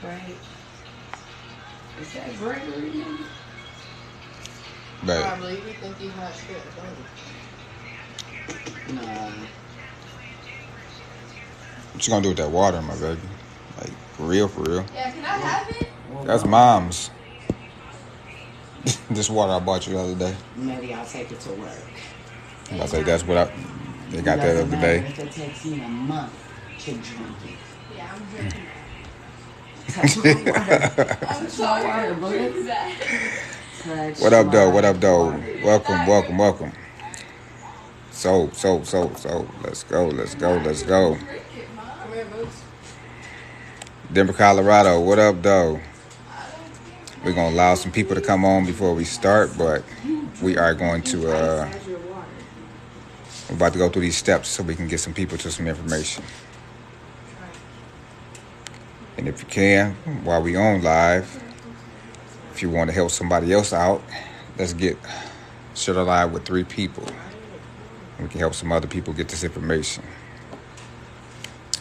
Right. Is that Gregory? But Probably. We think he hot shit, don't No. what you gonna do with that water, my baby? Like, for real, for real? Yeah, can I have it? That's mom's. This water I bought you the other day. Maybe I'll take it to work. I say that's what they got that the other day. If it takes me a month to drink it. Yeah, I'm drinking Touch I'm sorry. water, I'm boo. drinking that. What up, though? What up, though? Welcome. So. Let's go. Drink it, Mom. Come here, Boots. Denver, Colorado. What up, though? We're gonna allow some people to come on before we start, but we are going to we're about to go through these steps so we can get some people to some information. And if you can, while we on live, if you want to help somebody else out, let's share the live with 3 people. We can help some other people get this information.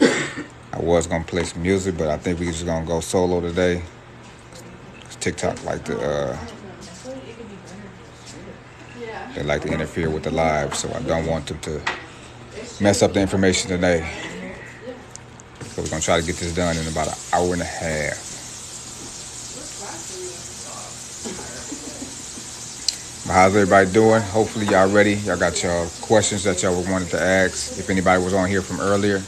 I was gonna play some music, but I think we're just gonna go solo today. TikTok like to they like to interfere with the live, so I don't want them to mess up the information today. So we're gonna try to get this done in about an hour and a half. But how's everybody doing? Hopefully y'all ready. Y'all got your questions that y'all wanted to ask. If anybody was on here from earlier,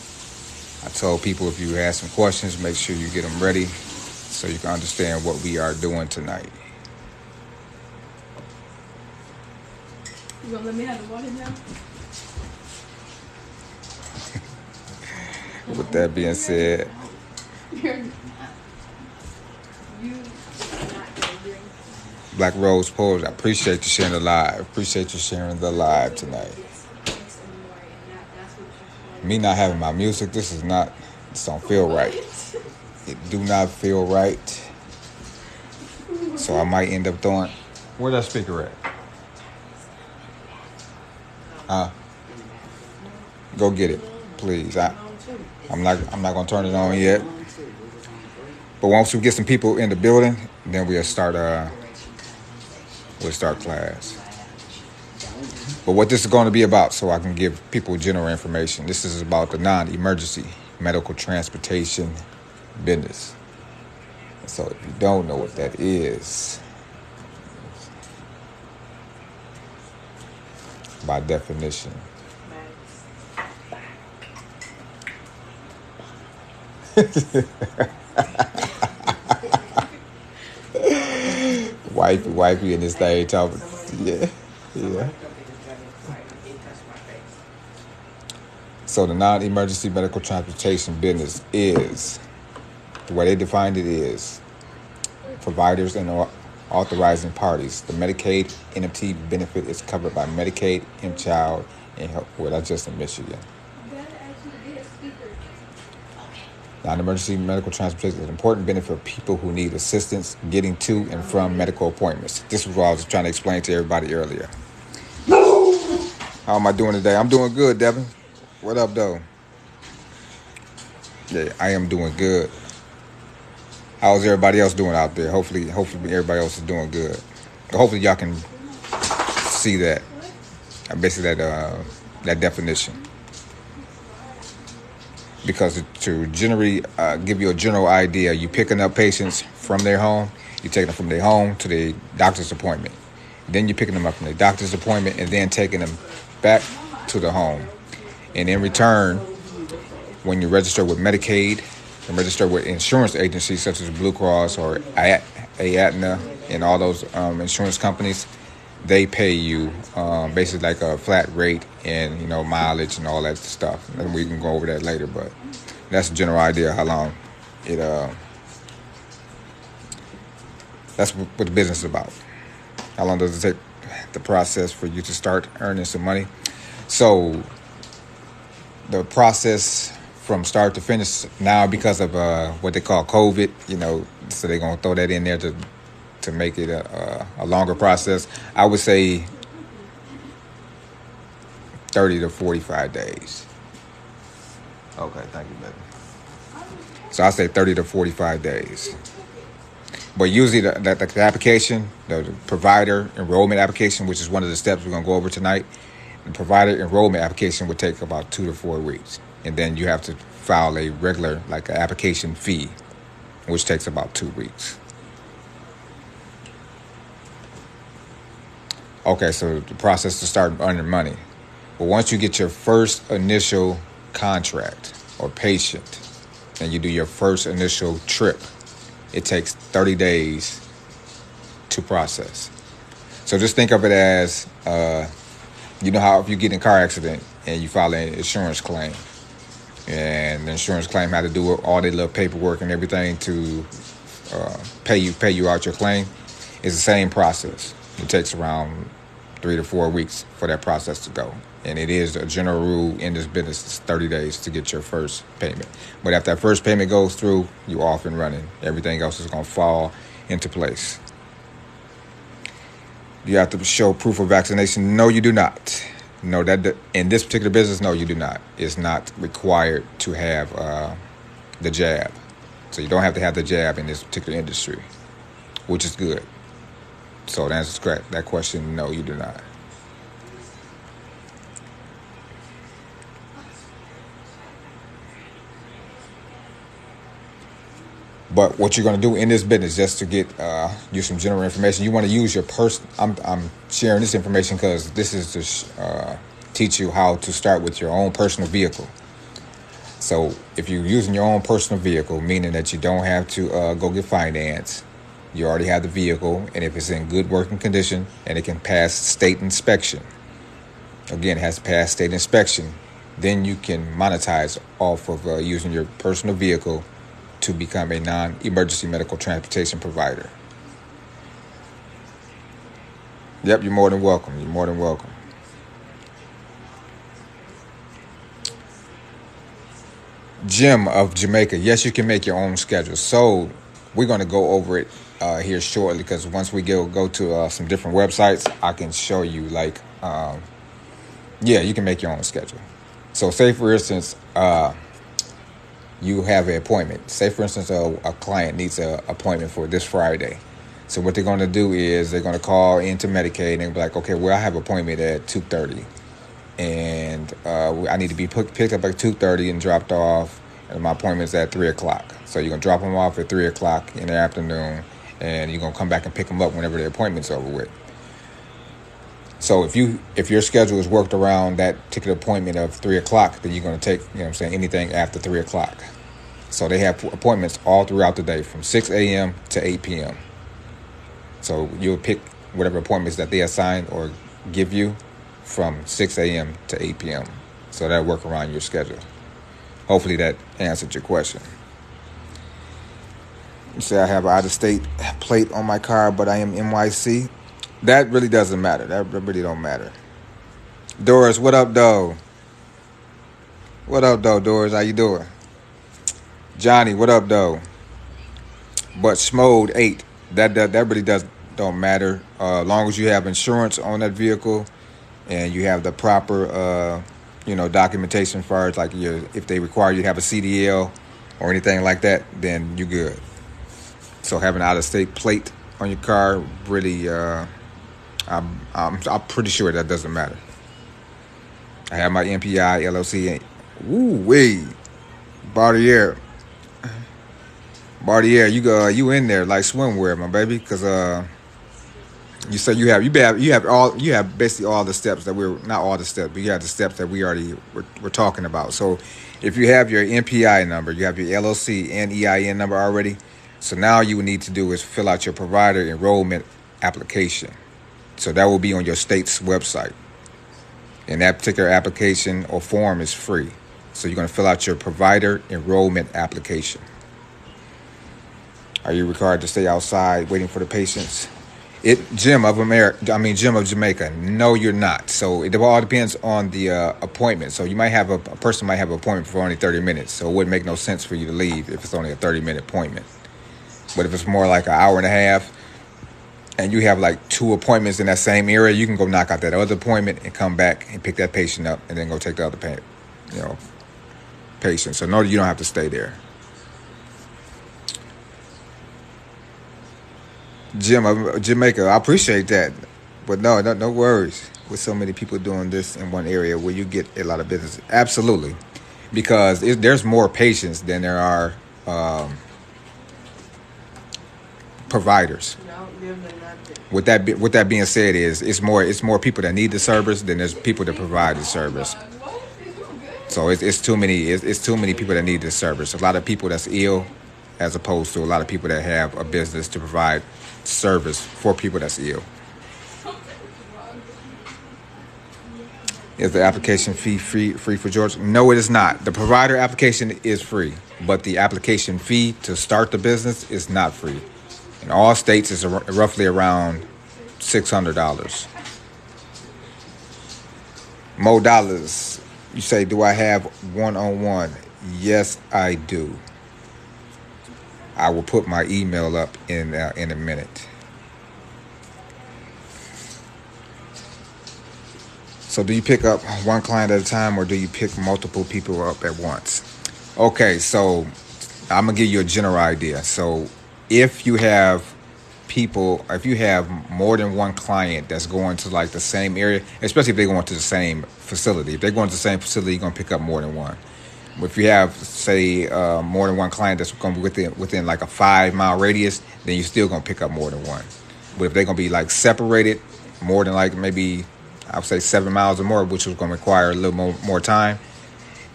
I told people if you had some questions, make sure you get them ready so you can understand what we are doing tonight. You gonna let me have the water now? With that being said, Black Rose Poetry, I appreciate you sharing the live. Appreciate you sharing the live tonight. Me not having my music, this don't feel right. It do not feel right. So I might end up throwing. Where that speaker at? Go get it, please. I'm not gonna turn it on yet. But once we get some people in the building, then we'll start class. But what this is going to be about, so I can give people general information. This is about the non-emergency medical transportation business. So if you don't know what that is, by definition, wifey in this thing talking. Yeah. So the non-emergency medical transportation business is, the way they defined it is, providers and authorizing parties. The Medicaid NMT benefit is covered by Medicaid, M-Child, and Health. Well, that's just in Michigan. Non-emergency medical transportation is an important benefit for people who need assistance getting to and from medical appointments. This is what I was trying to explain to everybody earlier. How am I doing today? I'm doing good, Devin. What up, though? Yeah, I am doing good. How's everybody else doing out there? Hopefully everybody else is doing good. Hopefully y'all can see that. Basically that definition. Because to generally give you a general idea, you picking up patients from their home, you're taking them from their home to their doctor's appointment. Then you're picking them up from their doctor's appointment and then taking them back to the home. And in return, when you register with Medicaid and register with insurance agencies such as Blue Cross or Aetna and all those insurance companies, they pay you basically like a flat rate and, mileage and all that stuff. And we can go over that later, but that's a general idea how long it, that's what the business is about. How long does it take the process for you to start earning some money? So the process from start to finish now, because of what they call COVID, so they're going to throw that in there to make it a longer process. I would say 30 to 45 days. Okay, thank you, baby. So I say 30 to 45 days. But usually the application, the provider enrollment application, which is one of the steps we're going to go over tonight, the provider enrollment application would take about 2 to 4 weeks. And then you have to file a regular, like an application fee, which takes about 2 weeks. Okay, so the process to start earning money. But once you get your first initial contract or patient, and you do your first initial trip, it takes 30 days to process. So just think of it as, you know how if you get in a car accident and you file an insurance claim, and the insurance claim had to do all their little paperwork and everything to pay you out your claim, it's the same process. It takes around 3 to 4 weeks for that process to go. And it is a general rule in this business, it's 30 days to get your first payment. But after that first payment goes through, you're off and running. Everything else is going to fall into place. You have to show proof of vaccination. No, you do not. No, that in this particular business, no, you do not. It's not required to have the jab. So you don't have to have the jab in this particular industry, which is good. So the answer is correct. That question, no, you do not. But what you're going to do in this business, just to get you some general information, you want to use your I'm sharing this information because this is to teach you how to start with your own personal vehicle. So if you're using your own personal vehicle, meaning that you don't have to go get finance, you already have the vehicle, and if it's in good working condition and it can pass state inspection, again, it has to pass state inspection, then you can monetize off of using your personal vehicle to become a non-emergency medical transportation provider. Yep, you're more than welcome. You're more than welcome. Jim of Jamaica. Yes, you can make your own schedule. So we're going to go over it here shortly, because once we go to some different websites, I can show you you can make your own schedule. So say, for instance, you have an appointment. Say, for instance, a client needs an appointment for this Friday. So what they're going to do is they're going to call into Medicaid and they'll be like, okay, well, I have an appointment at 2:30. And I need to be picked up at 2:30 and dropped off. And my appointment's at 3 o'clock. So you're going to drop them off at 3 o'clock in the afternoon. And you're going to come back and pick them up whenever the appointment's over with. So if your schedule is worked around that particular appointment of 3 o'clock, then you're going to take, anything after 3 o'clock. So they have appointments all throughout the day from 6 a.m. to 8 p.m. So you'll pick whatever appointments that they assign or give you from 6 a.m. to 8 p.m. So that'll work around your schedule. Hopefully that answered your question. You say I have an out-of-state plate on my car, but I am NYC. That really doesn't matter. That really don't matter. Doris, what up, though? What up, though, Doris? How you doing? Johnny, what up, though? But Schmode 8, that really don't matter. As long as you have insurance on that vehicle and you have the proper, documentation as far as like if they require you to have a CDL or anything like that, then you're good. So having an out-of-state plate on your car really, I'm pretty sure that doesn't matter. I have my MPI, LLC. Woo-wee. Bartier, you in there like swimwear, my baby, because you say you have basically all the steps that not all the steps, but you have the steps that we already were talking about. So if you have your MPI number, you have your LLC and EIN number already. So now you would need to do is fill out your provider enrollment application. So that will be on your state's website. And that particular application or form is free. So you're going to fill out your provider enrollment application. Are you required to stay outside waiting for the patients? Jim of Jamaica. No, you're not. So it all depends on the appointment. So you might have a person might have an appointment for only 30 minutes. So it wouldn't make no sense for you to leave if it's only a 30-minute appointment. But if it's more like an hour and a half and you have like 2 appointments in that same area, you can go knock out that other appointment and come back and pick that patient up and then go take the other patient. So no, you don't have to stay there. Jamaica. I appreciate that, but no worries. With so many people doing this in one area where you get a lot of business, absolutely, because there's more patients than there are providers. No, live in nothing. With that being said, it's more people that need the service than there's people that provide the service. What? Is you good? So it's too many. It's too many people that need this service. A lot of people that's ill, as opposed to a lot of people that have a business to provide service for people that's ill. Is the application fee free for Georgia? No, it is not. The provider application is free, but the application fee to start the business is not free. In all states, it's roughly around $600. Mo dollars. You say, do I have one-on-one? Yes, I do. I will put my email up in a minute. So do you pick up one client at a time, or do you pick multiple people up at once? Okay, so I'm going to give you a general idea. So if you have more than one client that's going to like the same area, especially if they're going to the same facility. If they're going to the same facility, you're going to pick up more than one. If you have, say, more than one client that's going to be within like a 5-mile radius, then you're still going to pick up more than one. But if they're going to be like separated, more than like maybe, I would say 7 miles or more, which is going to require a little more time,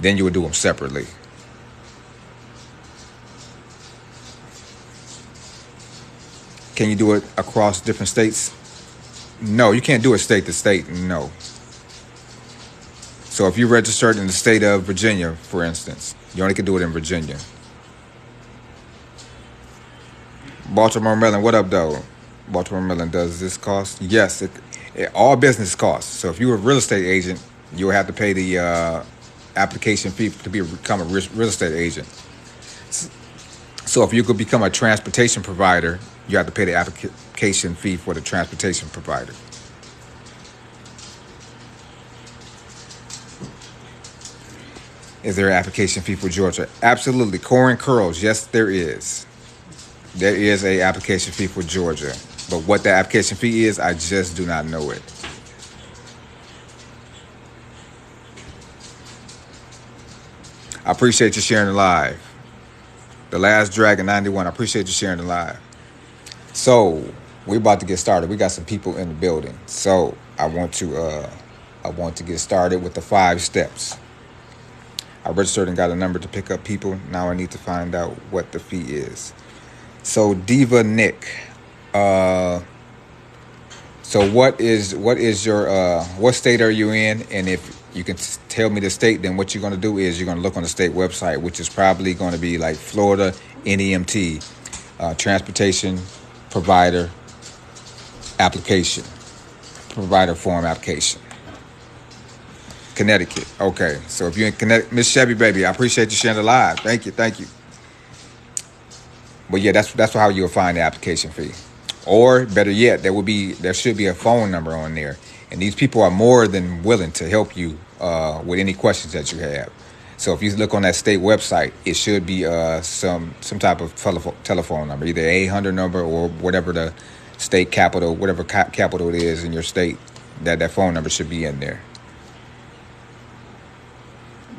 then you would do them separately. Can you do it across different states? No, you can't do it state to state, no. So if you're registered in the state of Virginia, for instance, you only can do it in Virginia. Baltimore, Maryland, what up, though? Baltimore, Maryland, does this cost? Yes, all business costs. So if you're a real estate agent, you'll have to pay the application fee to become a real estate agent. So if you could become a transportation provider, you have to pay the application fee for the transportation provider. Is there an application fee for Georgia? Absolutely. Core and curls, yes, there is. There is a application fee for Georgia. But what the application fee is, I just do not know it. I appreciate you sharing the live. The Last Dragon 91, I appreciate you sharing the live. So we're about to get started. We got some people in the building. So I want to get started with the 5 steps. I registered and got a number to pick up people. Now I need to find out what the fee is. So Diva Nick, so what is your what state are you in? And if you can tell me the state, then what you're going to do is you're going to look on the state website, which is probably going to be like Florida NEMT, transportation provider application, provider form application. Connecticut. Okay, so if you're in Connecticut, Miss Chevy, baby, I appreciate you sharing the live. Thank you. But yeah, that's how you'll find the application fee. Or better yet, there should be a phone number on there, and these people are more than willing to help you with any questions that you have. So if you look on that state website, it should be some type of telephone number, either 800 number or whatever the state capital, whatever capital it is in your state. That phone number should be in there.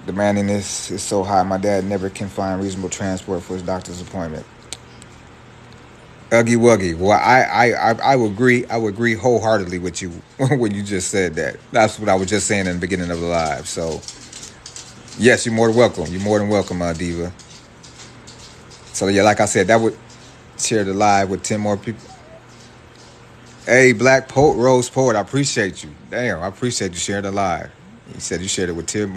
Demanding this is so high. My dad never can find reasonable transport for his doctor's appointment. Uggy wuggy. Well, I would agree. I would agree wholeheartedly with you when you just said that. That's what I was just saying in the beginning of the live. So, yes, you're more than welcome. You're more than welcome, Diva. So yeah, like I said, that would share the live with 10 more people. Hey, Black Poet, Rose Poet, I appreciate you. Damn, I appreciate you sharing the live. You said you shared it with 10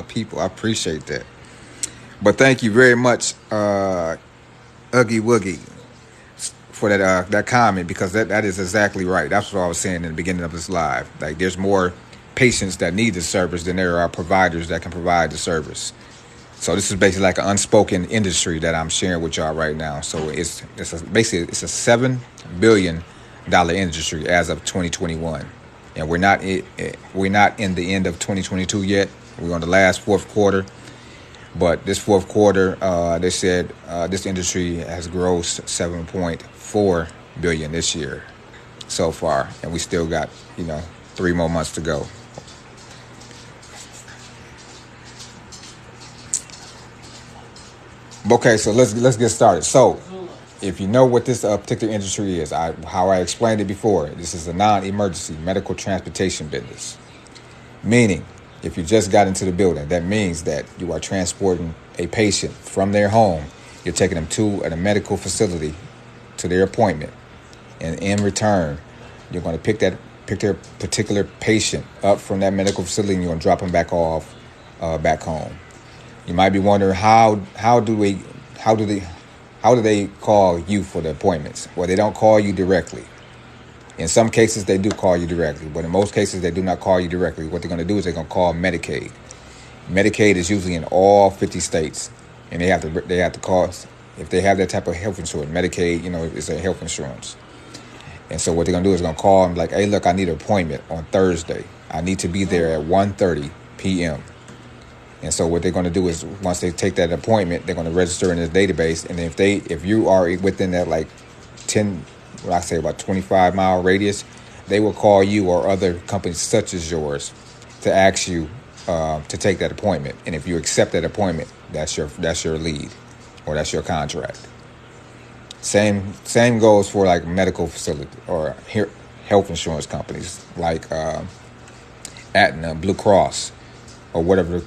people. I appreciate that. But thank you very much, Uggy Woogie, for that comment, because that is exactly right. That's what I was saying in the beginning of this live. Like, there's more patients that need the service than there are providers that can provide the service. So this is basically like an unspoken industry that I'm sharing with y'all right now. So it's basically a $7 billion industry as of 2021, and we're not in the end of 2022 yet. We're on the last fourth quarter, but this fourth quarter, they said this industry has grossed $7.4 billion this year so far, and we still got 3 more months to go. Okay, so let's get started. So, if you know what this particular industry is, how I explained it before, this is a non-emergency medical transportation business. Meaning, if you just got into the building, that means that you are transporting a patient from their home. You're taking them to a medical facility to their appointment, and in return, you're going to pick their particular patient up from that medical facility, and you're going to drop them back off back home. You might be wondering how do they call you for the appointments? Well, they don't call you directly. In some cases, they do call you directly, but in most cases, they do not call you directly. What they're going to do is they're going to call Medicaid. Medicaid is usually in all 50 states, and they have to call if they have that type of health insurance. Medicaid, is a health insurance, and so what they're going to do is going to call them like, "Hey, look, I need an appointment on Thursday. I need to be there at 1:30 p.m." And so what they're going to do is once they take that appointment, they're going to register in this database. And if you are within that like 25-mile radius, they will call you or other companies such as yours to ask you to take that appointment. And if you accept that appointment, that's your lead, or that's your contract. Same goes for like medical facility or health insurance companies like Aetna, Blue Cross, or whatever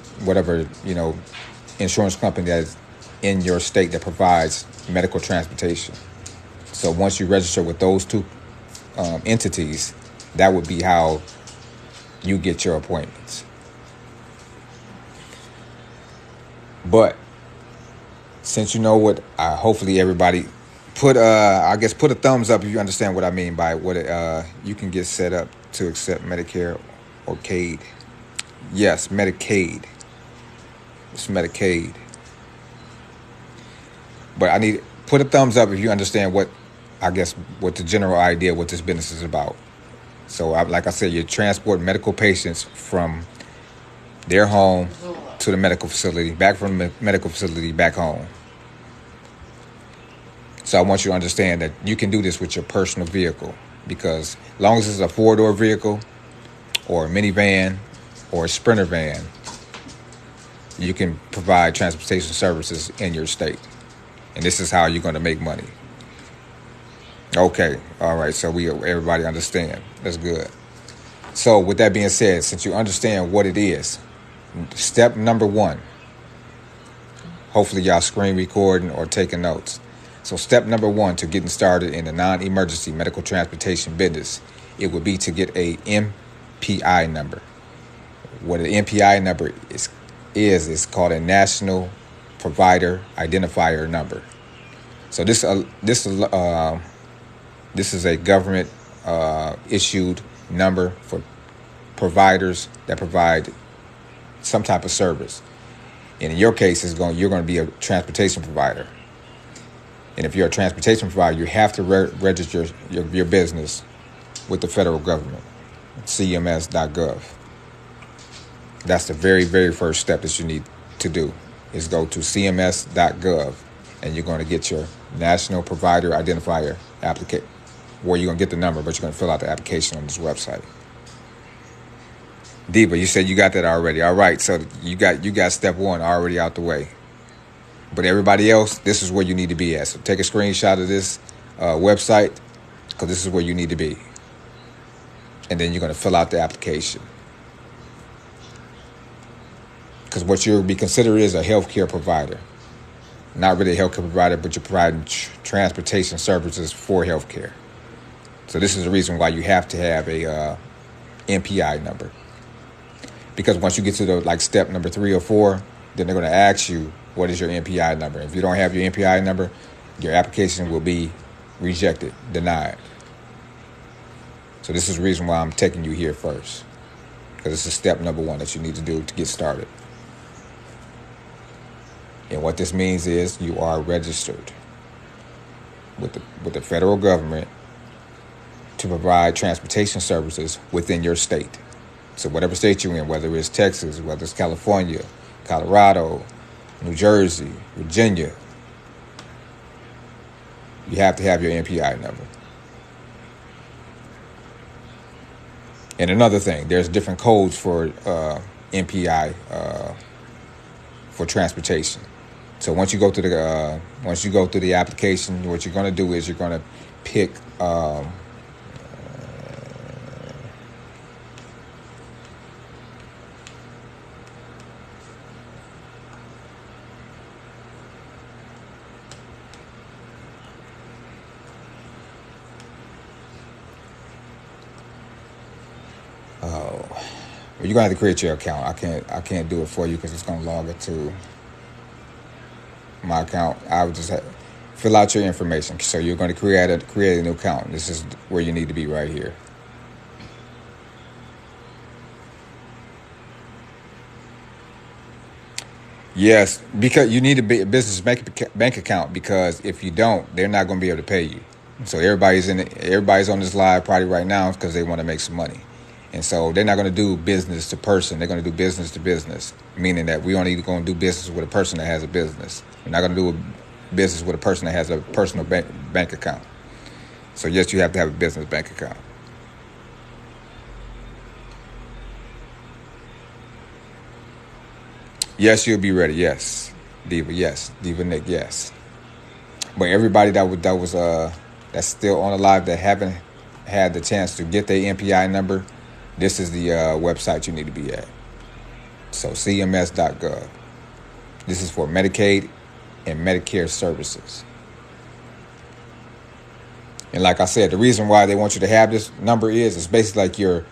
insurance company that is in your state that provides medical transportation. So once you register with those two entities, that would be how you get your appointments. But since you know what, hopefully everybody put a thumbs up if you understand what I mean by what you can get set up to accept Medicare or Medicaid. Yes, Medicaid. It's Medicaid. But I need put a thumbs up if you understand what the general idea what this business is about. So, like I said, you transport medical patients from their home to the medical facility, back from the medical facility back home. So I want you to understand that you can do this with your personal vehicle, because as long as it's a 4-door vehicle or a minivan or a Sprinter van, you can provide transportation services in your state. And this is how you're going to make money. Okay, all right, so everybody understand. That's good. So with that being said, since you understand what it is, step number 1, hopefully y'all screen recording or taking notes. So step number 1 to getting started in the non-emergency medical transportation business, it would be to get a MPI number. What an MPI number is called a National Provider Identifier Number. So this is a government issued number for providers that provide some type of service. And in your case, you're going to be a transportation provider. And if you're a transportation provider, you have to register your business with the federal government, cms.gov. That's the very, very first step that you need to do, is go to cms.gov, and you're going to get your National Provider Identifier application, where you're going to get the number, but you're going to fill out the application on this website. Diva, you said you got that already. All right, so you got step 1 already out the way. But everybody else, this is where you need to be at. So take a screenshot of this website, because this is where you need to be. And then you're going to fill out the application. Because what you'll be considered is a healthcare provider. Not really a healthcare provider, but you're providing transportation services for healthcare. So this is the reason why you have to have a MPI number. Because once you get to step number 3 or 4, then they're going to ask you, what is your MPI number? If you don't have your MPI number, your application will be rejected, denied. So this is the reason why I'm taking you here first, because this is step number 1 that you need to do to get started. And what this means is you are registered with the federal government to provide transportation services within your state. So whatever state you're in, whether it's Texas, whether it's California, Colorado, New Jersey, Virginia, you have to have your MPI number. And another thing, there's different codes for MPI for transportation. So once you go through the application, what you're going to do is you're going to pick. Well, you're gonna have to create your account. I can't do it for you because it's gonna log it to my account. I would just fill out your information. So you're going to create a new account. This is where you need to be right here. Yes, because you need a business bank account, because if you don't, they're not going to be able to pay you. So everybody's on this live probably right now because they want to make some money. And so they're not going to do business to person. They're going to do business to business, meaning that we only going to do business with a person that has a business. We're not going to do business with a person that has a personal bank account. So yes, you have to have a business bank account. Yes, you'll be ready. Yes, Diva. Yes, Diva Nick. Yes. But everybody that's still on the live that haven't had the chance to get their MPI number, this is the website you need to be at. So cms.gov. This is for Medicaid and Medicare services. And like I said, the reason why they want you to have this number is it's basically like your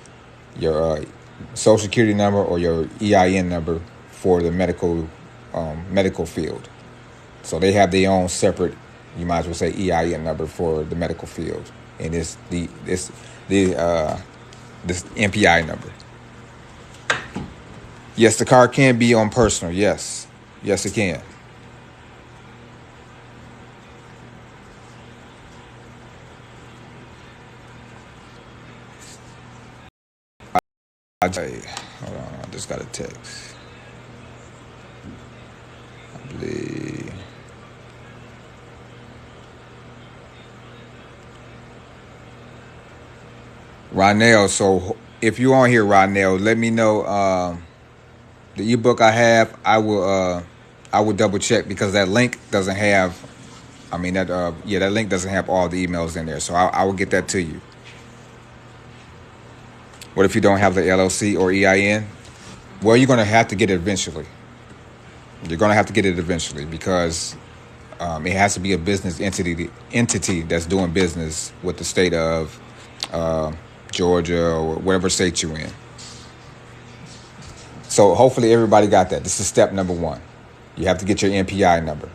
Social Security number or your EIN number for the medical field. So they have their own separate, you might as well say, EIN number for the medical field, and it's this MPI number. Yes, the card can be on personal. Yes, it can. Hold on, I just got a text. I believe. Ronell, so if you're on here, Ronell, let me know the ebook I have. I will double check because that link doesn't have. That link doesn't have all the emails in there. So I will get that to you. What if you don't have the LLC or EIN? Well, you're going to have to get it eventually. You're going to have to get it eventually because it has to be a business entity that's doing business with the state of Georgia or whatever state you're in. So hopefully everybody got that. This is step number 1. You have to get your MPI number.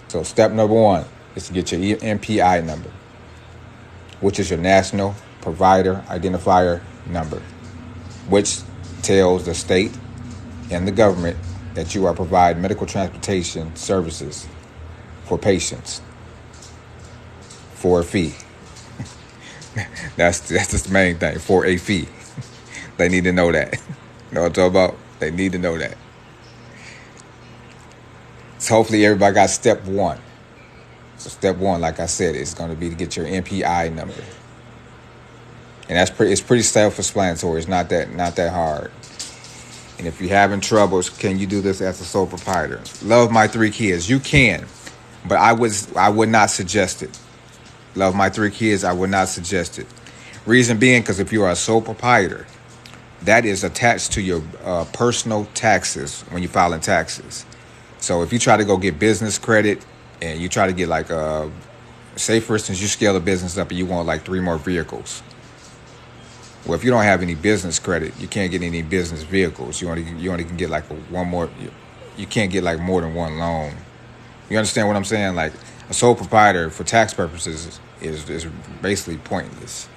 So step number 1 is to get your MPI number, which is your National Provider Identifier Number, which tells the state and the government that you are providing medical transportation services for patients for a fee. That's just the main thing, for a fee. They need to know that. You know what I'm talking about? They need to know that. So hopefully everybody got step 1. So step 1, like I said, is going to be to get your MPI number. And it's pretty self-explanatory. It's not that hard. And if you're having troubles, can you do this as a sole proprietor? Love my 3 kids. You can, but I would not suggest it. Love my 3 kids. I would not suggest it. Reason being, because if you are a sole proprietor, that is attached to your personal taxes when you're filing taxes. So if you try to go get business credit and you try to get say for instance, you scale a business up and you want 3 more vehicles. Well, if you don't have any business credit, you can't get any business vehicles. You only can get one more. You can't get more than one loan. You understand what I'm saying? A sole proprietor for tax purposes is basically pointless.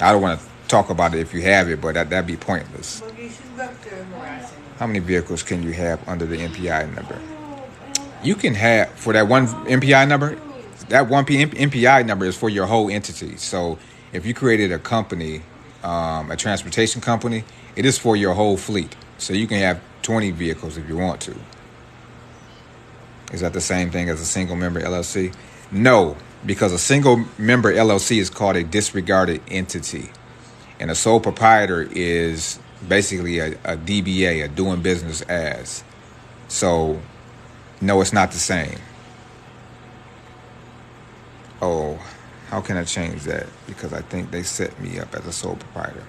I don't want to talk about it if you have it, but that'd be pointless. How many vehicles can you have under the MPI number? You can have, for that one MPI number, that one MPI number is for your whole entity. So if you created a company, a transportation company, it is for your whole fleet. So you can have 20 vehicles if you want to. Is that the same thing as a single member LLC? No, because a single member LLC is called a disregarded entity. And a sole proprietor is basically a DBA, a doing business as. So, no, it's not the same. Oh, how can I change that? Because I think they set me up as a sole proprietor.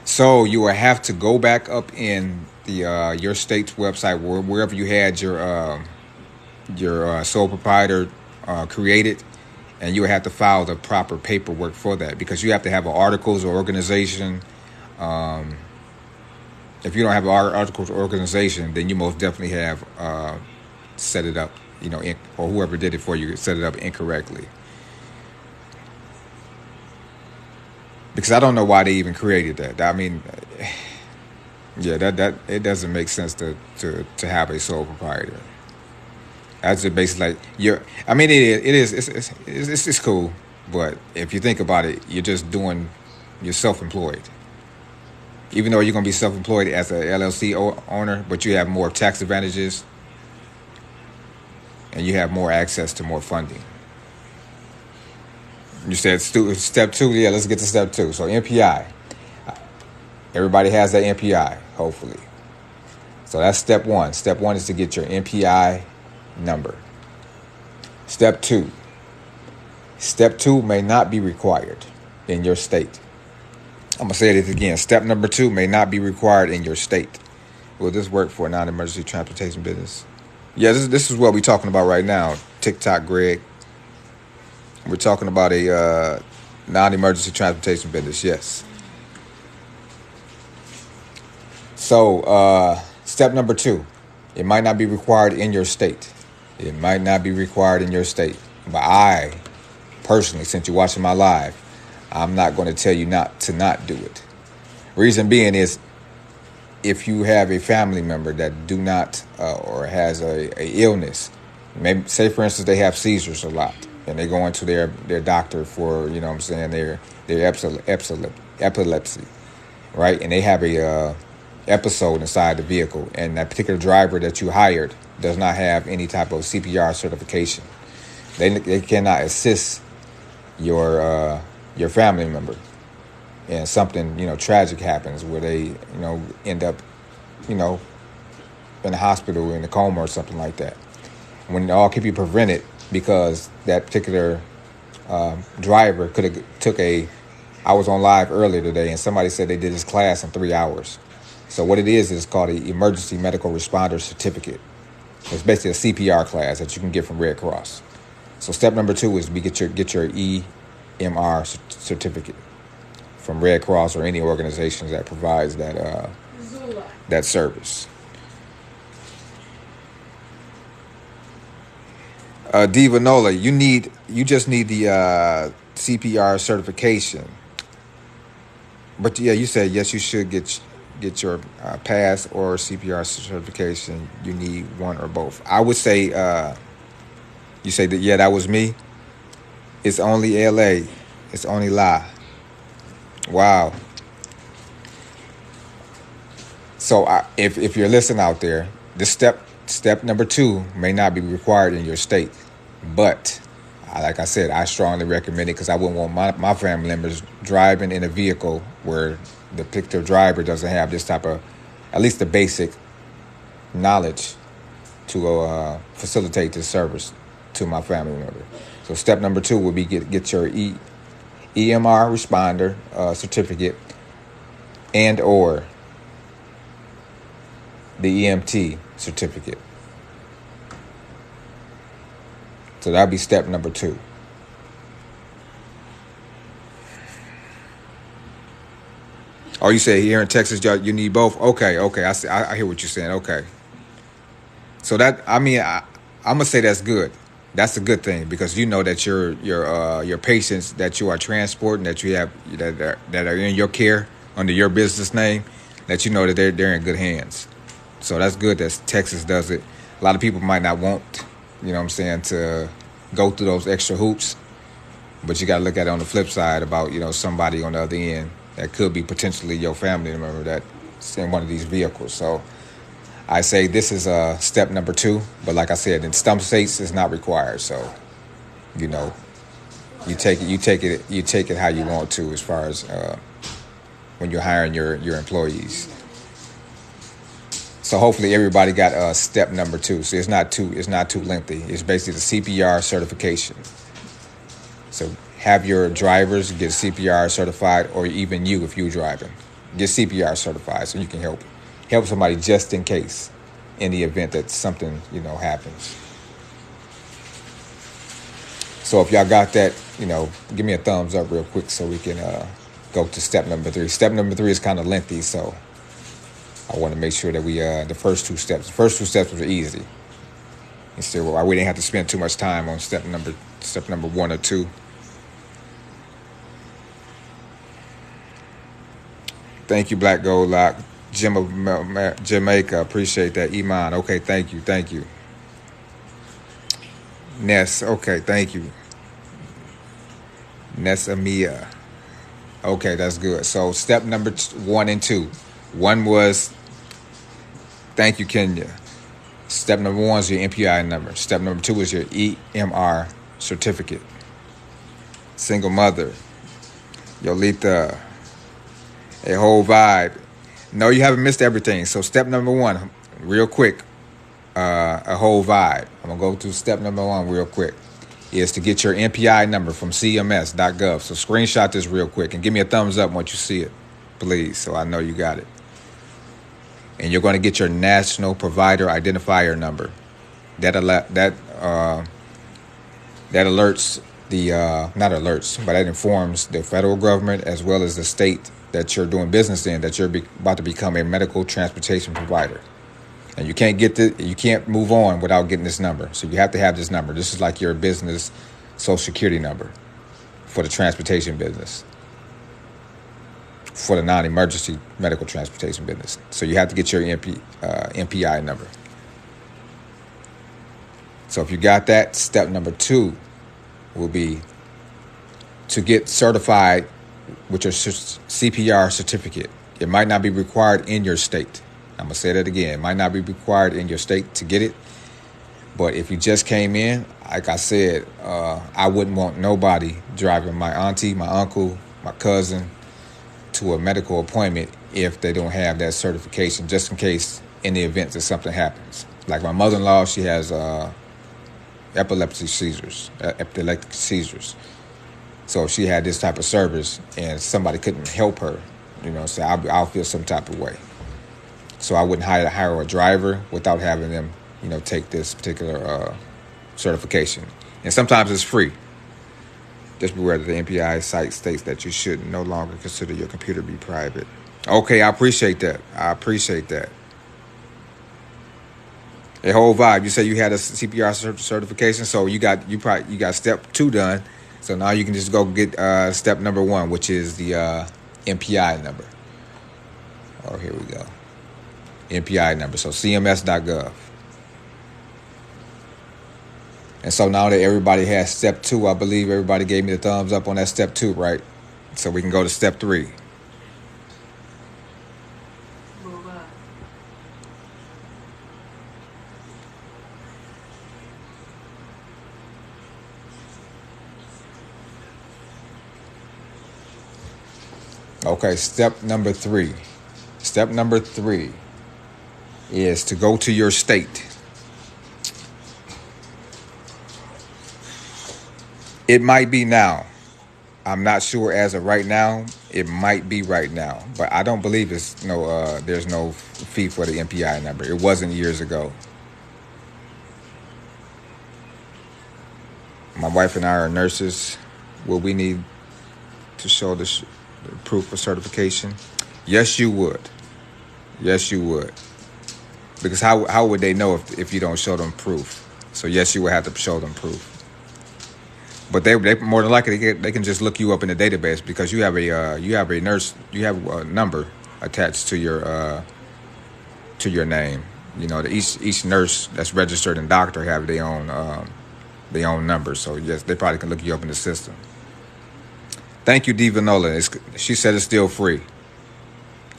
So you will have to go back up in the your state's website, wherever you had your sole proprietor created, and you will have to file the proper paperwork for that, because you have to have an articles or organization. If you don't have an articles or organization, then you most definitely have set it up, or whoever did it for you set it up incorrectly. Because I don't know why they even created that. I mean, yeah, that it doesn't make sense to have a sole proprietor. That's just basically like I mean, it's cool, but if you think about it, you're self-employed. Even though you're gonna be self-employed as a LLC owner, but you have more tax advantages and you have more access to more funding. You said step 2. Yeah, let's get to step 2. So MPI. Everybody has that MPI, hopefully. So that's step 1. Step 1 is to get your MPI number. Step 2. Step 2 may not be required in your state. I'm going to say this again. Step number 2 may not be required in your state. Will this work for a non-emergency transportation business? Yeah, this is what we're talking about right now. TikTok, Greg. We're talking about a non-emergency transportation business, yes. So, step number 2, it might not be required in your state. It might not be required in your state. But I, personally, since you're watching my live, I'm not going to tell you not do it. Reason being is, if you have a family member that do not or has a illness, maybe, say for instance, they have seizures a lot, and they go into their doctor for, their epilepsy, right? And they have a episode inside the vehicle, and that particular driver that you hired does not have any type of CPR certification. They cannot assist your family member, and something tragic happens where they end up in the hospital in a coma or something like that. When it all can be prevented, because that particular driver could have took I was on live earlier today, and somebody said they did this class in 3 hours. So what it is called an Emergency Medical Responder Certificate. It's basically a CPR class that you can get from Red Cross. So step number 2 is get your EMR certificate from Red Cross or any organizations that provides that service. Diva Nola, you just need the CPR certification. But yeah, you said yes, you should get your PASS or CPR certification. You need one or both. I would say you say that, yeah, that was me. It's only LA. It's only La. Wow. So if you're listening out there, this step number 2 may not be required in your state. At like I said, I strongly recommend it, because I wouldn't want my family members driving in a vehicle where the particular driver doesn't have this type of, at least the basic knowledge to facilitate this service to my family member. So step number 2 would be get your EMR responder certificate and or the EMT certificate. So that'd be step number 2. Oh, you say here in Texas, you need both? Okay. I hear what you're saying. Okay. So that, I'm gonna say that's good. That's a good thing, because you know that your patients that you are transporting, that you have that are in your care under your business name, that you know that they're in good hands. So that's good that Texas does it. A lot of people might not want, to go through those extra hoops, but you got to look at it on the flip side about, somebody on the other end that could be potentially your family member that's in one of these vehicles. So I say this is step number 2, but like I said, in some states it's not required. So, you take it how you want to, as far as when you're hiring your employees. So hopefully everybody got step number 2. So it's not too lengthy. It's basically the CPR certification. So have your drivers get CPR certified, or even you, if you're driving, get CPR certified so you can help somebody just in case, in the event that something happens. So if y'all got that, give me a thumbs up real quick so we can go to step number 3. Step number 3 is kind of lengthy, so I want to make sure that we the first two steps were easy. Instead, we didn't have to spend too much time on step number 1 or 2. Thank you, Black Gold Lock. Jim of Jamaica, appreciate that. Iman, okay, thank you. Ness, okay, thank you. Nessamia, okay, that's good. So step number 1 and 2. 1 was, thank you, Kenya. Step number 1 is your MPI number. Step number 2 is your EMR certificate. Single mother, Yolita, a whole vibe. No, you haven't missed everything. So step number 1, real quick, a whole vibe. I'm going to go through step number 1 real quick, is to get your MPI number from cms.gov. So screenshot this real quick and give me a thumbs up once you see it, please, so I know you got it. And you're going to get your national provider identifier number. That alerts not alerts, but that informs the federal government as well as the state that you're doing business in, that you're about to become a medical transportation provider. And you can't move on without getting this number. So you have to have this number. This is like your business social security number for the transportation business, for the non-emergency medical transportation business. So you have to get your MPI number. So if you got that, step number 2 will be to get certified with your CPR certificate. It might not be required in your state. I'm going to say that again. It might not be required in your state to get it. But if you just came in, like I said, I wouldn't want nobody driving my auntie, my uncle, my cousin to a medical appointment if they don't have that certification, just in case in the event that something happens. Like my mother-in-law, she has epileptic seizures. So if she had this type of service and somebody couldn't help her, so I'll feel some type of way. So I wouldn't hire a driver without having them, take this particular certification. And sometimes it's free. Just beware that the MPI site states that you should no longer consider your computer to be private. Okay, I appreciate that. A whole vibe. You say you had a CPR certification, so you got step 2 done. So now you can just go get step number 1, which is the MPI number. Oh, here we go. MPI number. So cms.gov. And so now that everybody has step 2, I believe everybody gave me the thumbs up on that step 2, right? So we can go to step 3. Okay, step number 3. Step number 3 is to go to your state. It might be now. I'm not sure as of right now. It might be right now, but I don't believe there's no fee for the MPI number. It wasn't years ago. My wife and I are nurses. Will we need to show the proof of certification? Yes, you would. Yes, you would. Because how would they know if you don't show them proof? So yes, you would have to show them proof. But they more than likely they can just look you up in the database because you have a number attached to your name. Each nurse that's registered and doctor have their own number. So yes, they probably can look you up in the system. Thank you, Diva Nolan. She said it's still free.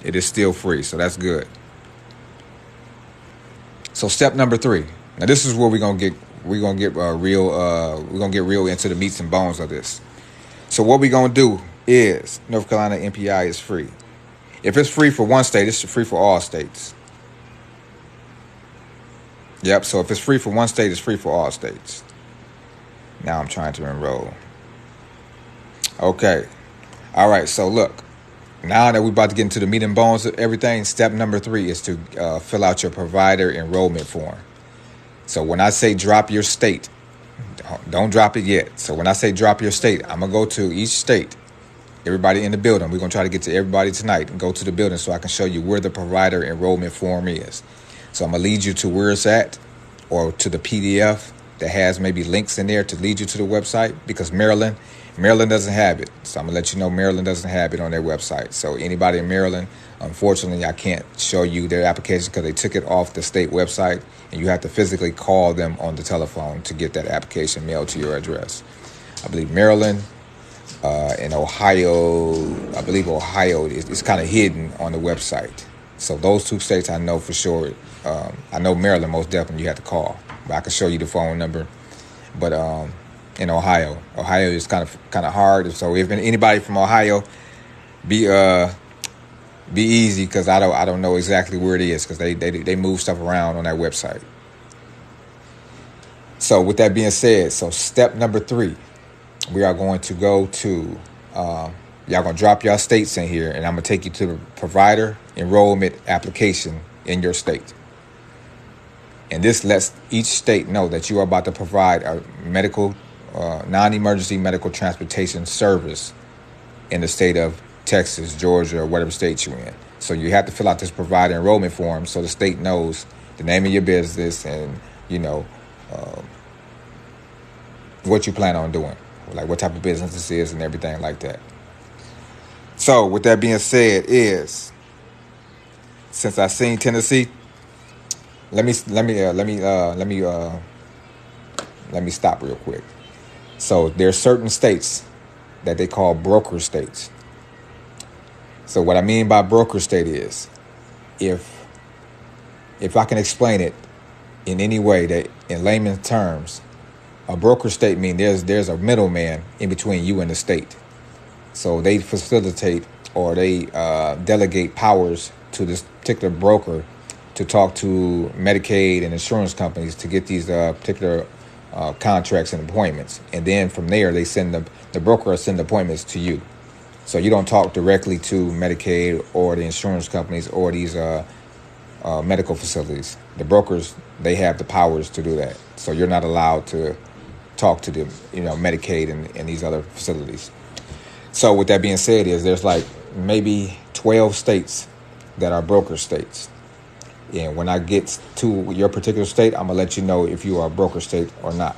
It is still free, so that's good. So step number 3. Now this is where we're gonna get real into the meats and bones of this. So what we're gonna do is North Carolina MPI is free. If it's free for one state, it's free for all states. Yep, so if it's free for one state, it's free for all states. Now I'm trying to enroll. Okay. All right, so look. Now that we're about to get into the meat and bones of everything, step number 3 is to fill out your provider enrollment form. So when I say drop your state, don't drop it yet. So when I say drop your state, I'm going to go to each state. Everybody in the building, we're going to try to get to everybody tonight and go to the building so I can show you where the provider enrollment form is. So I'm going to lead you to where it's at, or to the PDF that has maybe links in there to lead you to the website, because Maryland doesn't have it. So I'm going to let you know Maryland doesn't have it on their website. So anybody in Maryland, unfortunately, I can't show you their application because they took it off the state website, and you have to physically call them on the telephone to get that application mailed to your address. I believe Maryland and Ohio, I believe Ohio is kind of hidden on the website. So those 2 states I know for sure. I know Maryland most definitely you have to call, but I can show you the phone number. But in Ohio is kind of hard. So if anybody from Ohio, be easy, because I don't know exactly where it is, because they move stuff around on that website. So with that being said, so step number 3, we are going to go to y'all gonna drop your states in here, and I'm gonna take you to the provider enrollment application in your state. And this lets each state know that you are about to provide a medical, non-emergency medical transportation service in the state of Texas, Georgia, or whatever state you're in. So you have to fill out this provider enrollment form so the state knows the name of your business and, what you plan on doing, like what type of business this is and everything like that. So with that being said, since I seen Tennessee, let me stop real quick. So there's certain states that they call broker states. So what I mean by broker state is, if I can explain it in any way that in layman's terms, a broker state means there's a middleman in between you and the state. So they facilitate, or they delegate powers to this particular broker to talk to Medicaid and insurance companies to get these particular contracts and appointments. And then from there, they send the broker will send appointments to you. So you don't talk directly to Medicaid or the insurance companies or these medical facilities. The brokers, they have the powers to do that. So you're not allowed to talk to them, Medicaid and these other facilities. So with that being said, there's like maybe 12 states that are broker states. And when I get to your particular state, I'm going to let you know if you are a broker state or not.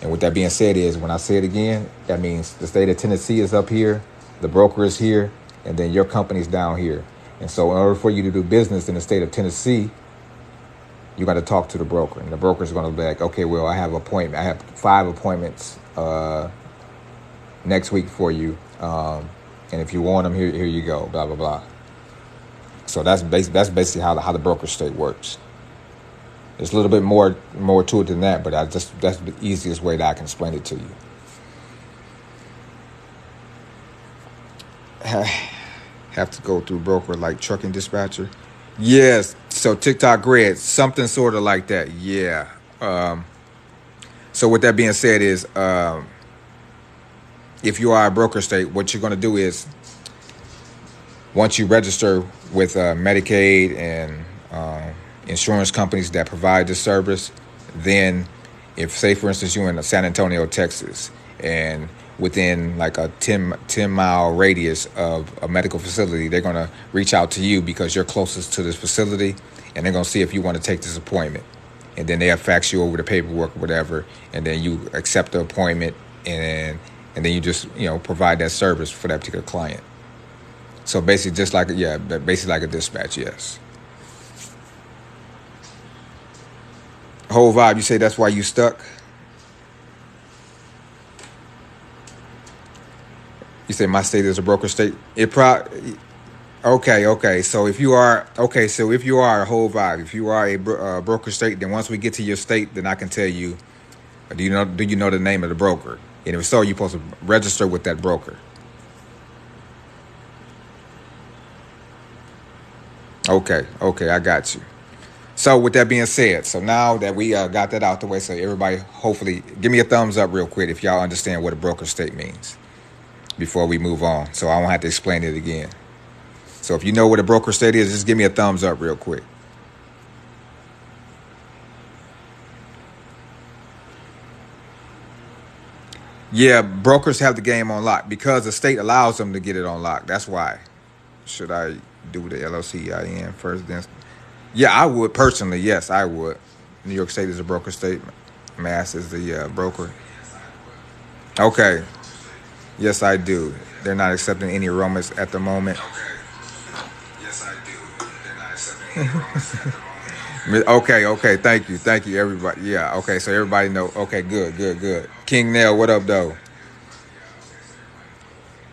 And with that being said when I say it again, that means the state of Tennessee is up here, the broker is here, and then your company's down here. And so in order for you to do business in the state of Tennessee, you got to talk to the broker. And the broker is going to be like, okay, well, I have 5 appointments next week for you. And if you want them, here you go, blah, blah, blah. So that's basically how the broker state works. There's a little bit more to it than that, but that's the easiest way that I can explain it to you. Have to go through broker like trucking dispatcher. Yes. So TikTok grid, something sort of like that. Yeah. So with that being said if you are a broker state, what you're going to do is, once you register with Medicaid and insurance companies that provide this service, then if, say, for instance, you're in San Antonio, Texas, and within like a 10-mile radius of a medical facility, they're going to reach out to you because you're closest to this facility, and they're going to see if you want to take this appointment. And then they'll fax you over the paperwork or whatever, and then you accept the appointment, and then you just, provide that service for that particular client. So basically just like, basically like a dispatch, yes. Whole vibe, you say that's why you stuck? You say my state is a broker state? Okay. So if you are a whole vibe, if you are a broker state, then once we get to your state, then I can tell you, do you know the name of the broker? And if so, you're supposed to register with that broker. Okay, I got you. So with that being said, so now that we got that out the way, so everybody hopefully give me a thumbs up real quick if y'all understand what a broker state means before we move on. So I won't have to explain it again. So if you know what a broker state is, just give me a thumbs up real quick. Yeah, brokers have the game on lock because the state allows them to get it on lock. That's why. Should I do the LLC first? Then, yeah, I would personally. Yes, I would. New York State is a broker state. Mass is the broker. Okay. Yes, I do. They're not accepting any enrollments at the moment. Yes, I do. They're not accepting any enrollments at the moment. Okay. Thank you, everybody. Yeah. Okay, so everybody know. Okay, good. King Nell, what up, though?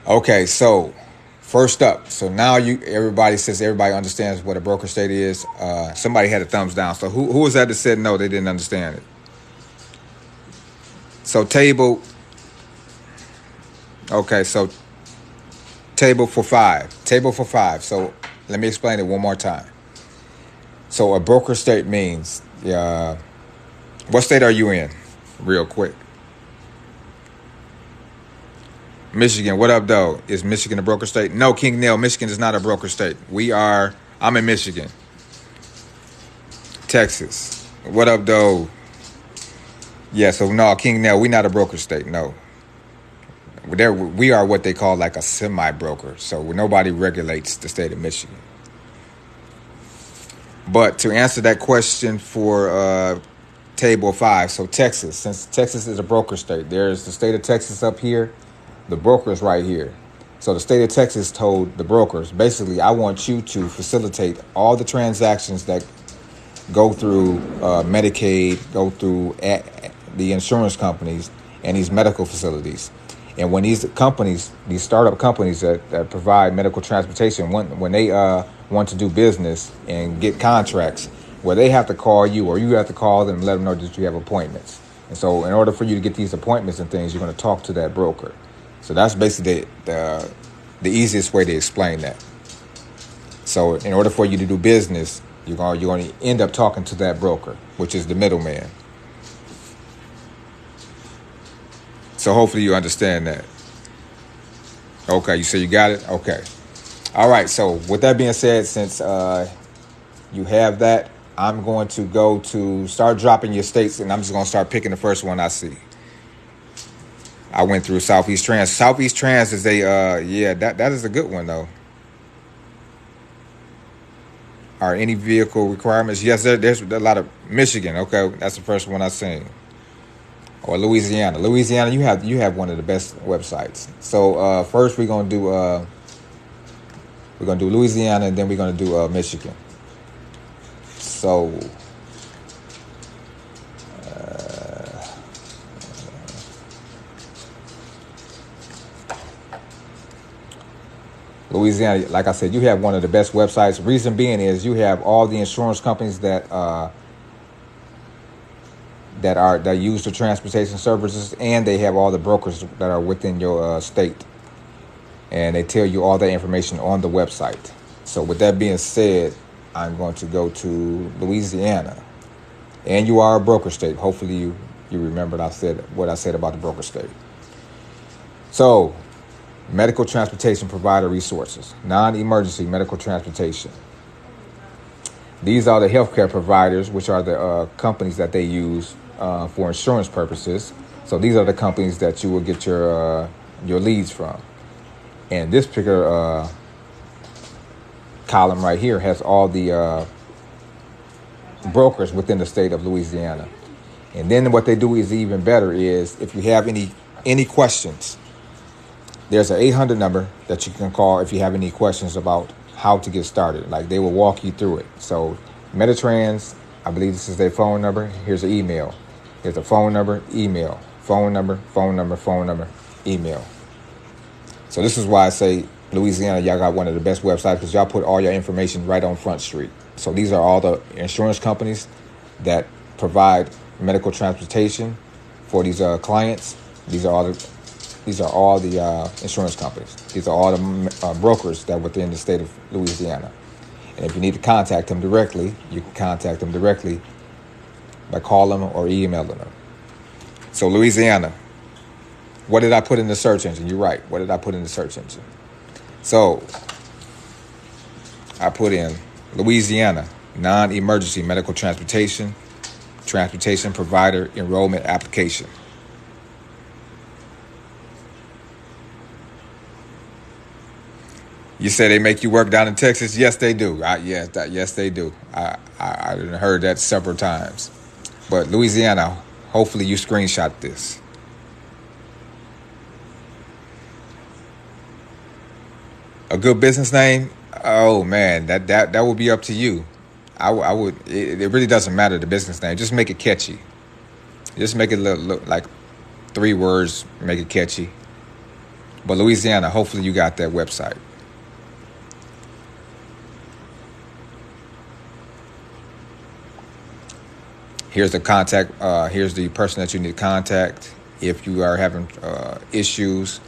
Okay, so first up, so now everybody says everybody understands what a broker state is. Somebody had a thumbs down. So who was that said no? They didn't understand it. So table. Okay, so table for five. So let me explain it one more time. So a broker state means, what state are you in? Real quick. Michigan, what up, though? Is Michigan a broker state? No, King Neil, Michigan is not a broker state. I'm in Michigan. Texas, what up, though? Yeah, so no, King Neil, we not a broker state, no. We are what they call like a semi-broker, so nobody regulates the state of Michigan. But to answer that question for table 5, so Texas, since Texas is a broker state, there's the state of Texas up here, the brokers right here. So the state of Texas told the brokers, basically, I want you to facilitate all the transactions that go through Medicaid, go through the insurance companies and these medical facilities. And when these companies, these startup companies that provide medical transportation, when they want to do business and get contracts, where they have to call you or you have to call them and let them know that you have appointments. And so in order for you to get these appointments and things, you're going to talk to that broker. So that's basically the easiest way to explain that. So in order for you to do business, you're going to end up talking to that broker, which is the middleman. So hopefully you understand that. Okay, you say you got it? Okay. All right, so with that being said, since you have that, I'm going to go to start dropping your states, and I'm just going to start picking the first one I see. I went through Southeast Trans. Southeast Trans is that is a good one, though. Are any vehicle requirements? Yes, there's a lot of Michigan. Okay, that's the first one I seen. Or Louisiana. Louisiana, you have one of the best websites. So first we're gonna do Louisiana, and then we're gonna do Michigan. So Louisiana, like I said, you have one of the best websites. Reason being is you have all the insurance companies that use the transportation services, and they have all the brokers that are within your state, and they tell you all that information on the website. So with that being said, I'm going to go to Louisiana, and you are a broker state. Hopefully you remembered what I said about the broker state. So medical transportation provider resources, non-emergency medical transportation. These are the healthcare providers, which are the companies that they use for insurance purposes. So these are the companies that you will get your leads from. And this particular column right here has all the brokers within the state of Louisiana. And then what they do is even better is if you have any questions, there's an 800 number that you can call if you have any questions about how to get started. Like, they will walk you through it. So Meditrans, I believe this is their phone number. Here's an email. Here's a phone number, email. Phone number, email. So this is why I say Louisiana, y'all got one of the best websites, because y'all put all your information right on Front Street. So these are all the insurance companies that provide medical transportation for these clients. These are all the insurance companies. These are all the brokers that are within the state of Louisiana. And if you need to contact them directly, you can contact them directly by calling them or emailing them. So Louisiana, what did I put in the search engine? You're right. What did I put in the search engine? So I put in Louisiana, non-emergency medical transportation provider enrollment application. You say they make you work down in Texas? Yes, they do. Yes, they do. I heard that several times. But Louisiana, hopefully you screenshot this. A good business name? Oh man, that would be up to you. I would. It really doesn't matter the business name. Just make it catchy. Just make it look like 3 words. Make it catchy. But Louisiana, hopefully you got that website. Here's the contact. Here's the person that you need to contact if you are having issues.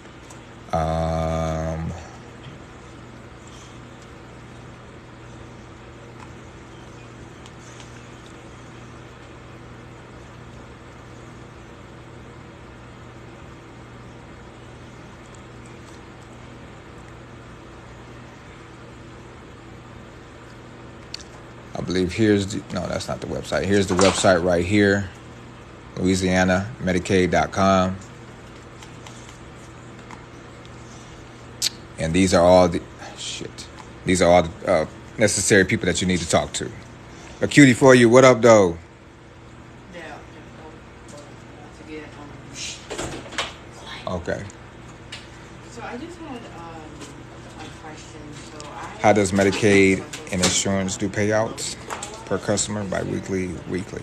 I believe no, that's not the website. Here's the website right here, Louisiana, Medicaid.com. And these are all the necessary people that you need to talk to. A cutie for you. What up, though? Okay. So I just had a question. How does Medicaid and insurance do payouts per customer, bi-weekly, weekly?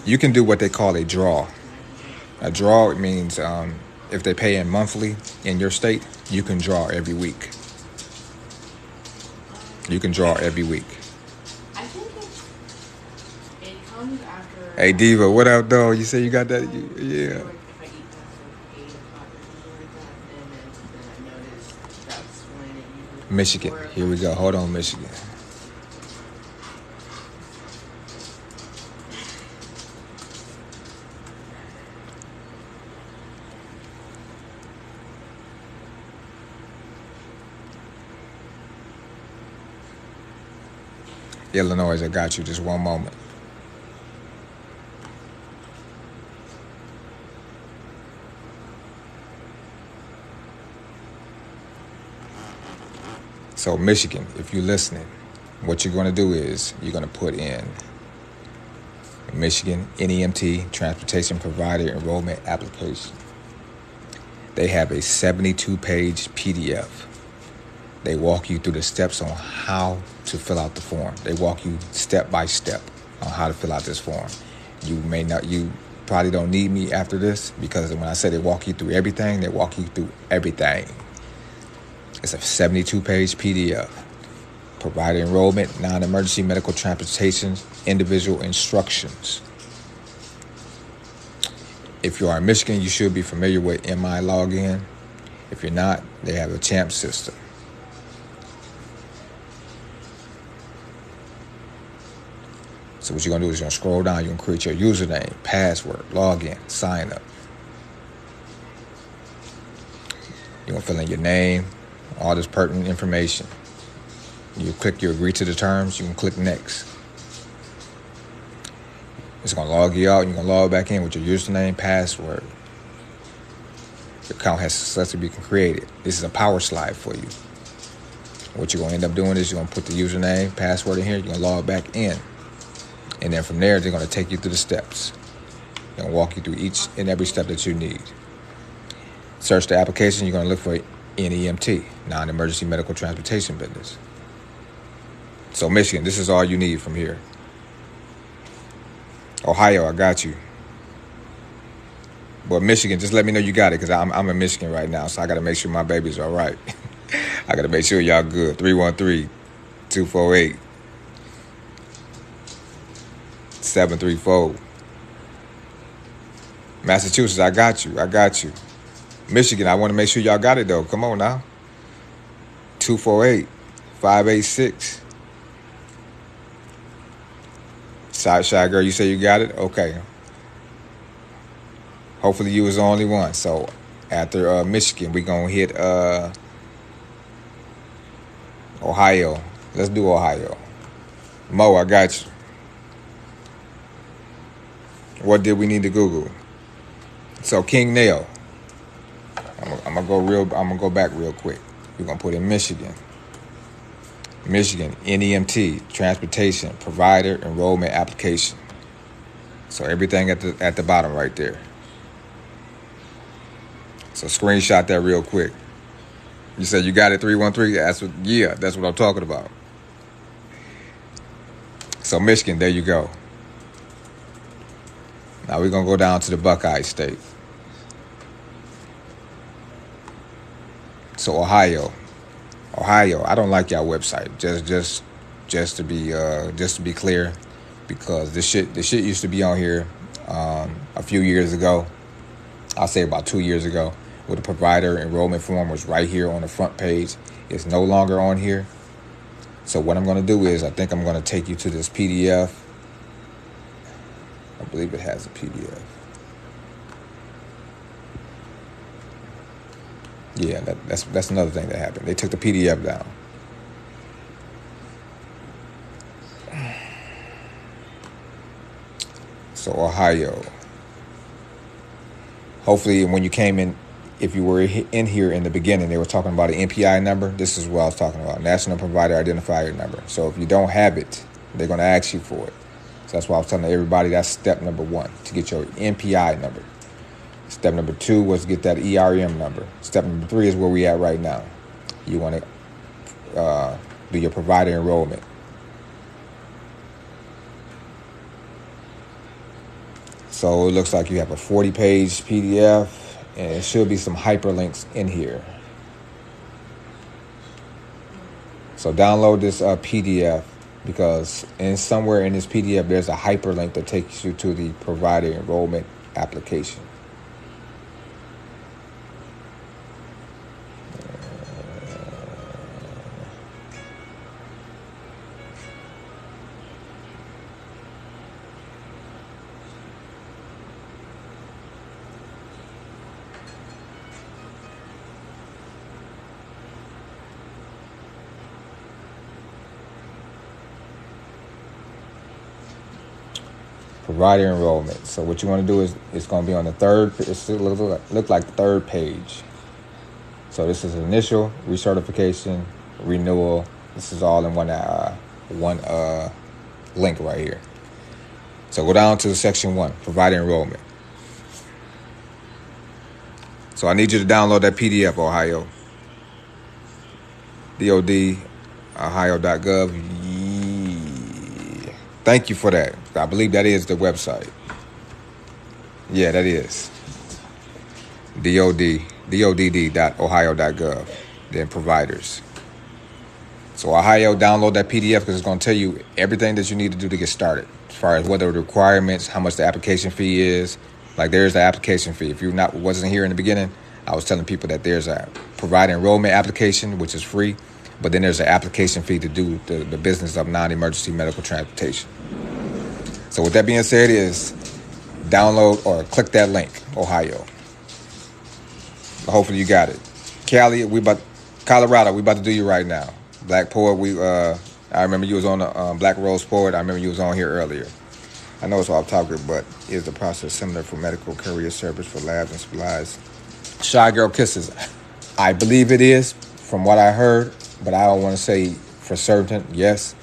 You can do what they call a draw. A draw, it means if they pay in monthly in your state, you can draw every week. You can draw every week. I think it comes after. Hey, Diva, what up, though? You say you got that? Yeah. If I eat past 8 o'clock or something like that, and then I noticed that's when it usually. Michigan. Here we go. Hold on, Michigan. Illinois, I got you. Just one moment. So Michigan, if you're listening, what you're going to do is you're going to put in Michigan NEMT Transportation Provider Enrollment Application. They have a 72-page PDF. They walk you through the steps on how to fill out the form. They walk you step by step on how to fill out this form. You probably don't need me after this, because when I say they walk you through everything, they walk you through everything. It's a 72-page PDF. Provider enrollment, non-emergency medical transportation, individual instructions. If you are in Michigan, you should be familiar with MI login. If you're not, they have a CHAMP system. So what you're going to do is you're going to scroll down. You're going to create your username, password, login, sign up. You're going to fill in your name, all this pertinent information. You agree to the terms, you can click next. It's going to log you out, and you're going to log back in with your username, password. Your account has successfully been created. This is a power slide for you. What you're going to end up doing is you're going to put the username, password in here, you're going to log back in. And then from there, they're going to take you through the steps. They're going to walk you through each and every step that you need. Search the application, you're going to look for NEMT, non-emergency medical transportation business. So Michigan, this is all you need from here. Ohio, I got you. But Michigan, just let me know you got it, because I'm in Michigan right now, so I got to make sure my baby's all right. I got to make sure y'all good. 313-248. 734. Massachusetts, I got you. Michigan, I want to make sure y'all got it, though. Come on now. 248 586. Shy girl, you say you got it? Okay. Hopefully you was the only one. So after Michigan, we gonna hit Ohio. Let's do Ohio. Mo, I got you. What did we need to Google? So King Nail. I'm gonna go back real quick. We're gonna put in Michigan. Michigan, NEMT, transportation, provider enrollment application. So everything at the bottom right there. So screenshot that real quick. You said you got it 313? That's what I'm talking about. So Michigan, there you go. Now we're gonna go down to the Buckeye State. So Ohio, I don't like y'all website. Just to be clear, because this shit used to be on here a few years ago. I'll say about 2 years ago, where the provider enrollment form was right here on the front page. It's no longer on here. So what I'm going to do is, I think I'm going to take you to this PDF. I believe it has a PDF. Yeah, that's another thing that happened. They took the PDF down. So Ohio. Hopefully when you came in, if you were in here in the beginning, they were talking about an NPI number. This is what I was talking about, National Provider Identifier Number. So if you don't have it, they're going to ask you for it. So that's why I was telling everybody that's step number 1, to get your NPI number. Step number 2 was to get that ERM number. Step number 3 is where we at right now. You want to do your provider enrollment. So it looks like you have a 40-page PDF, and it should be some hyperlinks in here. So download this PDF, because somewhere in this PDF there's a hyperlink that takes you to the provider enrollment application. Provider enrollment. So what you want to do is, it's going to be on the third. It look like the third page. So this is initial, recertification, renewal. This is all in one link right here. So go down to section 1, provider enrollment. So I need you to download that PDF, Ohio. DOD, ohio.gov. Thank you for that. I believe that is the website. Yeah, that is. DOD.ohio.gov. Then providers. So Ohio, download that PDF, because it's going to tell you everything that you need to do to get started. As far as what are the requirements, how much the application fee is. Like, there's the application fee. If you wasn't here in the beginning, I was telling people that there's a provider enrollment application, which is free. But then there's an application fee to do the business of non-emergency medical transportation. So with that being said, is download or click that link, Ohio. Hopefully you got it. Colorado, we about to do you right now. Black Poet, I remember you was on the Black Rose Poet. I remember you was on here earlier. I know it's off topic, but is the process similar for medical courier service for labs and supplies? Shy Girl Kisses. I believe it is, from what I heard. But I don't want to say for certain, yes.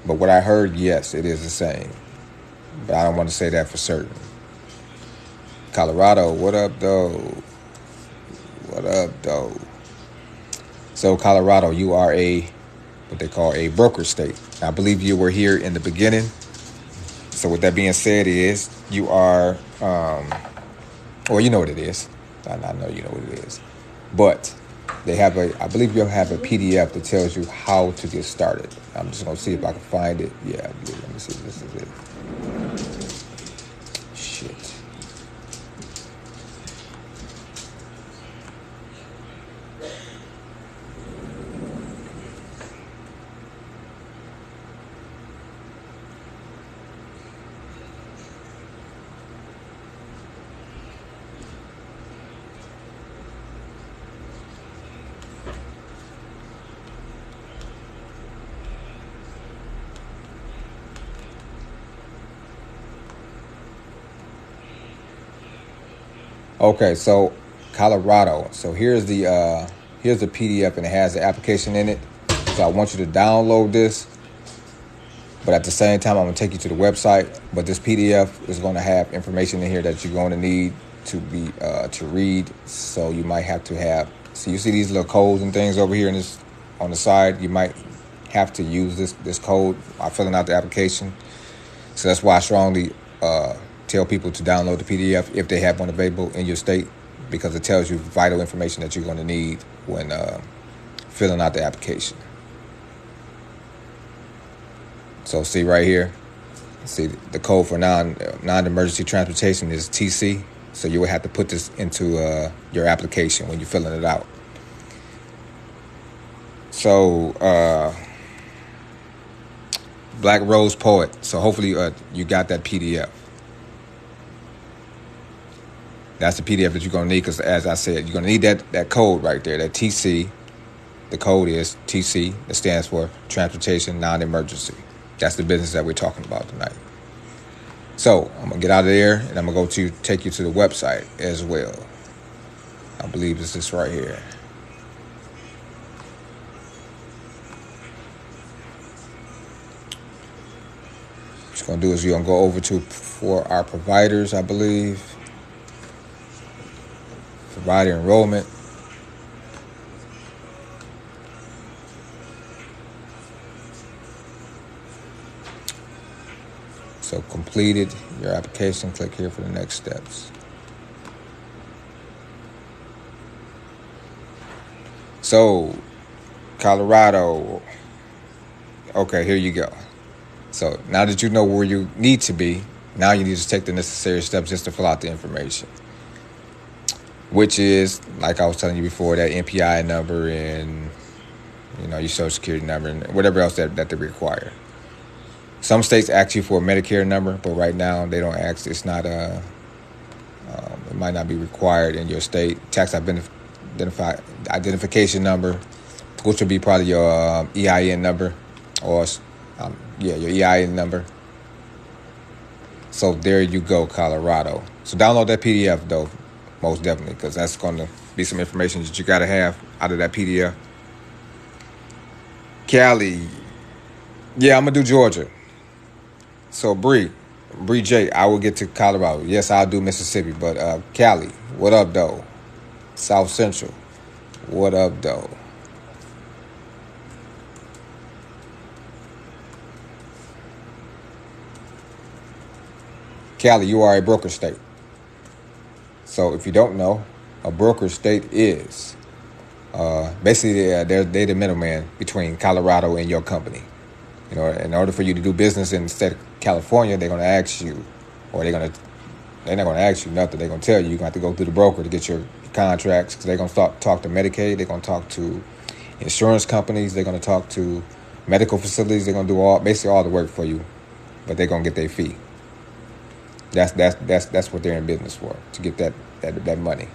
But what I heard, yes, it is the same. But I don't want to say that for certain. Colorado, what up, though? What up, though? So, Colorado, you are what they call a broker state. I believe you were here in the beginning. So, with that being said, you are, well, you know what it is. I know you know what it is. But I believe you'll have a PDF that tells you how to get started. I'm just going to see if I can find it. Yeah, let me see if this is it. Shit. Okay, so Colorado. So here's the PDF, and it has the application in it. So I want you to download this, but at the same time, I'm gonna take you to the website. But this PDF is gonna have information in here that you're going to need to read. So you might have to have. So you see these little codes and things over here in this on the side. You might have to use this code while filling out the application. So that's why I strongly tell people to download the PDF if they have one available in your state, because it tells you vital information that you're going to need when filling out the application. So see right here, see the code for non-emergency transportation is TC. So you would have to put this into your application when you're filling it out. So Black Rose Poet. So hopefully you got that PDF. That's the PDF that you're going to need, because as I said, you're going to need that code right there, that TC. The code is TC. It stands for Transportation Non-Emergency. That's the business that we're talking about tonight. So I'm going to get out of there, and I'm going to take you to the website as well. I believe it's this right here. What you're going to do is you're going to go over for our providers, I believe. Provider enrollment. So completed your application. Click here for the next steps. So Colorado. Okay, here you go. So now that you know where you need to be, now you need to take the necessary steps just to fill out the information, which is, like I was telling you before, that NPI number and, your social security number and whatever else that they require. Some states ask you for a Medicare number, but right now they don't ask. It's not it might not be required in your state. Tax identification number, which would be probably your EIN number, or your EIN number. So there you go, Colorado. So download that PDF though. Most definitely, because that's going to be some information that you got to have out of that PDF. Cali. Yeah, I'm going to do Georgia. So Bree J, I will get to Colorado. Yes, I'll do Mississippi. But Cali, what up, though? South Central, what up, though? Cali, you are a broker state. So if you don't know, a broker state is basically they're the middleman between Colorado and your company. In order for you to do business in the state of California, they're going to ask you, or they're not going to ask you nothing. They're going to tell you you're going to have to go through the broker to get your contracts, because they're going to talk to Medicaid. They're going to talk to insurance companies. They're going to talk to medical facilities. They're going to do basically all the work for you, but they're going to get their fee. That's what they're in business for, to get that money.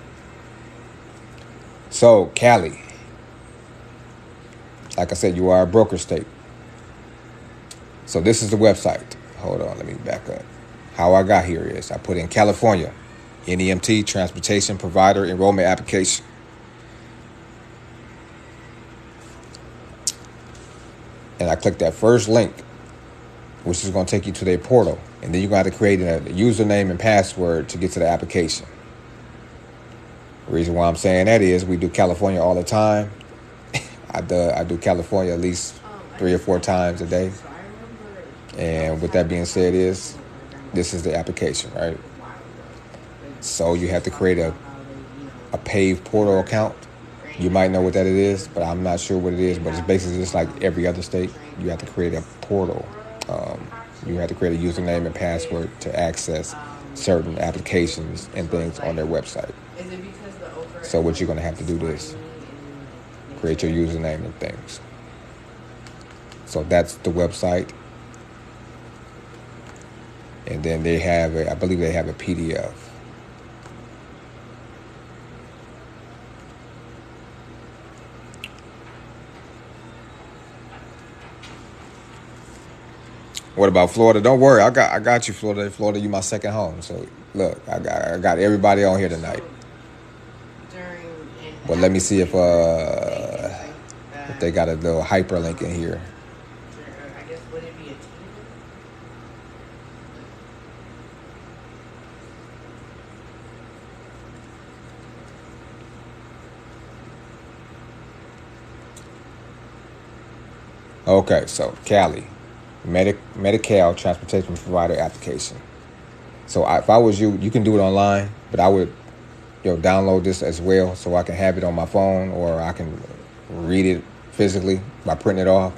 So Cali, like I said, you are a broker state. So this is the website. Hold on, let me back up. How I got here is I put in California, NEMT, Transportation Provider Enrollment Application. And I click that first link, which is going to take you to their portal. And then you're going to have to create a username and password to get to the application. The reason why I'm saying that is we do California all the time. I do California at least 3 or 4 times a day. And with that being said this is the application, right? So you have to create a paved portal account. You might know what that it is, but I'm not sure what it is. But it's basically just like every other state. You have to create a portal. You have to create a username and password to access certain applications and things on their website. So what you're going to have to do is create your username and things. So that's the website. And then they have I believe they have a PDF. What about Florida? Don't worry, I got you, Florida. Florida, you my second home. So look, I got everybody on here tonight. But let me see if That, they got a little hyperlink in here. I guess would it be a team? Okay, so Cali, Medicaid transportation provider application. So if I was you, you can do it online, but I would, download this as well so I can have it on my phone or I can read it physically by printing it off,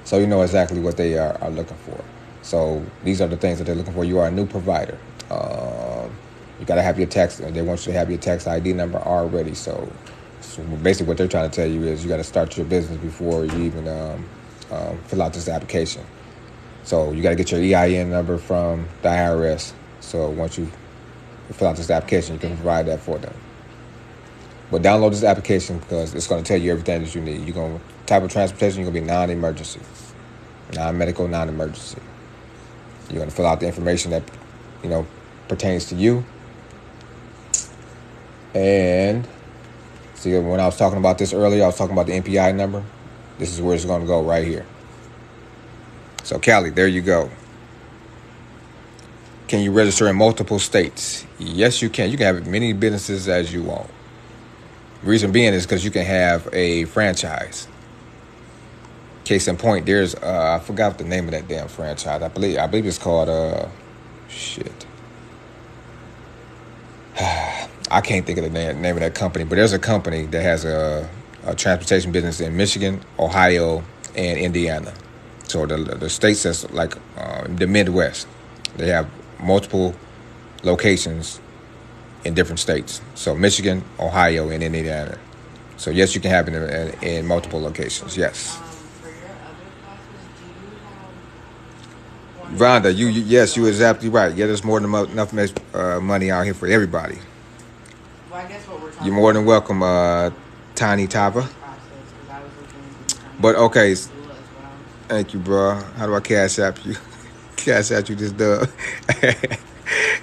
so you know exactly what they are looking for. So these are the things that they're looking for. You are a new provider. You got to have your tax. They want you to have your tax ID number already. So basically, what they're trying to tell you is you got to start your business before you even fill out this application. So you got to get your EIN number from the IRS. So once you fill out this application, you can provide that for them. But download this application because it's going to tell you everything that you need. You're going to type of transportation. You're going to be non-emergency, non-medical, non-emergency. You're going to fill out the information that pertains to you. And see, when I was talking about this earlier, I was talking about the NPI number. This is where it's going to go right here. So Cali, there you go. Can you register in multiple states? Yes, you can. You can have as many businesses as you want. Reason being is because you can have a franchise. Case in point, there's I forgot the name of that damn franchise. I believe it's called I can't think of the name of that company, but there's a company that has a transportation business in Michigan, Ohio, and Indiana. So the states that's like the Midwest, they have multiple locations in different states. So Michigan, Ohio, and Indiana. So yes, you can have it in multiple locations. Yes. For your other classes, do you have Rhonda, yes, you exactly right. Yeah, there's more than enough money out here for everybody. Well, I guess what we're talking You're more than welcome, Tiny Tava. But okay, thank you, bro. How do I cash app you? Cash app you this dub.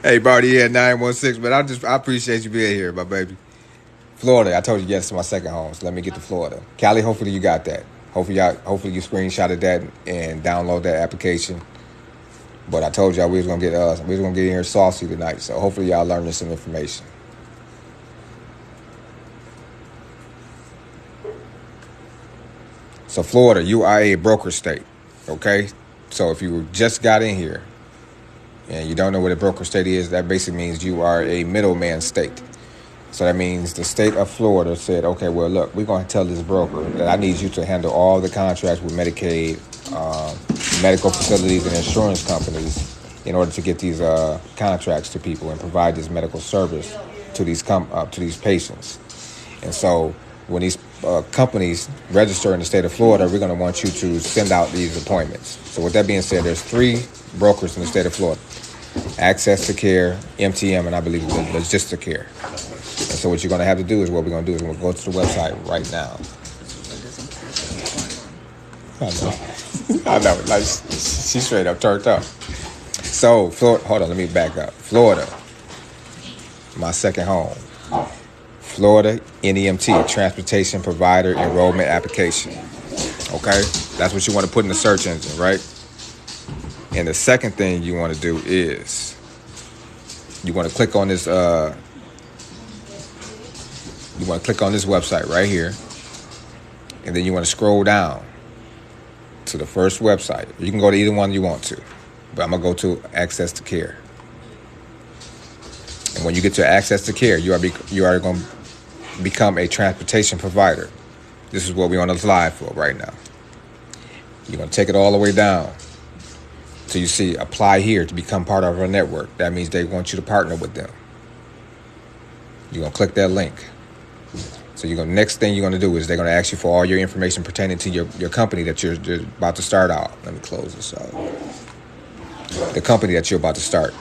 Hey, Barty, yeah, 916. But I appreciate you being here, my baby. Florida, I told you yes, it's my second home. So let me get to Florida. Cali, hopefully you got that. Hopefully you screenshotted that and download that application. But I told y'all we was gonna get in here saucy tonight. So hopefully y'all learning some information. So Florida, you are a broker state, okay? So if you just got in here and you don't know what a broker state is, that basically means you are a middleman state. So that means the state of Florida said, okay, well, look, we're going to tell this broker that I need you to handle all the contracts with Medicaid, medical facilities, and insurance companies in order to get these contracts to people and provide this medical service to these patients. And so when these companies register in the state of Florida, we're going to want you to send out these appointments. So with that being said, there's 3 brokers in the state of Florida: Access to Care, MTM, and I believe Logistic Care. And so what you're going to have to do is what we're going to do is we're going to go to the website right now. I know. Like, she's straight up turned up. So, hold on, let me back up. Florida, my second home. Florida NEMT, Transportation Provider Enrollment Application. Okay? That's what you want to put in the search engine, right? And the second thing you want to do is you want to click on this website right here. And then you want to scroll down to the first website. You can go to either one you want to, but I'm going to go to Access to Care. And when you get to Access to Care, you are going to become a transportation provider. This is what we're on the slide for right now. You're going to take it all the way down till you see apply here to become part of our network. That means they want you to partner with them. You're going to click that link. So next thing you're going to do is they're going to ask you for all your information pertaining to your company that you're about to start out. Let me close this out. The company that you're about to start.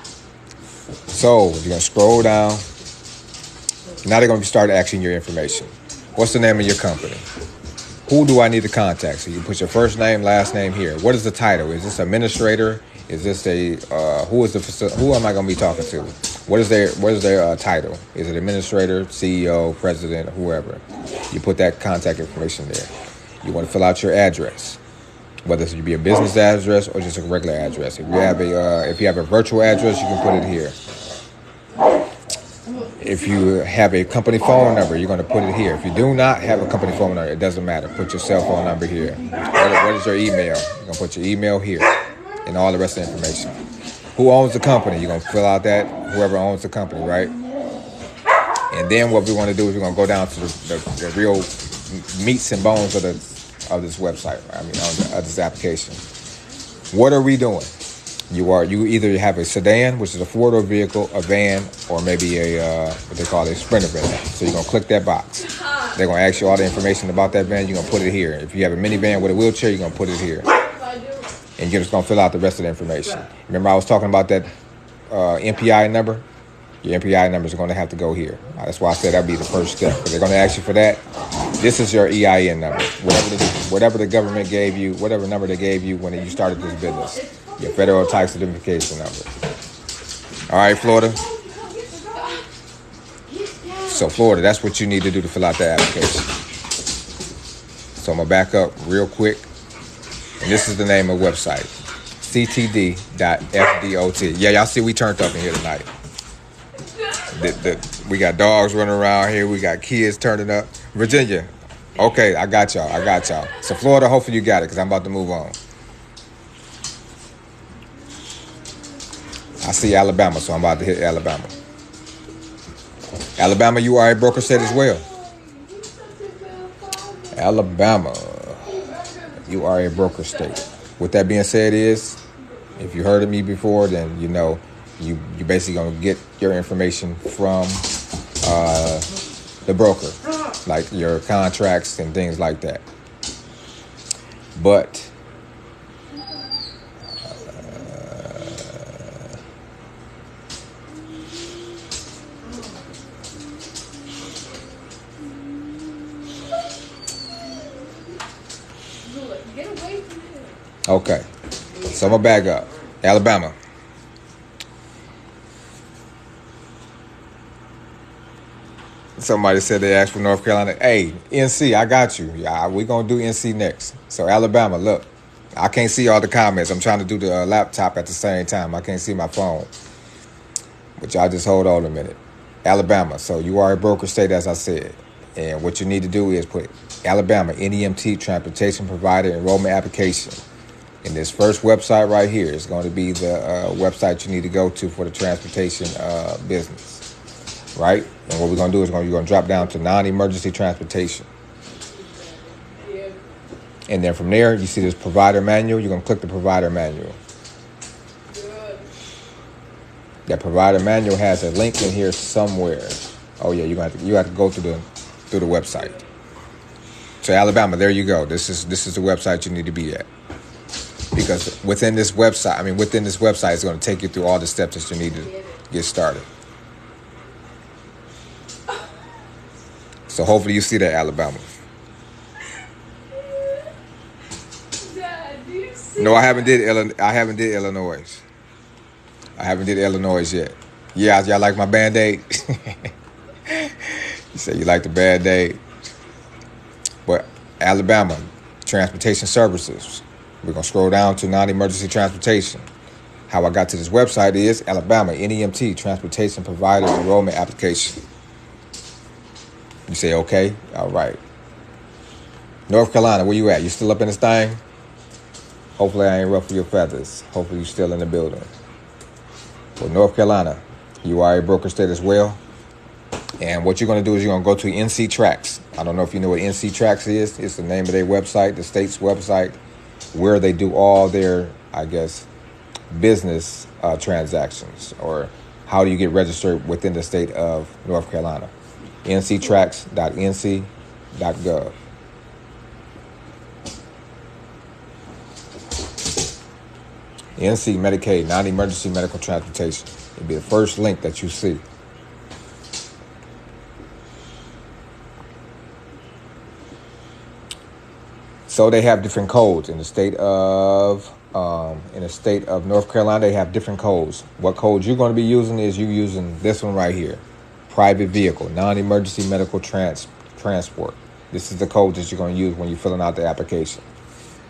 So you're going to scroll down. Now they're going to start asking your information. What's the name of your company? Who do I need to contact? So you put your first name, last name here. What is the title? Is this administrator? Is this who am I going to be talking to? What is their title? Is it administrator, CEO, president, whoever? You put that contact information there. You want to fill out your address, whether it be a business address or just a regular address. If you have a virtual address, you can put it here. If you have a company phone number, you're going to put it here. If you do not have a company phone number, it doesn't matter. Put your cell phone number here. What is your email? You're going to put your email here and all the rest of the information. Who owns the company? You're going to fill out that, whoever owns the company, right? And then what we want to do is we're going to go down to the real meats and bones of this website, of this application. What are we doing? You either have a sedan, which is a four-door vehicle, a van, or maybe a what they call a Sprinter van. So you're gonna click that box. They're gonna ask you all the information about that van. You're gonna put it here. If you have a minivan with a wheelchair, you're gonna put it here, and you're just gonna fill out the rest of the information. Remember, I was talking about that MPI number. Your MPI number is gonna have to go here. That's why I said that'd be the first step. Because they're gonna ask you for that. This is your EIN number. Whatever the government gave you, whatever number they gave you when you started this business. Your federal tax identification number. All right, Florida. So Florida, that's what you need to do to fill out that application. So I'm gonna back up real quick. And this is the name of the website. ctd.fdot. Yeah, y'all see we turned up in here tonight. We got dogs running around here. We got kids turning up. Virginia. Okay, I got y'all. So Florida, hopefully you got it because I'm about to move on. I see Alabama, so I'm about to hit Alabama. Alabama, you are a broker state as well. Alabama, you are a broker state. With that being said if you heard of me before, then you know you basically going to get your information from the broker, like your contracts and things like that. But okay, so I'm gonna back up. Alabama. Somebody said they asked for North Carolina. Hey, NC, I got you. Yeah, we're gonna do NC next. So Alabama, look, I can't see all the comments. I'm trying to do the laptop at the same time. I can't see my phone. But y'all just hold on a minute. Alabama. So you are a broker state, as I said. And what you need to do is put Alabama, NEMT, Transportation Provider Enrollment Application. And this first website right here is going to be the website you need to go to for the transportation business, right? And what we're going to do is you're going to drop down to non-emergency transportation. And then from there, you see this provider manual. You're going to click the provider manual. That provider manual has a link in here somewhere. Oh yeah, you have to go through the website. So Alabama, there you go. This is the website you need to be at. Because within this website, it's going to take you through all the steps that you need to get started. So hopefully you see that, Alabama. No, I haven't did Illinois. I haven't did Illinois yet. Yeah, y'all like my Band-Aid? You say you like the Band-Aid. But Alabama, transportation services. We're going to scroll down to non-emergency transportation. How I got to this website is Alabama, NEMT, Transportation Provider Enrollment Application. You say, okay, all right. North Carolina, where you at? You still up in this thing? Hopefully I ain't ruffle your feathers. Hopefully you still in the building. Well, North Carolina, you are a broker state as well. And what you're going to do is you're going to go to NC Tracks. I don't know if you know what NC Tracks is. It's the name of their website, the state's website, where they do all their, I guess, business transactions, or how do you get registered within the state of North Carolina. nctracks.nc.gov. NC Medicaid, non-emergency medical transportation. It'll be the first link that you see. So they have different codes in the state of in the state of North Carolina, they have different codes. What code you're going to be using is you using this one right here. Private vehicle, non-emergency medical transport. This is the code that you're going to use when you're filling out the application.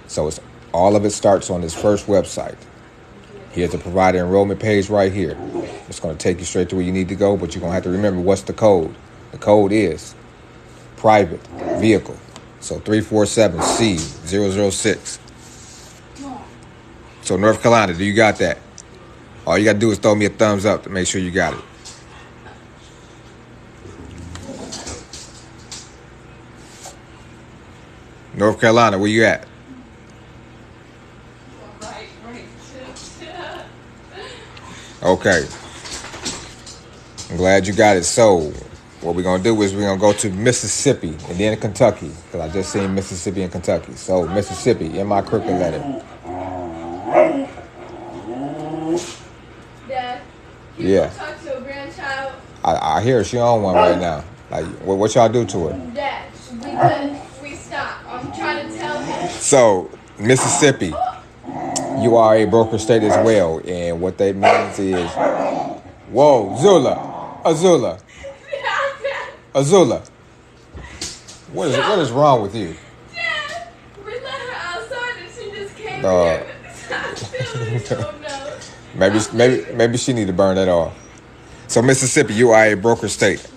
So all of it starts on this first website. Here's the provider enrollment page right here. It's going to take you straight to where you need to go, but you're going to have to remember what's the code. The code is private vehicle. So 347C006. So North Carolina, do you got that? All you got to do is throw me a thumbs up to make sure you got it. North Carolina, where you at? Right. Okay. I'm glad you got it. So what we're going to do is we're going to go to Mississippi and then Kentucky, because I just seen Mississippi and Kentucky. So Mississippi, in my crooked letter. Dad, can Yeah. you talk to a grandchild? I hear she on one right now. Like, what y'all do to her? Dad, we stopped. I'm trying to tell him. So, Mississippi, you are a broker state as well. And what that means is, whoa, Azula. What is wrong with you? Dad, we let her outside and she just came Dog. here. Oh no. Maybe she need to burn that off. So, Mississippi, you are a broker state.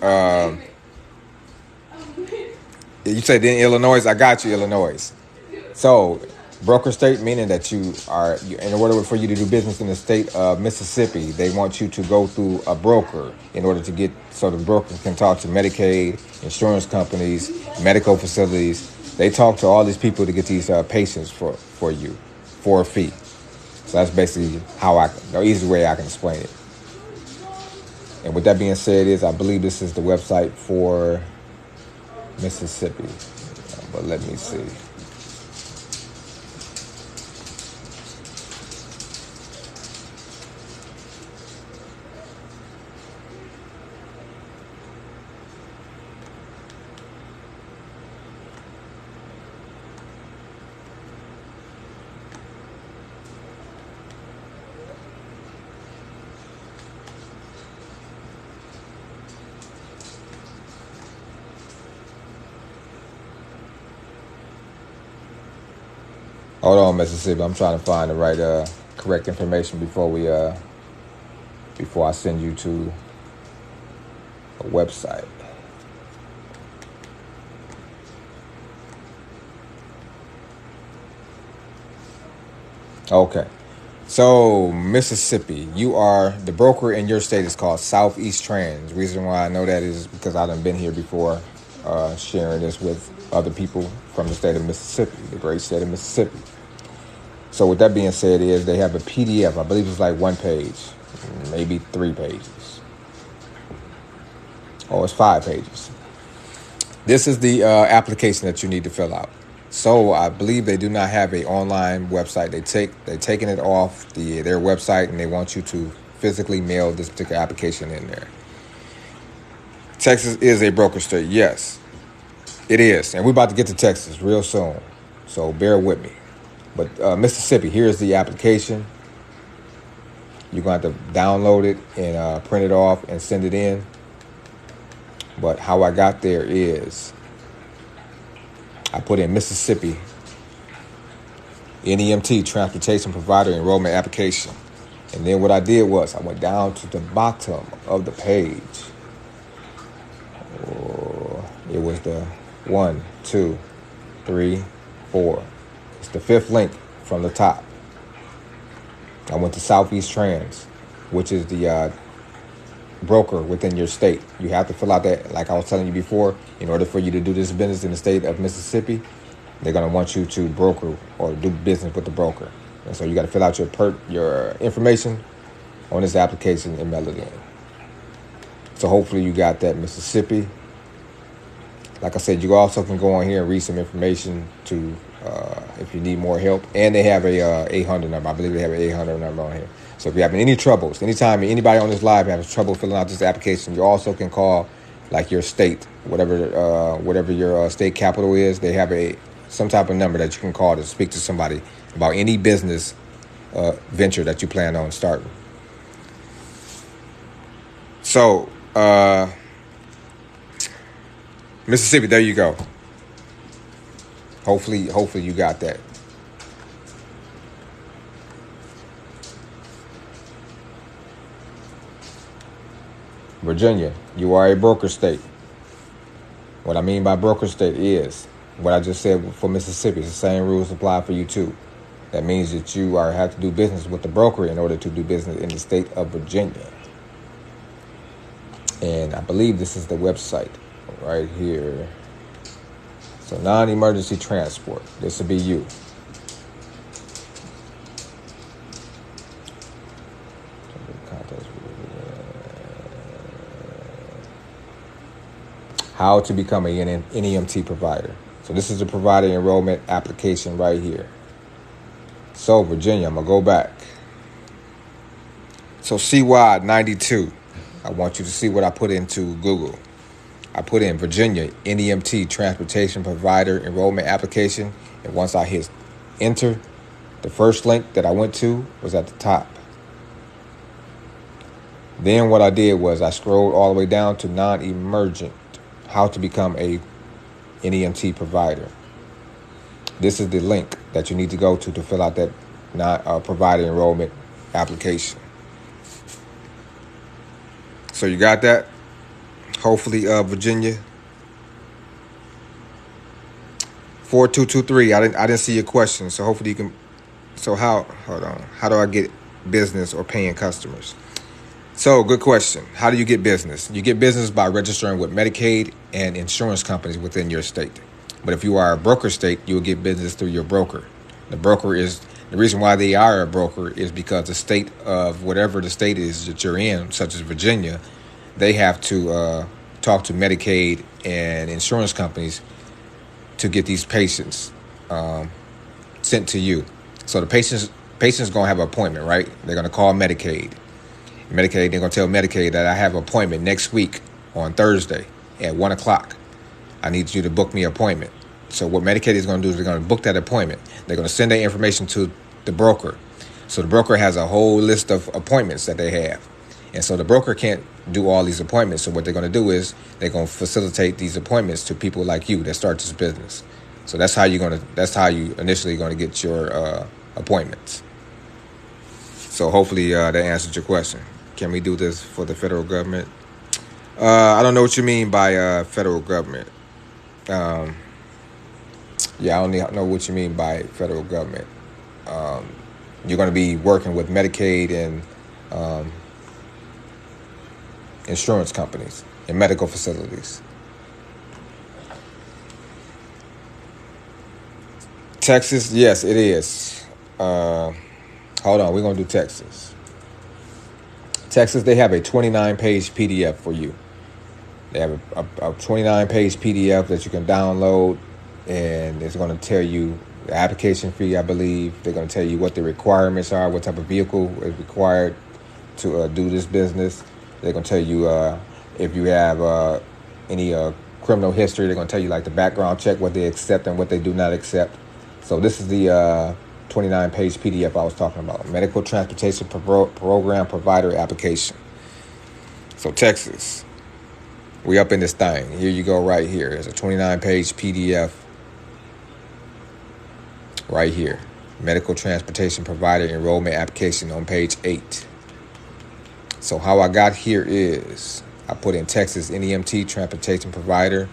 You said in Illinois. I got you, Illinois. So, broker state meaning that in order for you to do business in the state of Mississippi, they want you to go through a broker in order to get, so the broker can talk to Medicaid, insurance companies, medical facilities. They talk to all these people to get these patients for you for a fee. So that's basically the easy way I can explain it. And with that being said, I believe this is the website for Mississippi. But let me see. Hold on, Mississippi. I'm trying to find the right, correct information before I send you to a website. Okay. So, Mississippi, you are the broker in your state is called Southeast Trans. Reason why I know that is because I done been here before, sharing this with other people from the state of Mississippi, the great state of Mississippi. So with that being said, they have a PDF. I believe it's like 1 page, maybe 3 pages. Oh, it's 5 pages. This is the application that you need to fill out. So I believe they do not have an online website. They're taking it off their website, and they want you to physically mail this particular application in there. Texas is a broker state. Yes, it is. And we're about to get to Texas real soon. So bear with me. But Mississippi, here's the application. You're going to have to download it and print it off and send it in. But how I got there is I put in Mississippi NEMT, Transportation Provider Enrollment Application. And then what I did was I went down to the bottom of the page. It was the 1, 2, 3, 4. It's the 5th link from the top. I went to Southeast Trans, which is the broker within your state. You have to fill out that, like I was telling you before, in order for you to do this business in the state of Mississippi, they're going to want you to broker or do business with the broker. And so you got to fill out your information on this application and mail it in. So hopefully you got that, Mississippi. Like I said, you also can go on here and read some information to if you need more help. And they have a 800 number. I believe they have an 800 number on here. So if you're having any troubles, anytime anybody on this live has trouble filling out this application, you also can call like your state, whatever your state capital is. They have some type of number that you can call to speak to somebody about any business venture that you plan on starting. So, Mississippi, there you go. Hopefully you got that. Virginia, you are a broker state. What I mean by broker state is what I just said for Mississippi. It's the same rules apply for you too. That means that you have to do business with the broker in order to do business in the state of Virginia. And I believe this is the website right here. So non-emergency transport. This will be you. How to become a NEMT provider. So this is the provider enrollment application right here. So Virginia, I'm gonna go back. So CY 92. I want you to see what I put into Google. I put in Virginia NEMT transportation provider enrollment application, and once I hit enter, the first link that I went to was at the top. Then what I did was I scrolled all the way down to non-emergent. How to become a NEMT provider. This is the link that you need to go to fill out that provider enrollment application. So you got that? Hopefully, Virginia. 4223. I didn't see your question, so hopefully you can. So hold on. How do I get business or paying customers? So, good question. How do you get business? You get business by registering with Medicaid and insurance companies within your state. But if you are a broker state, you'll get business through your broker. The reason why they are a broker is because the state of whatever the state is that you're in, such as Virginia, they have to talk to Medicaid and insurance companies to get these patients sent to you. So the patient's going to have an appointment, right? They're going to call Medicaid. They're going to tell Medicaid that I have an appointment next week on Thursday at 1 o'clock. I need you to book me an appointment. So what Medicaid is going to do is they're going to book that appointment. They're going to send that information to the broker. So the broker has a whole list of appointments that they have. And so the broker can't do all these appointments. So what they're going to do is they're going to facilitate these appointments to people like you that start this business. So that's how you initially going to get your appointments. So hopefully that answered your question. Can we do this for the federal government? I don't know what you mean by federal government. I don't know what you mean by federal government. You're going to be working with Medicaid and insurance companies and medical facilities. Texas, yes, it is. Hold on, we're going to do Texas. Texas, they have a 29-page PDF for you. They have a 29-page PDF that you can download, and it's going to tell you the application fee, I believe. They're going to tell you what the requirements are, what type of vehicle is required to do this business. They're going to tell you if you have any criminal history. They're going to tell you like the background check, what they accept and what they do not accept. So this is the 29-page PDF I was talking about. Medical Transportation Program Provider Application. So Texas, we up in this thing. Here you go right here. There's a 29-page PDF right here. Medical Transportation Provider Enrollment Application on page 8. So how I got here is I put in Texas NEMT Transportation Provider.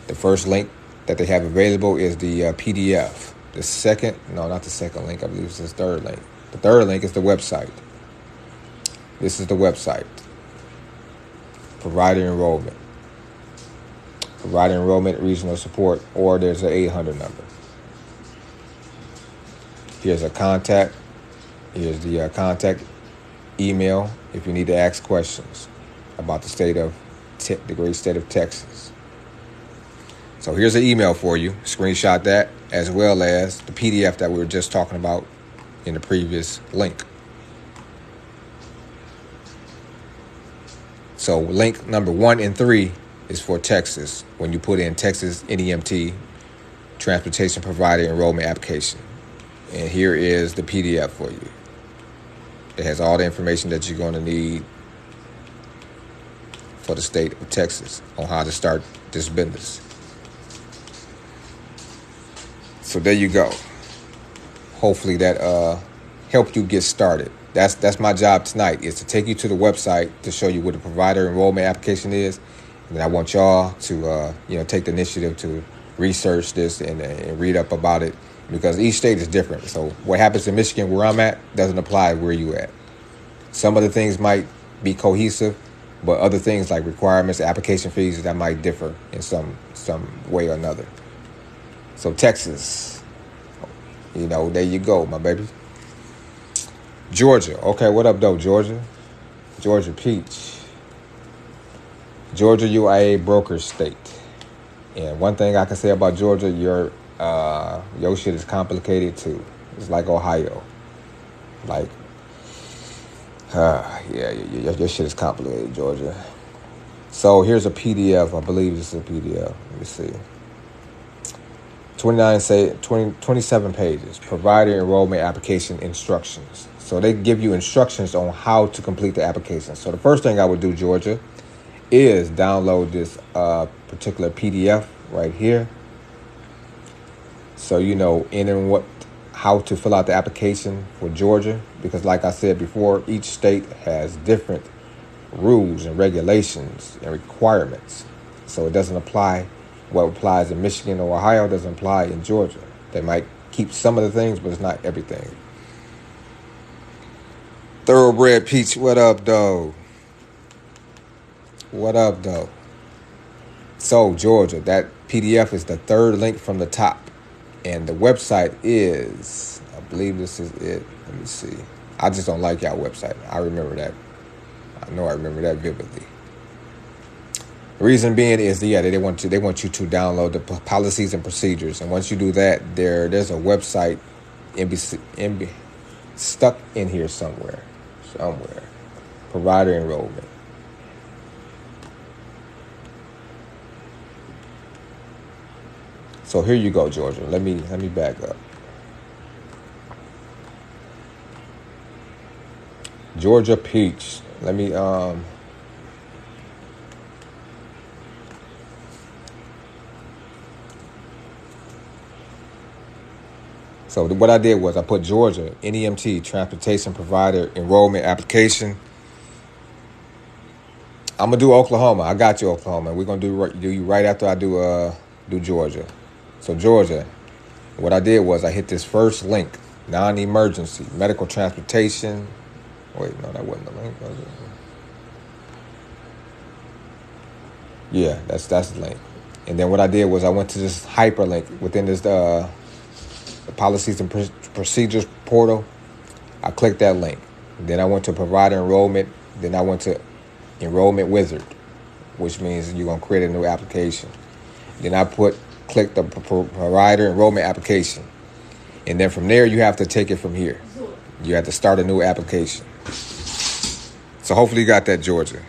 The first link that they have available is the PDF. The second, no, not the second link. I believe it's the third link. The third link is the website. This is the website. Provider enrollment. Provider enrollment regional support, or there's an 800 number. Here's a contact. Here's the contact email if you need to ask questions about the great state of Texas. So here's an email for you. Screenshot that, as well as the PDF that we were just talking about in the previous link. So link number 1 and 3 is for Texas. When you put in Texas NEMT Transportation Provider Enrollment Application. And here is the PDF for you. It has all the information that you're going to need for the state of Texas on how to start this business. So there you go. Hopefully that helped you get started. That's my job tonight, is to take you to the website to show you what the provider enrollment application is. And I want y'all to take the initiative to research this and read up about it, because each state is different. So what happens in Michigan, where I'm at, doesn't apply where you at. Some of the things might be cohesive, but other things like requirements, application fees, that might differ in some way or another. So Texas, there you go, my baby. Georgia. Okay, what up, though, Georgia? Georgia Peach. Georgia, you are a broker state. And one thing I can say about Georgia, your shit is complicated too. It's like Ohio. Like, your shit is complicated, Georgia. So here's a PDF. I believe this is a PDF. Let me see. 27 pages. Provider enrollment application instructions. So they give you instructions on how to complete the application. So the first thing I would do, Georgia, is download this particular PDF right here. So how to fill out the application for Georgia, because like I said before, each state has different rules and regulations and requirements. So it doesn't apply. What applies in Michigan or Ohio doesn't apply in Georgia. They might keep some of the things, but it's not everything. Thoroughbred Peach, what up, though? What up, though? So, Georgia, that PDF is the third link from the top. And the website is, I believe this is it. Let me see. I just don't like y'all website. I remember that. I know I remember that vividly. The reason being is, they want you to download the policies and procedures. And once you do that, there's a website stuck in here somewhere. Provider enrollment. So here you go, Georgia. Let me back up. Georgia Peach. Let me So what I did was I put Georgia, NEMT, Transportation Provider Enrollment Application. I'm going to do Oklahoma. I got you, Oklahoma. We're going to do you right after I do Georgia. So Georgia, what I did was I hit this first link, non-emergency, medical transportation. Wait, no, that wasn't the link, was it? Yeah, that's the link. And then what I did was I went to this hyperlink within this the policies and procedures portal. I clicked that link. Then I went to provider enrollment. Then I went to enrollment wizard, which means you're going to create a new application. Then I click the provider enrollment application. And then from there, you have to take it from here. You have to start a new application. So hopefully you got that, Georgia.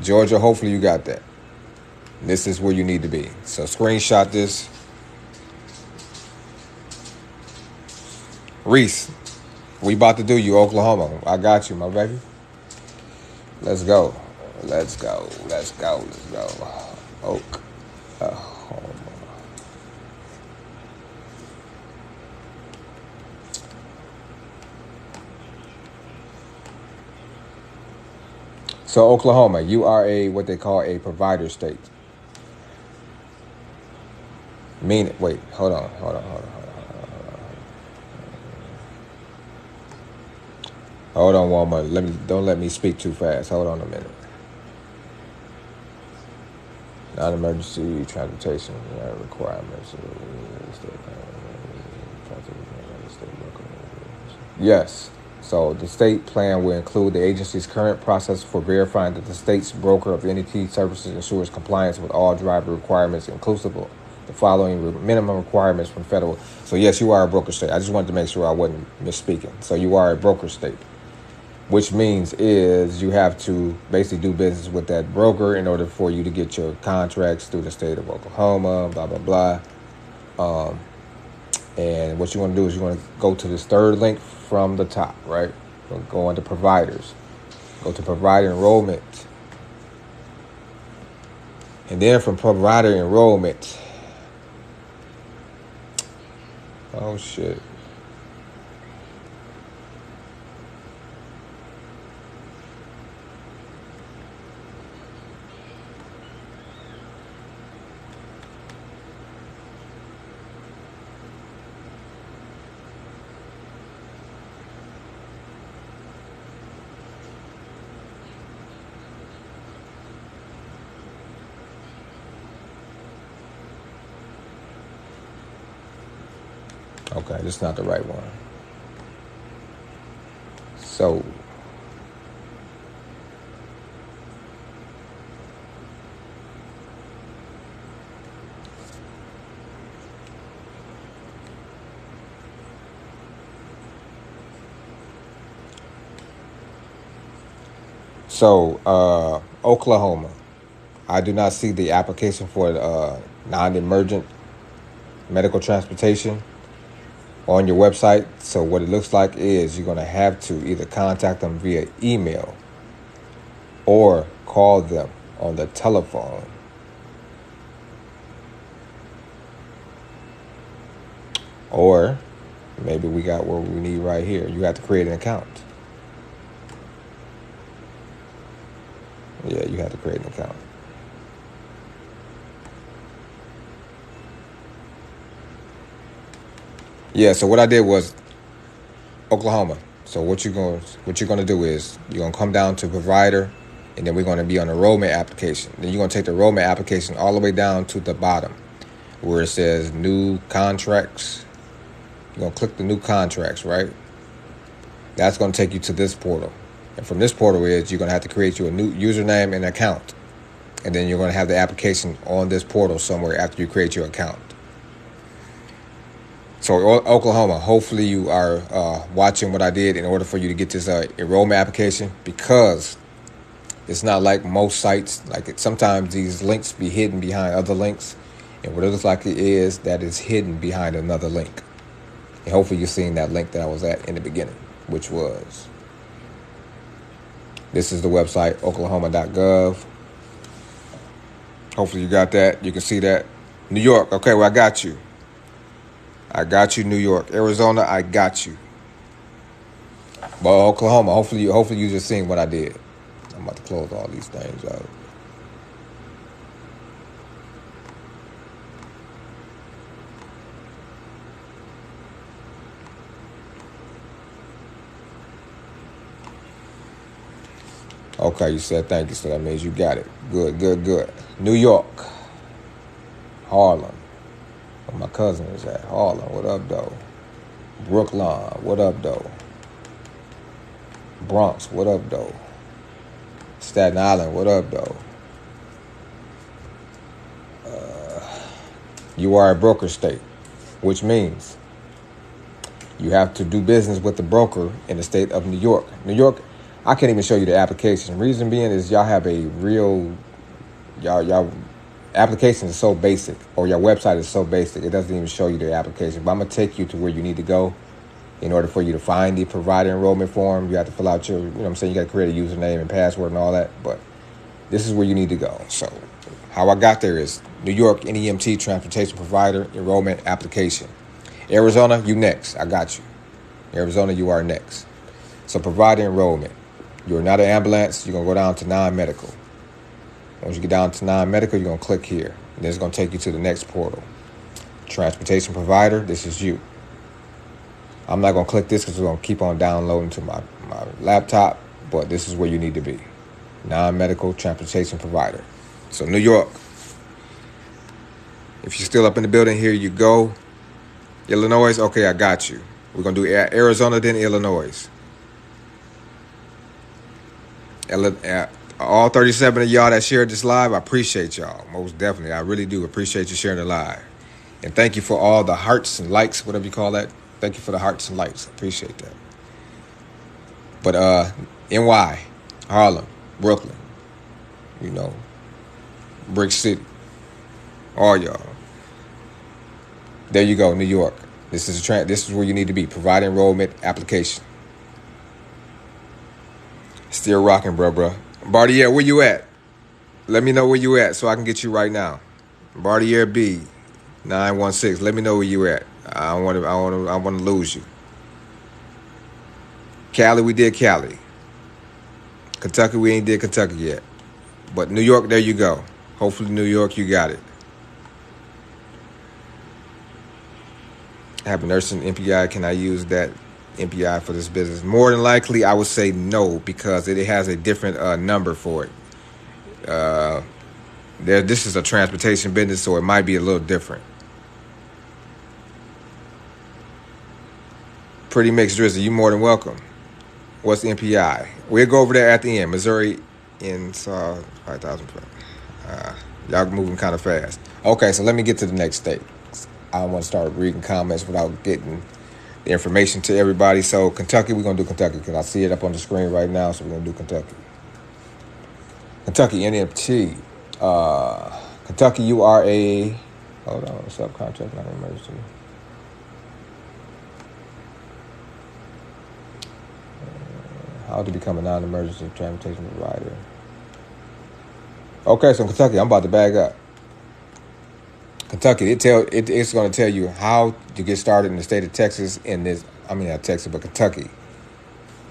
Georgia, hopefully you got that. This is where you need to be. So screenshot this. Reese, we about to do you, Oklahoma. I got you, my baby. Let's go. Oklahoma. So Oklahoma, you are what they call a provider state. Wait, hold on. Hold on one moment. Don't let me speak too fast. Hold on a minute. Non-emergency transportation requirements. Yes. So the state plan will include the agency's current process for verifying that the state's broker of any key services ensures compliance with all driver requirements, inclusive of the following minimum requirements from federal. So yes, you are a broker state. I just wanted to make sure I wasn't misspeaking. So you are a broker state, which means is you have to basically do business with that broker in order for you to get your contracts through the state of Oklahoma, blah, blah, blah. And what you want to do is you want to go to this third link from the top, right? You're going to go into providers. Go to provider enrollment. And then from provider enrollment, oh shit. Okay, this is not the right one. So Oklahoma. I do not see the application for non-emergent medical transportation on your website. So what it looks like is you're going to have to either contact them via email or call them on the telephone. Or maybe we got what we need right here. You have to create an account. Yeah, you have to create an account. Yeah, so what I did was Oklahoma. So what you're gonna do is you're gonna come down to provider, and then we're gonna be on enrollment application. Then you're gonna take the enrollment application all the way down to the bottom where it says new contracts. You're gonna click the new contracts, right? That's gonna take you to this portal. And from this portal you're gonna have to create you a new username and account. And then you're gonna have the application on this portal somewhere after you create your account. So Oklahoma, hopefully you are watching what I did in order for you to get this enrollment application, because it's not like most sites. Sometimes these links be hidden behind other links, and what it looks like it is that is hidden behind another link. And hopefully you're seeing that link that I was at in the beginning, which was, this is the website, oklahoma.gov. Hopefully you got that. You can see that. New York, okay, well, I got you. New York. Arizona, I got you. But Oklahoma, hopefully you just seen what I did. I'm about to close all these things out. Okay, you said thank you, so that means you got it. Good. New York. Harlem. Where my cousin is at. Harlem, what up, though? Brooklyn, what up, though? Bronx, what up, though? Staten Island, what up, though? You are a broker state, which means you have to do business with the broker in the state of New York. New York, I can't even show you the application. Reason being is y'all have a real, y'all application is so basic, or your website is so basic, it doesn't even show you the application. But I'm going to take you to where you need to go in order for you to find the provider enrollment form. You have to fill out your, you got to create a username and password and all that. But this is where you need to go. So how I got there is New York NEMT Transportation Provider Enrollment Application. Arizona, you next. I got you. Arizona, you are next. So provider enrollment. You're not an ambulance. You're going to go down to non-medical. Once you get down to non-medical, you're going to click here. And it's going to take you to the next portal. Transportation provider, this is you. I'm not going to click this because we're going to keep on downloading to my laptop, but this is where you need to be. Non-medical transportation provider. So New York. If you're still up in the building, here you go. Illinois, okay, I got you. We're going to do Arizona, then Illinois. All 37 of y'all that shared this live, I appreciate y'all. Most definitely. I really do appreciate you sharing the live. And thank you for all the hearts and likes, whatever you call that. Thank you for the hearts and likes. Appreciate that. But NY, Harlem, Brooklyn, Brick City, all y'all. There you go, New York. This is this is where you need to be. Provide enrollment application. Still rocking, bro. Bartier, where you at? Let me know where you at so I can get you right now. Bartier B, 916. Let me know where you at. I want to lose you. Cali, we did Cali. Kentucky, we ain't did Kentucky yet. But New York, there you go. Hopefully, New York, you got it. Have a nursing MPI. Can I use that MPI for this business? More than likely, I would say no because it has a different number for it. This is a transportation business, so it might be a little different. Pretty mixed drizzle. You more than welcome. What's the MPI? We'll go over there at the end. Missouri in 5,000. Y'all moving kind of fast. Okay, so let me get to the next state. I don't want to start reading comments without getting the information to everybody. So Kentucky, we're going to do Kentucky because I see it up on the screen right now. So we're going to do Kentucky. Kentucky, NMT. Kentucky, you are a, hold on, subcontract, not emergency. How to become a non-emergency transportation provider. Okay, so Kentucky, I'm about to bag up. Kentucky, it's going to tell you how to get started in the state of Texas not Texas, but Kentucky.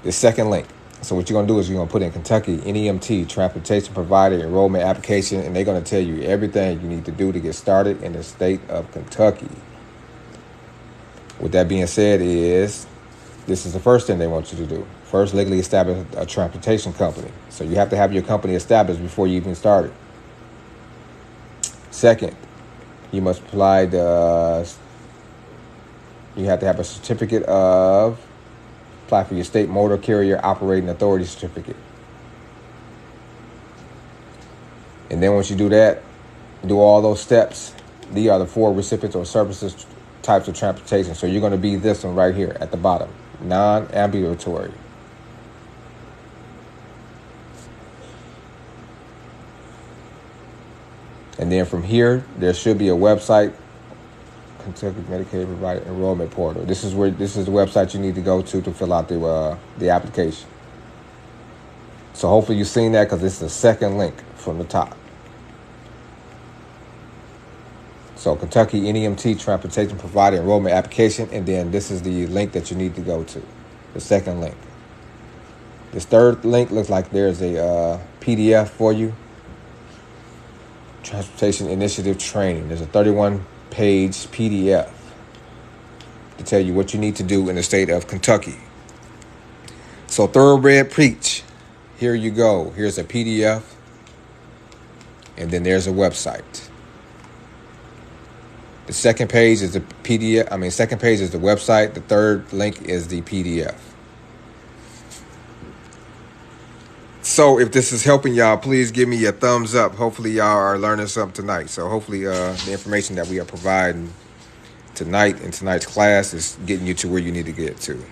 The second link. So what you're going to do is you're going to put in Kentucky, NEMT, transportation provider, enrollment application, and they're going to tell you everything you need to do to get started in the state of Kentucky. With that being said this is the first thing they want you to do. First, legally establish a transportation company. So you have to have your company established before you even start it. Second, you must apply you have to have a certificate of, apply for your state motor carrier operating authority certificate. And then once you do that, do all those steps. These are the 4 recipients or services types of transportation. So you're going to be this one right here at the bottom, non-ambulatory. And then from here, there should be a website, Kentucky Medicaid Provider Enrollment Portal. This is the website you need to go to fill out the application. So hopefully you've seen that because it's the second link from the top. So Kentucky NEMT Transportation Provider Enrollment Application, and then this is the link that you need to go to, the second link. This third link looks like there's a PDF for you. Transportation Initiative Training. There's a 31-page PDF to tell you what you need to do in the state of Kentucky. So Thoroughbred Preach. Here you go. Here's a PDF. And then there's a website. The second page is the PDF. Second page is the website. The third link is the PDF. So if this is helping y'all, please give me a thumbs up. Hopefully y'all are learning something tonight. So hopefully the information that we are providing tonight in tonight's class is getting you to where you need to get to.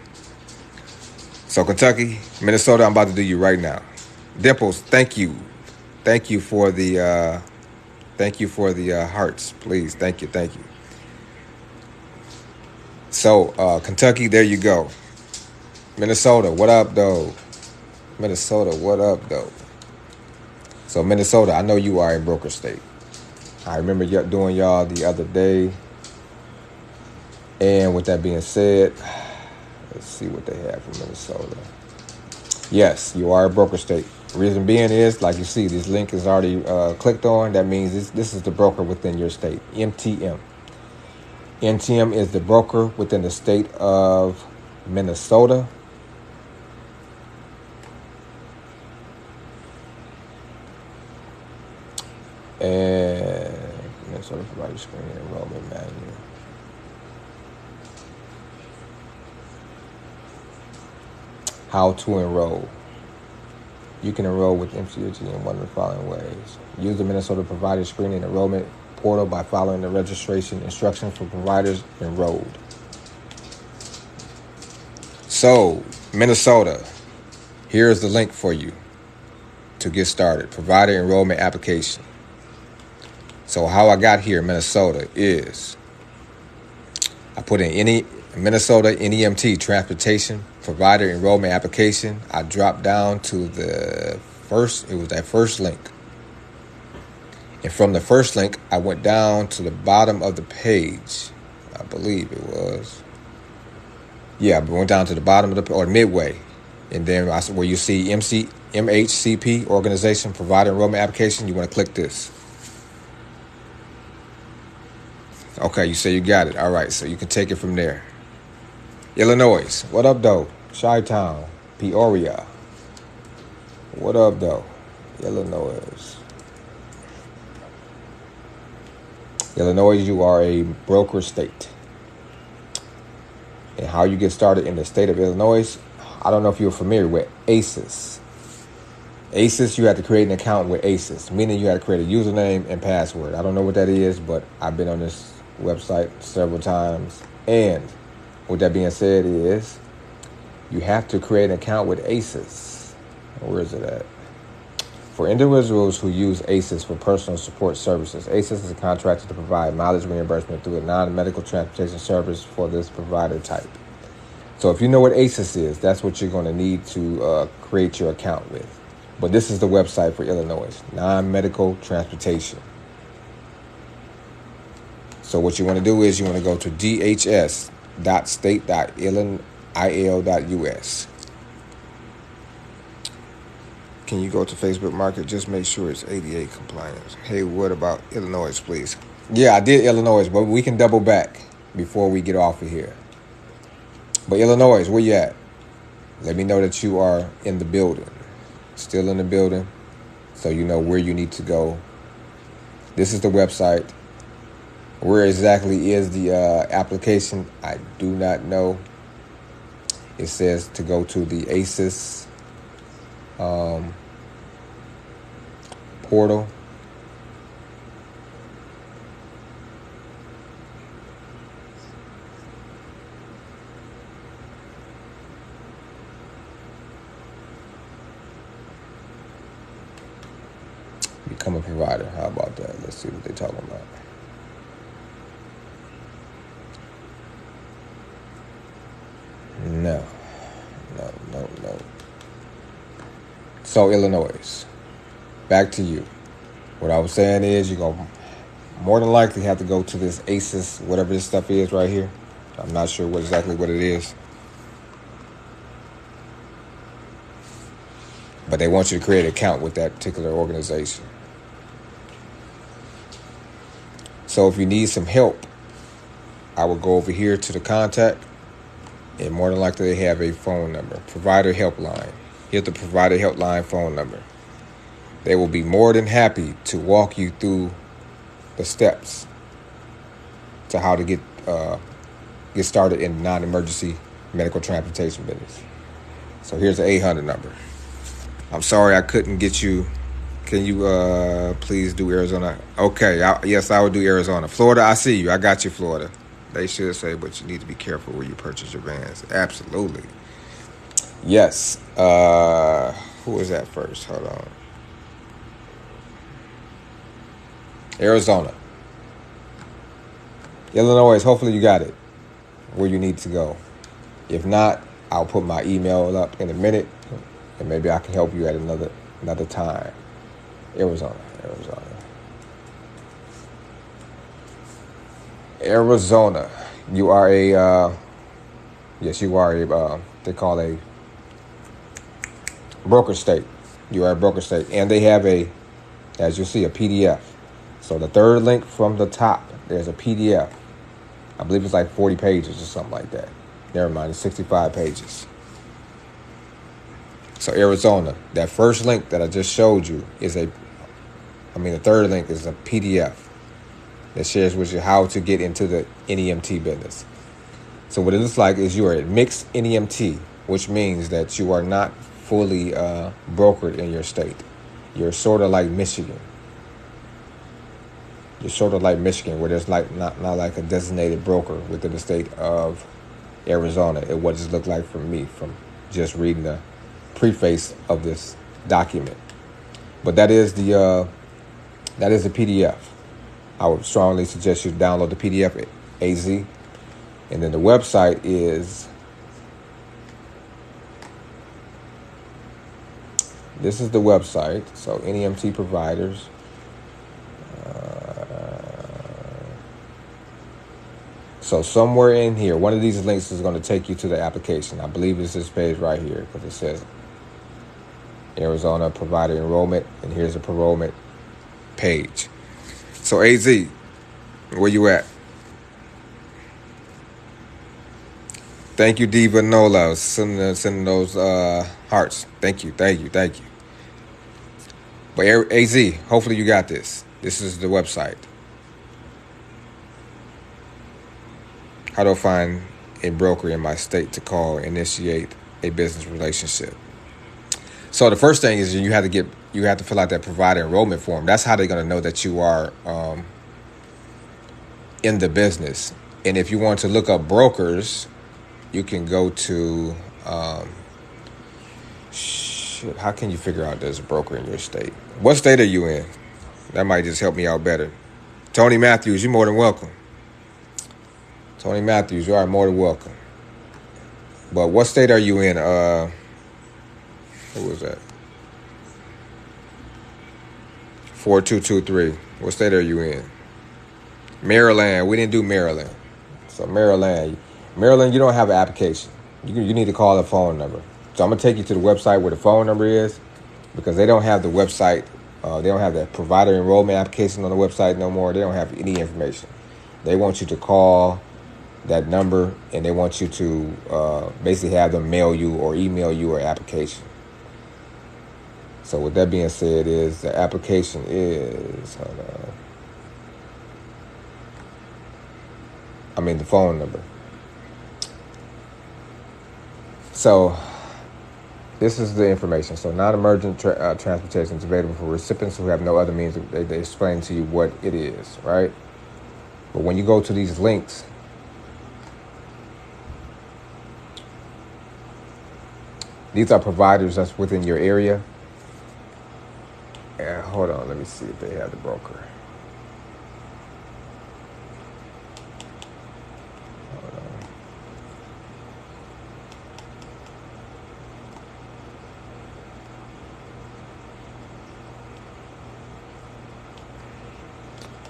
So Kentucky, Minnesota, I'm about to do you right now. Dimples, thank you. Thank you for the hearts, please. Thank you. So Kentucky, there you go. Minnesota, what up, though? So Minnesota, I know you are a broker state. I remember doing y'all the other day. And with that being said, let's see what they have for Minnesota. Yes, you are a broker state. Reason being is, like you see, this link is already clicked on. That means this is the broker within your state, MTM. MTM is the broker within the state of Minnesota. And Minnesota Provider Screening Enrollment Manual. How to enroll. You can enroll with MCOT in one of the following ways. Use the Minnesota Provider Screening Enrollment Portal by following the registration instructions for providers enrolled. So, Minnesota, here's the link for you to get started. Provider enrollment application. So how I got here in Minnesota is I put in any Minnesota NEMT transportation provider enrollment application. I dropped down to the first, it was that first link. And from the first link, I went down to the bottom of the page. I believe it was. Yeah, I went down to the bottom of the, or midway. And then where you see MHCP, Organization Provider Enrollment Application, you want to click this. Okay, you say you got it. All right, so you can take it from there. Illinois, what up, though? Chi-Town, Peoria. What up, though? Illinois. Illinois, you are a broker state. And how you get started in the state of Illinois, I don't know if you're familiar with ACES. ACES, you have to create an account with ACES, meaning you have to create a username and password. I don't know what that is, but I've been on this website several times. And with that being said is, you have to create an account with ACES. Where is it at? For individuals who use ACES for personal support services, ACES is contracted to provide mileage reimbursement through a non-medical transportation service for this provider type. So if you know what ACES is, that's what you're going to need to create your account with. But this is the website for Illinois, non-medical transportation. So what you want to do is you want to go to dhs.state.il.us. Can you go to Facebook Market? Just make sure it's ADA compliant. Hey, what about Illinois, please? Yeah, I did Illinois, but we can double back before we get off of here. But Illinois, where you at? Let me know that you are in the building. Still in the building, so you know where you need to go. This is the website. Where exactly is the application? I do not know. It says to go to the ACES portal. Become a provider. How about that? Let's see what they're talking about. No. So Illinois, back to you. What I was saying is you're going to more than likely have to go to this ACES, whatever this stuff is right here. I'm not sure exactly what it is. But they want you to create an account with that particular organization. So if you need some help, I will go over here to the contact, and more than likely they have a phone number, provider helpline. Here's the provider helpline phone number. They will be more than happy to walk you through the steps to how to get started in non-emergency medical transportation business. So here's the 800 number. I'm sorry I couldn't get you. Can you please do Arizona? Okay, yes, I will do Arizona. Florida, I see you. I got you, Florida. They should say, but you need to be careful where you purchase your vans. Absolutely. Yes. Who was that first? Hold on. Arizona. Illinois, hopefully you got it where you need to go. If not, I'll put my email up in a minute, and maybe I can help you at another time. Arizona. You are a, yes, you are a, they call a broker state. You are a broker state. And they have as you see, a PDF. So the third link from the top, there's a PDF. I believe it's like 40 pages or something like that. Never mind, it's 65 pages. So Arizona, that first link that I just showed you the third link is a PDF that shares with you how to get into the NEMT business. So what it looks like is you are a mixed NEMT, which means that you are not fully brokered in your state. You're sort of like Michigan. Where there's like not like a designated broker within the state of Arizona. It what it looked like for me from just reading the preface of this document. But that is the PDF. I would strongly suggest you download the PDF at AZ. And then the website is, this is the website. So NEMT providers. So somewhere in here, one of these links is going to take you to the application. I believe it's this page right here because it says Arizona Provider Enrollment, and here's the enrollment page. So AZ, where you at? Thank you, Diva Nola, sending those hearts. Thank you. But AZ, hopefully you got this. This is the website. How do I find a broker in my state to call, initiate a business relationship? So the first thing is you have to fill out that provider enrollment form. That's how they're going to know that you are in the business. And if you want to look up brokers, you can go to how can you figure out there's a broker in your state? What state are you in? That might just help me out better. Tony Matthews, you're more than welcome. Tony Matthews, you are more than welcome. But what state are you in? Who was that? 4223. What state are you in? Maryland. We didn't do Maryland. So Maryland, you don't have an application. You need to call the phone number. So I'm going to take you to the website where the phone number is, because they don't have the website. They don't have the provider enrollment application on the website no more. They don't have any information. They want you to call that number, and they want you to basically have them mail you or email you an application. So with that being said, is the application is, the phone number. So this is the information. So non-emergent transportation is available for recipients who have no other means. They explain to you what it is, right? But when you go to these links, these are providers that's within your area. Hold on, let me see if they have the broker. Hold on.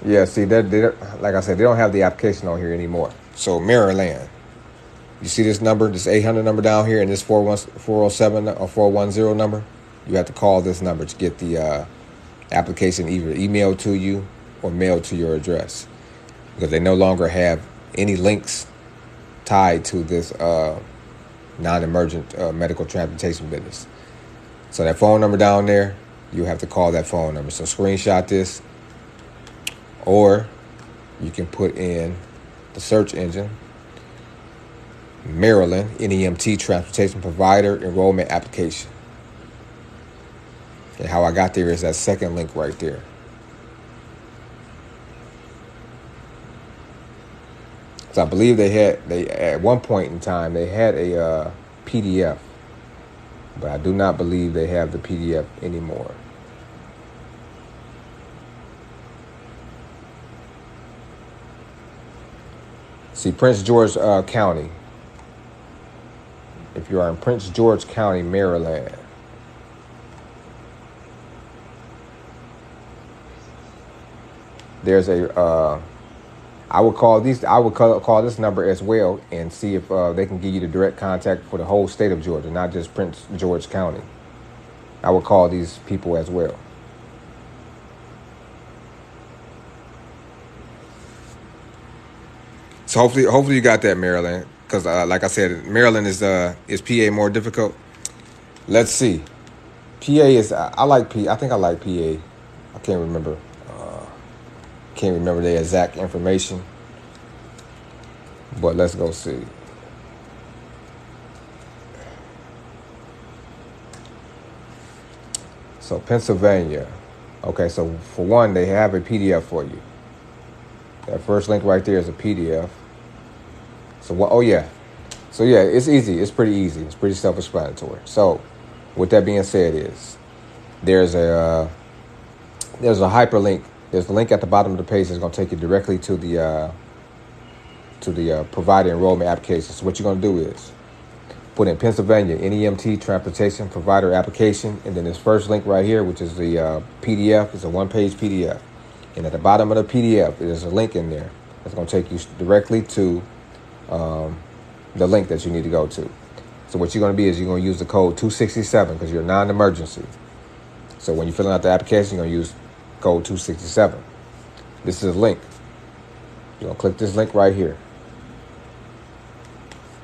Yeah, see, like I said, they don't have the application on here anymore. So Maryland, you see this number, this 800 number down here, and this 407 or 410 number? You have to call this number to get the application either emailed to you or mailed to your address, because they no longer have any links tied to this non-emergent medical transportation business. So that phone number down there, you have to call that phone number. So screenshot this, or you can put in the search engine, Maryland NEMT Transportation Provider Enrollment Application. And how I got there is that second link right there. So I believe they at one point in time they had a PDF, but I do not believe they have the PDF anymore. See, Prince George County. If you are in Prince George County, Maryland, there's I would call this number as well and see if they can give you the direct contact for the whole state of Georgia, not just Prince George County. I would call these people as well. So hopefully you got that, Maryland, because like I said, Maryland is PA more difficult. Let's see. PA is I like P. I think I like PA. I can't remember. Can't remember the exact information, but let's go see. So Pennsylvania. Okay, so for one, they have a PDF for you. That first link right there is a PDF. So what? Oh yeah. So yeah, it's easy. It's pretty easy. It's pretty self-explanatory. So with that being said, there's a hyperlink. There's a link at the bottom of the page that's going to take you directly to the to the provider enrollment application. So what you're going to do is put in Pennsylvania NEMT transportation provider application, and then this first link right here, which is the PDF, is a one-page PDF. And at the bottom of the PDF, there's a link in there that's going to take you directly to the link that you need to go to. So what you're going to be is you're going to use the code 267 because you're non-emergency. So when you're filling out the application, you're going to use code 267. This is a link. You're going to click this link right here.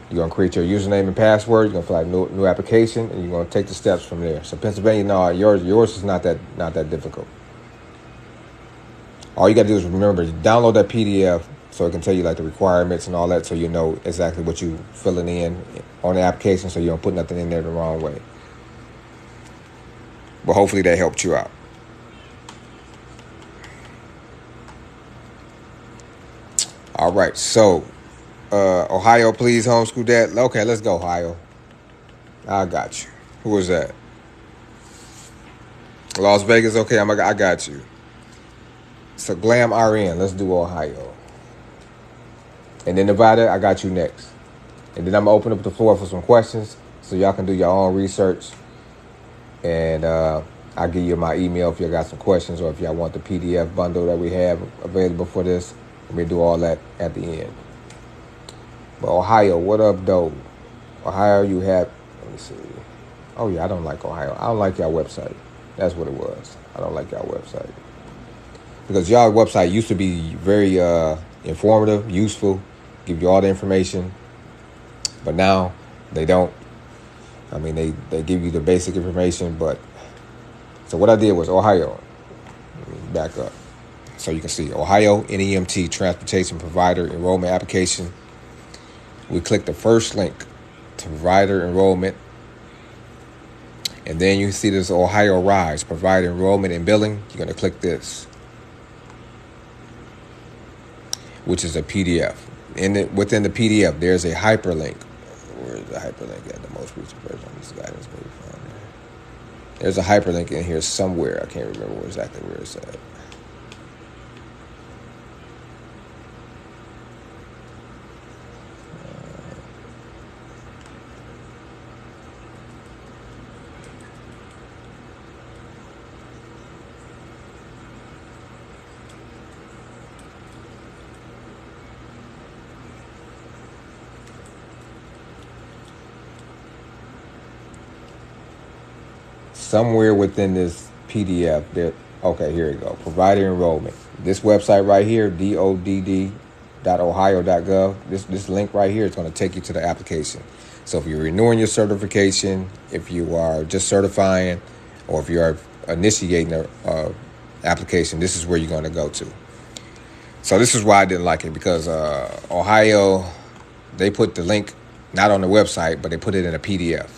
You're going to create your username and password. You're going to fill out new application, and you're going to take the steps from there. So Pennsylvania, no, yours is not that difficult. All you got to do is remember, download that PDF so it can tell you like the requirements and all that, so you know exactly what you filling in on the application, so you don't put nothing in there the wrong way. But hopefully that helped you out. All right, so Ohio, please homeschool dad. Okay, let's go, Ohio. I got you. Who was that? Las Vegas. Okay, I got you. So Glam RN. Let's do Ohio. And then Nevada, I got you next. And then I'm gonna open up the floor for some questions, so y'all can do your own research. And I'll give you my email if y'all got some questions, or if y'all want the PDF bundle that we have available for this. We do all that at the end. But Ohio, what up, though? Ohio, you have, let me see. Oh, yeah, I don't like Ohio. I don't like y'all website. That's what it was. I don't like y'all website. Because y'all website used to be very informative, useful, give you all the information. But now they don't. I mean, they give you the basic information, but. So what I did was Ohio. Let me back up. So you can see Ohio NEMT transportation provider enrollment application. We click the first link to provider enrollment. And then you see this Ohio Rise, provider enrollment and billing. You're going to click this, which is a PDF. Within the PDF, there's a hyperlink. Where is the hyperlink at? The most recent version of this guidance may be found there. There's a hyperlink in here somewhere. I can't remember exactly where it's at. Somewhere within this PDF, okay, here we go. Provider enrollment. This website right here, dodd.ohio.gov. This link right here is going to take you to the application. So if you're renewing your certification, if you are just certifying, or if you are initiating an application, this is where you're going to go to. So this is why I didn't like it, because Ohio, they put the link not on the website, but they put it in a PDF.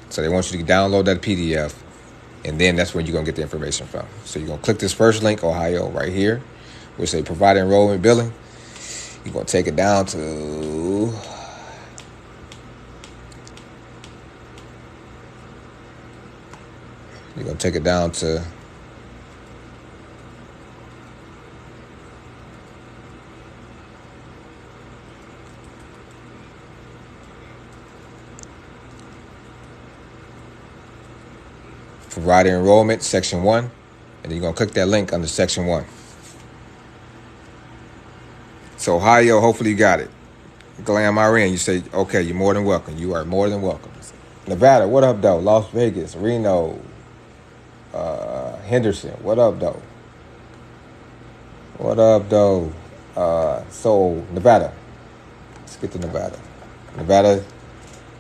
So they want you to download that PDF, and then that's where you're going to get the information from. So you're going to click this first link, Ohio, right here, which say provider enrollment billing. You're going to take it down to... You're going to take it down to... Provider enrollment, section 1, and then you're going to click that link under section 1. So Ohio, hopefully you got it. Glam RN, you say, okay, you're more than welcome. You are more than welcome. Nevada, what up, though? Las Vegas, Reno, Henderson, what up, though? What up, though? So Nevada, let's get to Nevada. Nevada,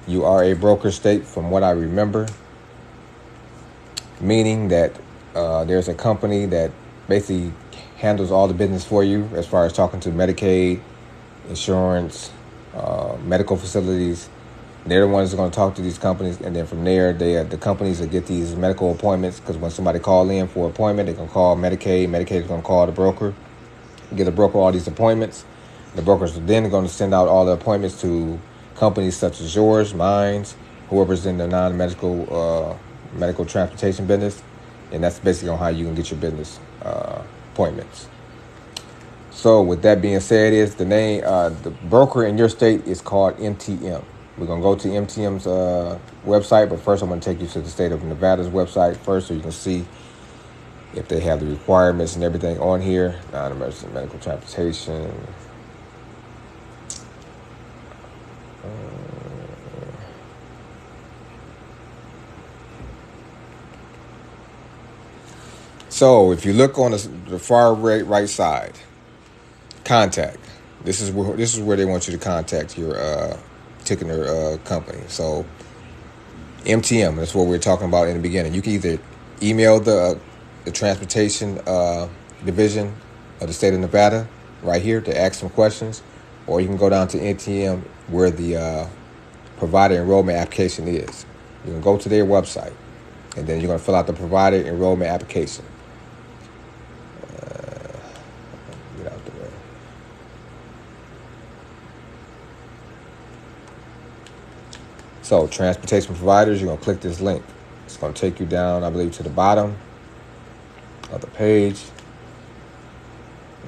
you are a broker state from what I remember. Meaning that there's a company that basically handles all the business for you as far as talking to Medicaid, insurance, medical facilities. They're the ones that are going to talk to these companies, and then from there, the companies that get these medical appointments, because when somebody call in for an appointment, they can call Medicaid. Medicaid is going to call the broker, get the broker all these appointments. The brokers are then going to send out all the appointments to companies such as yours, mine, whoever's in the non-medical medical transportation business, and that's basically on how you can get your business appointments. So with that being said, is the name the broker in your state is called MTM. We're gonna go to MTM's website, but first I'm gonna take you to the state of Nevada's website first, so you can see if they have the requirements and everything on here. Non-emergency medical transportation. So if you look on the far right side, contact. This is where they want you to contact your particular company. So MTM, that's what we were talking about in the beginning. You can either email the transportation division of the state of Nevada right here to ask some questions, or you can go down to MTM where the provider enrollment application is. You can go to their website, and then you're going to fill out the provider enrollment application. Get out the way. So transportation providers, you're going to click this link. It's going to take you down, I believe, to the bottom of the page.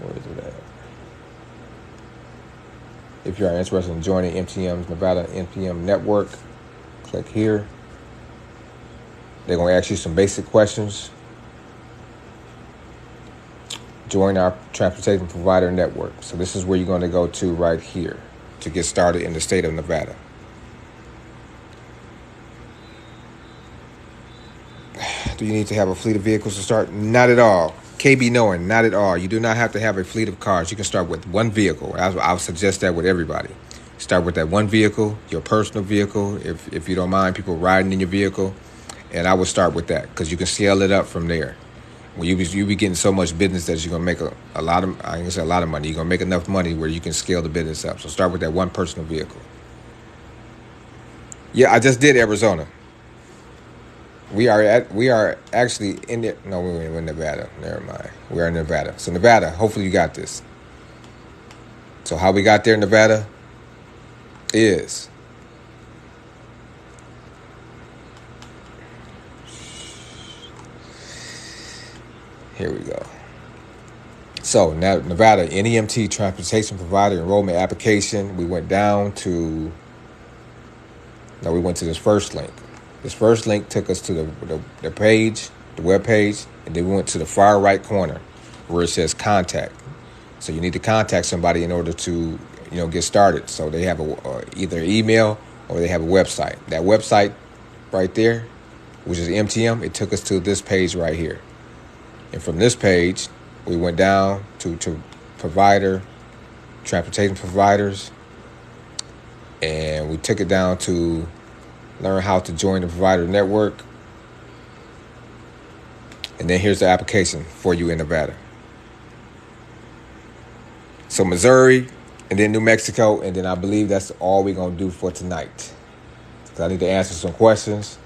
Where is it at? If you are interested in joining MTM's Nevada MTM network, click here. They're going to ask you some basic questions. Join our transportation provider network. So this is where you're going to go to right here to get started in the state of Nevada. Do you need to have a fleet of vehicles to start? Not at all. KB knowing, not at all. You do not have to have a fleet of cars. You can start with one vehicle. I would suggest that with everybody. Start with that one vehicle, your personal vehicle, if you don't mind people riding in your vehicle. And I would start with that because you can scale it up from there. When you be getting so much business that you're going to make a lot of, I can say a lot of money. You're going to make enough money where you can scale the business up. So start with that one personal vehicle. Yeah, I just did Arizona. We are actually in it. No, we're in Nevada. Never mind. We are in Nevada. So Nevada, hopefully you got this. So how we got there in Nevada is here we go. So now Nevada NEMT transportation provider enrollment application. We went down to. Now we went to this first link. This first link took us to the page, the web page, and then we went to the far right corner where it says contact. So you need to contact somebody in order to, get started. So they have either email or they have a website. That website right there, which is MTM, it took us to this page right here. And from this page, we went down to provider, transportation providers, and we took it down to learn how to join the provider network. And then here's the application for you in Nevada. So Missouri, and then New Mexico, and then I believe that's all we're going to do for tonight. Because I need to answer some questions.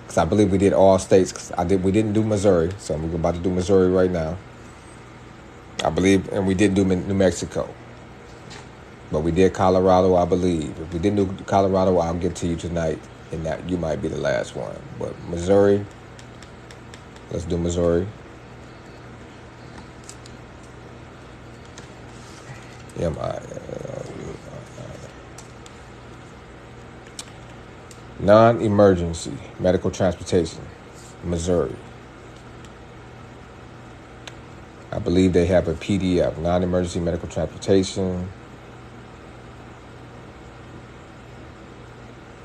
Because I believe we did all states. We didn't do Missouri, so we're about to do Missouri right now. I believe, and we didn't do New Mexico. But we did Colorado, I believe. If we didn't do Colorado, I'll get to you tonight, and that you might be the last one. But Missouri, let's do Missouri. Non-emergency medical transportation, Missouri. I believe they have a PDF, non-emergency medical transportation.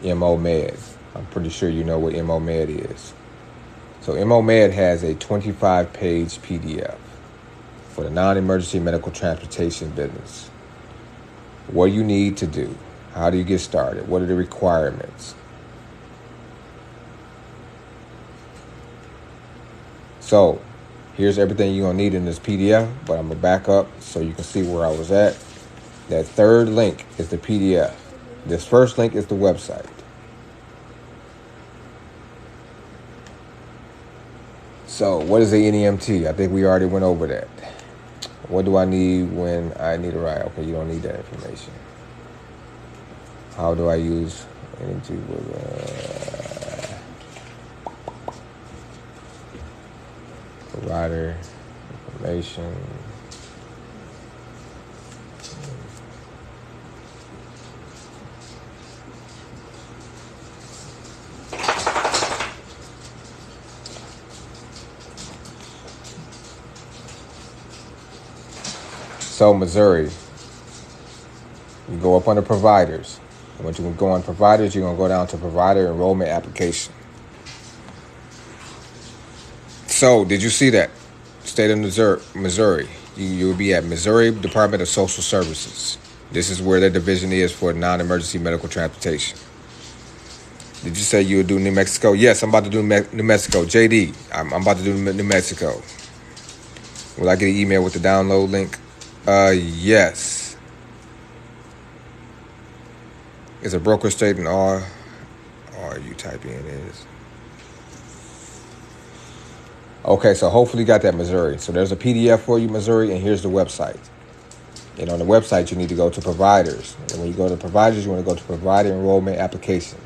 MO Med. I'm pretty sure you know what MO Med is. So MO Med has a 25-page PDF for the non-emergency medical transportation business. What you need to do. How do you get started? What are the requirements? So here's everything you're going to need in this PDF, but I'm going to back up so you can see where I was at. That third link is the PDF. This first link is the website. So what is the NEMT? I think we already went over that. What do I need when I need a ride? Okay, you don't need that information. How do I use NEMT? Provider Information. So Missouri, you go up under providers. And once you go on providers, you're going to go down to provider enrollment application. So did you see that? State of Missouri. You will be at Missouri Department of Social Services. This is where their division is for non-emergency medical transportation. Did you say you would do New Mexico? Yes, I'm about to do New Mexico. JD, I'm about to do New Mexico. Will I get an email with the download link? Yes. It's a broker state and all you type in is. Okay, so hopefully you got that, Missouri. So there's a PDF for you, Missouri, and here's the website. And on the website, you need to go to providers. And when you go to providers, you want to go to provider enrollment application.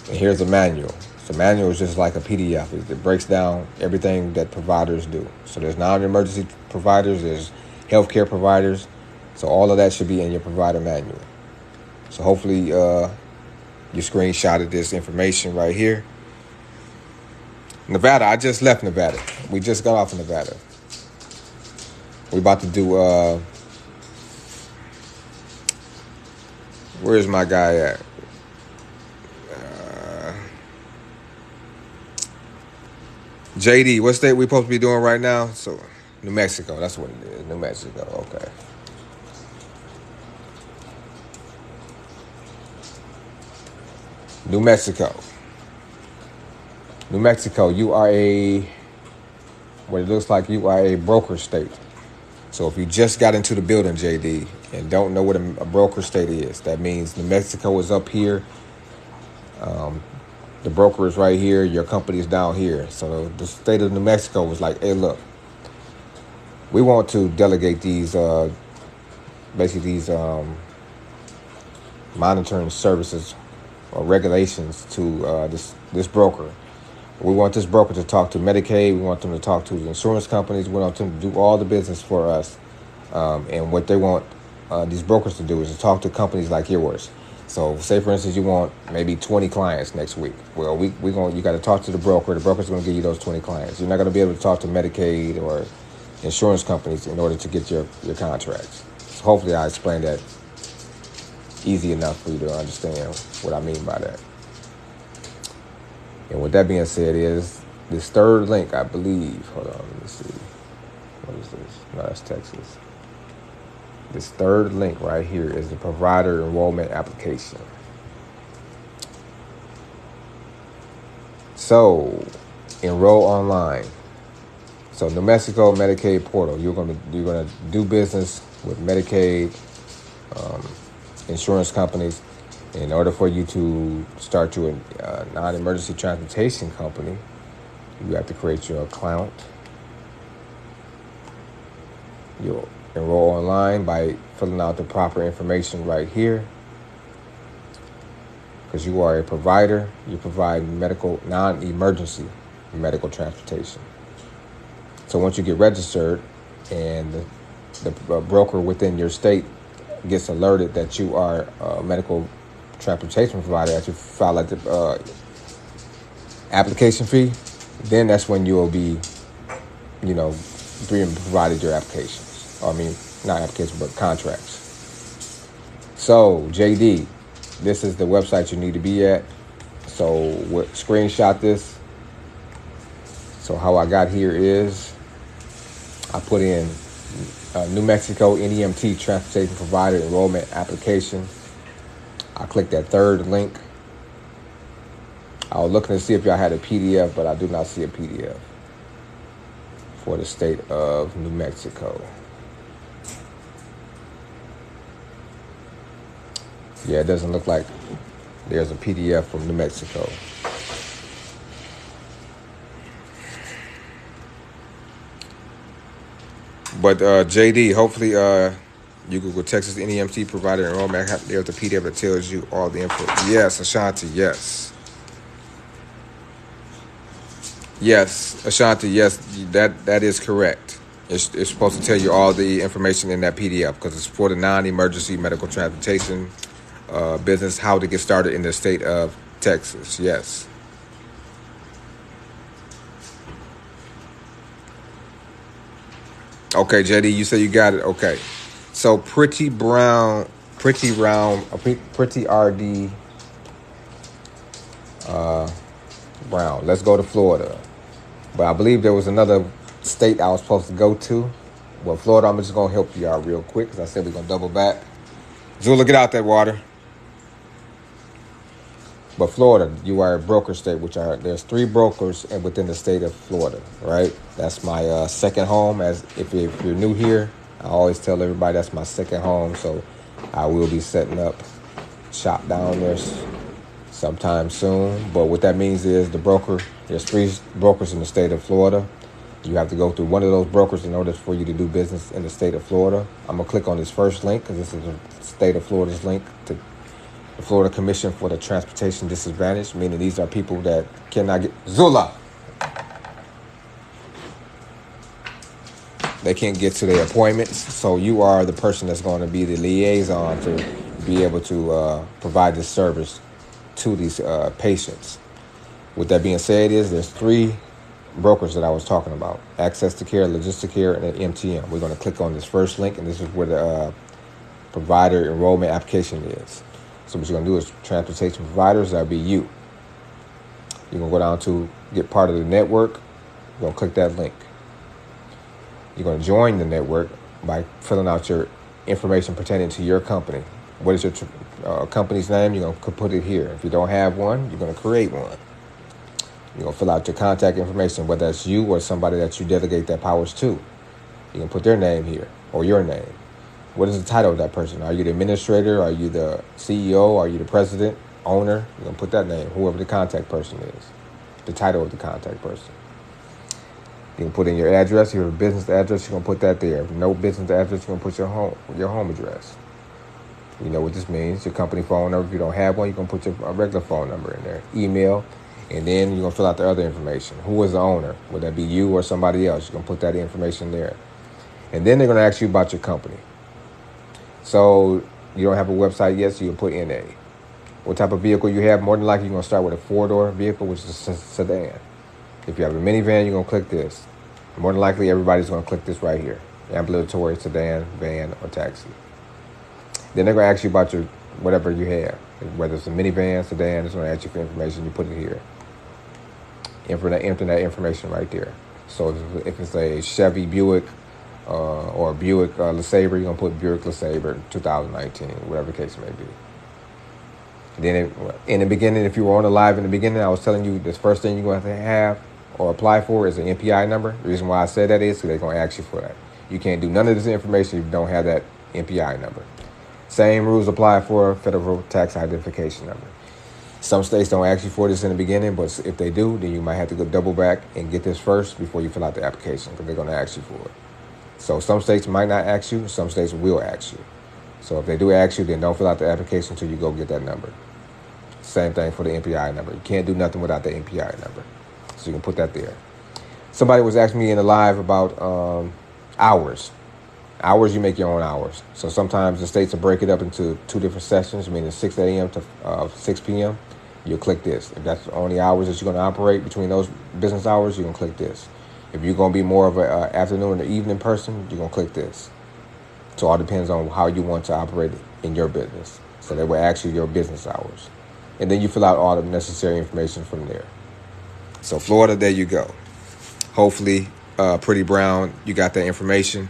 And here's a manual. So manual is just like a PDF. It breaks down everything that providers do. So there's non-emergency providers, there's healthcare providers. So all of that should be in your provider manual. So hopefully you screenshotted this information right here. Nevada, I just left Nevada. We just got off of Nevada. We're about to do, where's my guy at? JD, what state we supposed to be doing right now? So, New Mexico, that's what it is. New Mexico, okay. New Mexico. New Mexico, you are what it looks like you are a broker state. So if you just got into the building, JD, and don't know what a broker state is, that means New Mexico is up here. The broker is right here. Your company is down here. So the state of New Mexico was like, hey, look, we want to delegate these, monitoring services or regulations to this broker. We want this broker to talk to Medicaid. We want them to talk to the insurance companies. We want them to do all the business for us. And what they want these brokers to do is to talk to companies like yours. So say, for instance, you want maybe 20 clients next week. Well, you got to talk to the broker. The broker's going to give you those 20 clients. You're not going to be able to talk to Medicaid or insurance companies in order to get your contracts. So hopefully I explained that easy enough for you to understand what I mean by that. And with that being said, is this third link, I believe. Hold on, let me see. What is this? No, that's Texas. This third link right here is the provider enrollment application. So, enroll online. So, New Mexico Medicaid portal. You're gonna do business with Medicaid, insurance companies. In order for you to start your non-emergency transportation company, you have to create your account. You'll enroll online by filling out the proper information right here. Because you are a provider, you provide non-emergency medical transportation. So once you get registered and the broker within your state gets alerted that you are a medical transportation provider, as you file like the application fee, then that's when you'll be, being provided your applications. Not applications, but contracts. So, JD, this is the website you need to be at. So, screenshot this. So, how I got here is I put in New Mexico NEMT Transportation Provider Enrollment Application. I clicked that third link. I was looking to see if y'all had a PDF, but I do not see a PDF for the state of New Mexico. Yeah, it doesn't look like there's a PDF from New Mexico. But JD, hopefully you Google Texas NEMT provider enrollment. There's a PDF that tells you all the info. Yes, Ashanti, yes. Yes, Ashanti. Yes, that is correct. It's supposed to tell you all the information in that PDF because it's for the non-emergency medical transportation business, how to get started in the state of Texas. Yes. Okay, JD, you say you got it. Okay. So pretty brown, pretty round, pretty RD brown. Let's go to Florida. But I believe there was another state I was supposed to go to. Well, Florida, I'm just going to help you out real quick because I said we're going to double back. Zula, get out that water. But Florida, you are a broker state, there's 3 brokers within the state of Florida, right? That's my second home. As if you're new here, I always tell everybody that's my second home. So I will be setting up shop down there sometime soon. But what that means is there's 3 brokers in the state of Florida. You have to go through one of those brokers in order for you to do business in the state of Florida. I'm going to click on this first link because this is the state of Florida's link to the Florida Commission for the Transportation Disadvantaged, meaning these are people that cannot get... Zula! They can't get to their appointments. So you are the person that's going to be the liaison to be able to provide this service to these patients. With that being said, there's 3 brokers that I was talking about: Access to Care, Logistic Care, and MTM. We're going to click on this first link, and this is where the provider enrollment application is. So what you're going to do is transportation providers, that'll be you. You're going to go down to get part of the network. You're going to click that link. You're going to join the network by filling out your information pertaining to your company. What is your company's name? You're going to put it here. If you don't have one, you're going to create one. You're going to fill out your contact information, whether that's you or somebody that you delegate that powers to. You can put their name here or your name. What is the title of that person? Are you the administrator? Are you the CEO? Are you the president, owner? You're going to put that name, whoever the contact person is, the title of the contact person. You can put in your address. If you have a business address, you're going to put that there. If no business address, you're going to put your home address. You know what this means. Your company phone number. If you don't have one, you're going to put your regular phone number in there. Email. And then you're going to fill out the other information. Who is the owner? Would that be you or somebody else? You're going to put that information there. And then they're going to ask you about your company. So you don't have a website yet, so you'll put NA. What type of vehicle you have? More than likely, you're going to start with a 4-door vehicle, which is a sedan. If you have a minivan, you're going to click this. More than likely, everybody's going to click this right here: ambulatory, sedan, van, or taxi. Then they're going to ask you about your whatever you have. Whether it's a minivan, sedan, it's going to ask you for information. You put it here. Enter that information right there. So if it's a Chevy Buick or a Buick LeSabre, you're going to put Buick LeSabre 2019, whatever the case may be. Then in the beginning, if you were on the live in the beginning, I was telling you this first thing you're going to have or apply for is an NPI number. The reason why I said that is because they're going to ask you for that. You can't do none of this information if you don't have that NPI number. Same rules apply for federal tax identification number. Some states don't ask you for this in the beginning, but if they do, then you might have to go double back and get this first before you fill out the application because they're going to ask you for it. So some states might not ask you, some states will ask you. So if they do ask you, then don't fill out the application until you go get that number. Same thing for the NPI number. You can't do nothing without the NPI number. So you can put that there. Somebody was asking me in the live about hours. Hours, you make your own hours. So sometimes the states will break it up into 2 different sessions, meaning 6 a.m. to 6 p.m. You'll click this. If that's the only hours that you're going to operate between those business hours, you're going to click this. If you're going to be more of an afternoon or evening person, you're going to click this. So it all depends on how you want to operate in your business. So they will ask you your business hours. And then you fill out all the necessary information from there. So Florida, there you go. Hopefully, Pretty Brown, you got that information.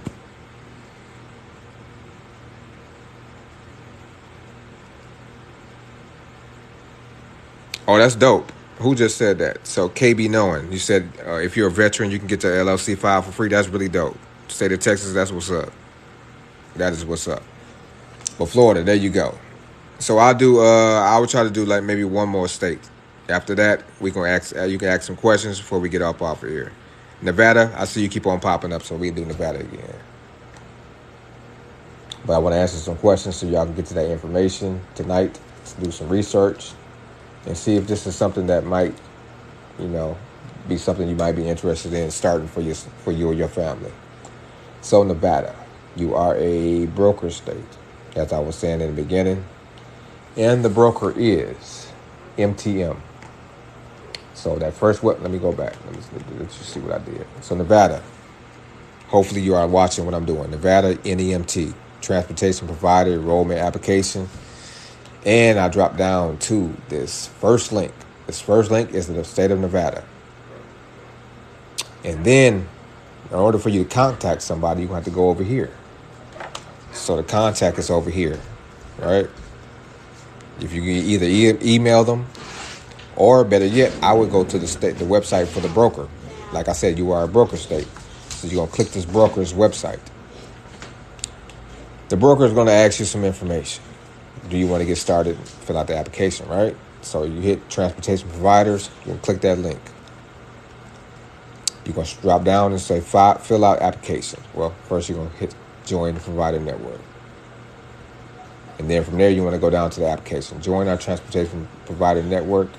Oh, that's dope. Who just said that? So KB Knowing, you said if you're a veteran, you can get your LLC file for free. That's really dope. State of Texas, that's what's up. That is what's up. But Florida, there you go. So I will try to do like maybe one more state. After that, we gonna ask. You can ask some questions before we get off of here. Nevada, I see you keep on popping up, so we do Nevada again. But I want to answer some questions so y'all can get to that information tonight. To do some research and see if this is something that might, be something you might be interested in starting for you or your family. So Nevada, you are a broker state, as I was saying in the beginning, and the broker is MTM. So that first let me go back. Let you see what I did. So Nevada, hopefully you are watching what I'm doing. Nevada NEMT, Transportation Provider Enrollment Application. And I drop down to this first link. This first link is in the state of Nevada. And then, in order for you to contact somebody, you're going to have to go over here. So the contact is over here, right? If you can either email them, or better yet, I would go to the website for the broker. Like I said, you are a broker state. So you're going to click this broker's website. The broker is going to ask you some information. Do you want to get started? Fill out the application, right? So you hit transportation providers. You're going to click that link. You're going to drop down and say fill out application. Well, first you're going to hit join the provider network. And then from there, you want to go down to the application. Join our transportation provider network.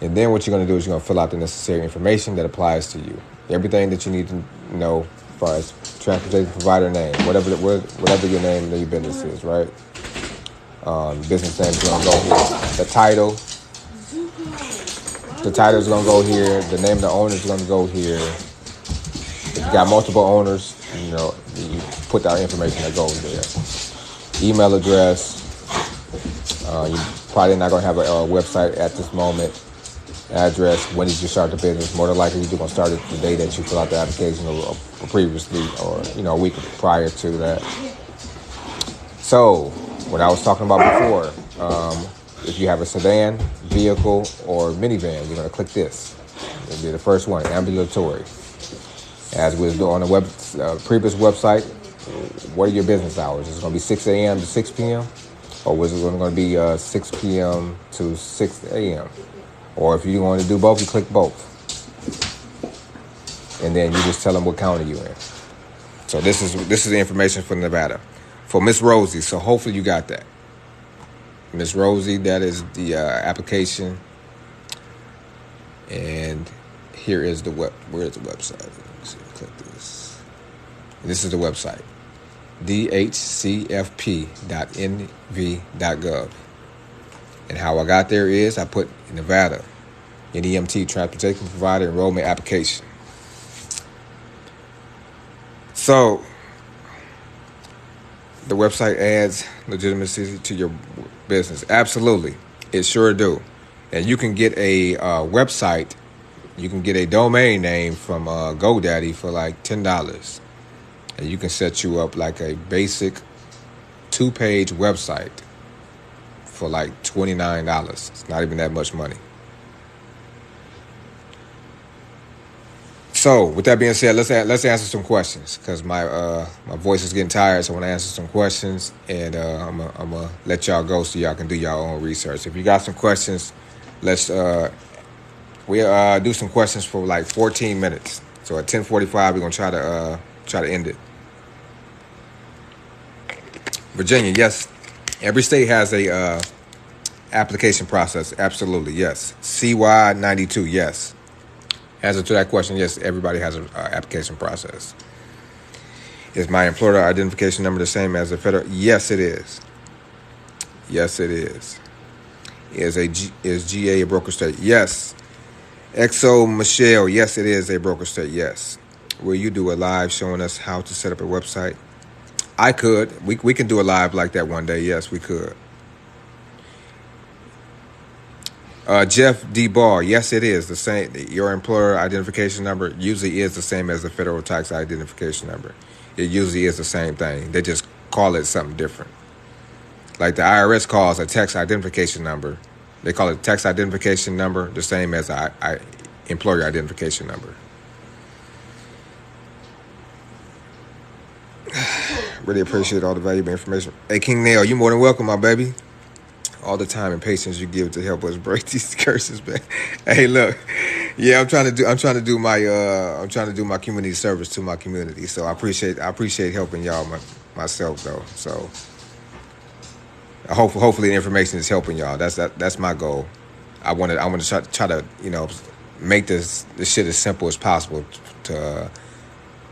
And then what you're going to do is you're going to fill out the necessary information that applies to you. Everything that you need to know as far as transportation provider name, whatever your name and your business is, right? Business name is going to go here. The title is going to go here. The name of the owner is going to go here. If you got multiple owners, you put that information that goes there. Email address. You're probably not going to have a website at this moment. Address. When did you start the business? More than likely, you're going to start it the day that you fill out the application or previously, or a week prior to that. So, what I was talking about before, if you have a sedan, vehicle, or minivan, you're going to click this. It'll be the first one, ambulatory. As we was doing on the previous website, what are your business hours? Is it going to be 6 a.m. to 6 p.m.? Or was it going to be 6 p.m. to 6 a.m.? Or if you want to do both, you click both. And then you just tell them what county you're in. So this is the information for Nevada. For Miss Rosie, so hopefully you got that. Miss Rosie, that is the application. And here is where is the website? Let me see, click this. This is the website. dhcfp.nv.gov. And how I got there is I put Nevada, NEMT, Transportation Provider Enrollment Application. So, the website adds legitimacy to your business. Absolutely. It sure do. And you can get a website, you can get a domain name from GoDaddy for like $10. And you can set you up like a basic 2-page website for like $29. It's not even that much money. So, with that being said, let's answer some questions because my voice is getting tired. So I want to answer some questions, and I'm gonna let y'all go so y'all can do y'all own research. If you got some questions, let's do some questions for like 14 minutes. So at 10:45, we're gonna try to end it. Virginia, yes. Every state has a application process. Absolutely, yes. CY92, yes. Answer to that question, yes, everybody has an application process. Is my employer identification number the same as the federal? Yes, it is. Yes, it is. Is GA a broker state? Yes. Exo Michelle, yes, it is a broker state, yes. Will you do a live showing us how to set up a website? I could. We can do a live like that one day. Yes, we could. Jeff D. Ball, yes, it is the same. Your employer identification number usually is the same as the federal tax identification number. It usually is the same thing. They just call it something different. Like the IRS calls a tax identification number. They call it tax identification number the same as employer identification number. Really appreciate all the valuable information. Hey, King Nail, you more than welcome, my baby. All the time and patience you give to help us break these curses, man. Hey, look, yeah, I'm trying to do my community service to my community. So I appreciate helping y'all myself though. So Hopefully the information is helping y'all. That's my goal. I want to try to make this shit as simple as possible to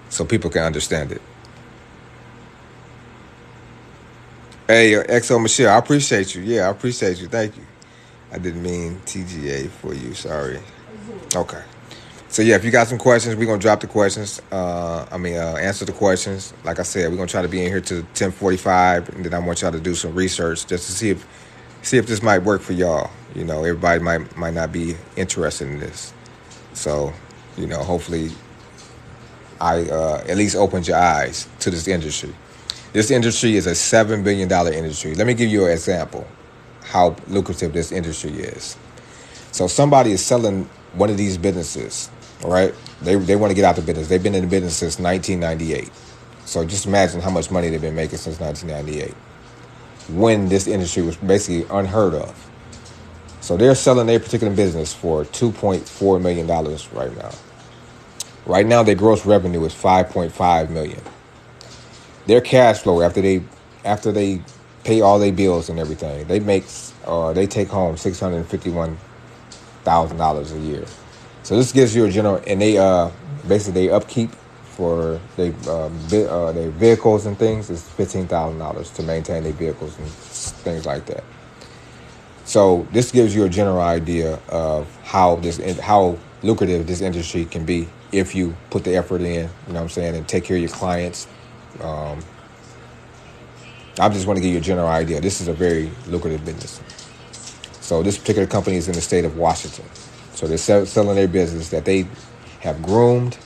so people can understand it. Hey, XO Michelle, I appreciate you. Yeah, I appreciate you. Thank you. I didn't mean TGA for you. Sorry. Okay. So yeah, if you got some questions, we're gonna drop the questions. Answer the questions. Like I said, we're gonna try to be in here to 10:45, and then I want y'all to do some research just to see if this might work for y'all. Everybody might not be interested in this. So, hopefully, I at least opened your eyes to this industry. This industry is a $7 billion industry. Let me give you an example how lucrative this industry is. So somebody is selling one of these businesses, right? They want to get out the business. They've been in the business since 1998. So just imagine how much money they've been making since 1998, when this industry was basically unheard of. So they're selling their particular business for $2.4 million right now. Right now, their gross revenue is $5.5 million. Their cash flow after they pay all their bills and everything, they take home $651,000 a year. So this gives you a general, and they basically they upkeep for their vehicles and things is $15,000 to maintain their vehicles and things like that. So this gives you a general idea of how lucrative this industry can be if you put the effort in, and take care of your clients. I just want to give you a general idea. This is a very lucrative business. So this particular company is in the state of Washington. So they're selling their business that they have groomed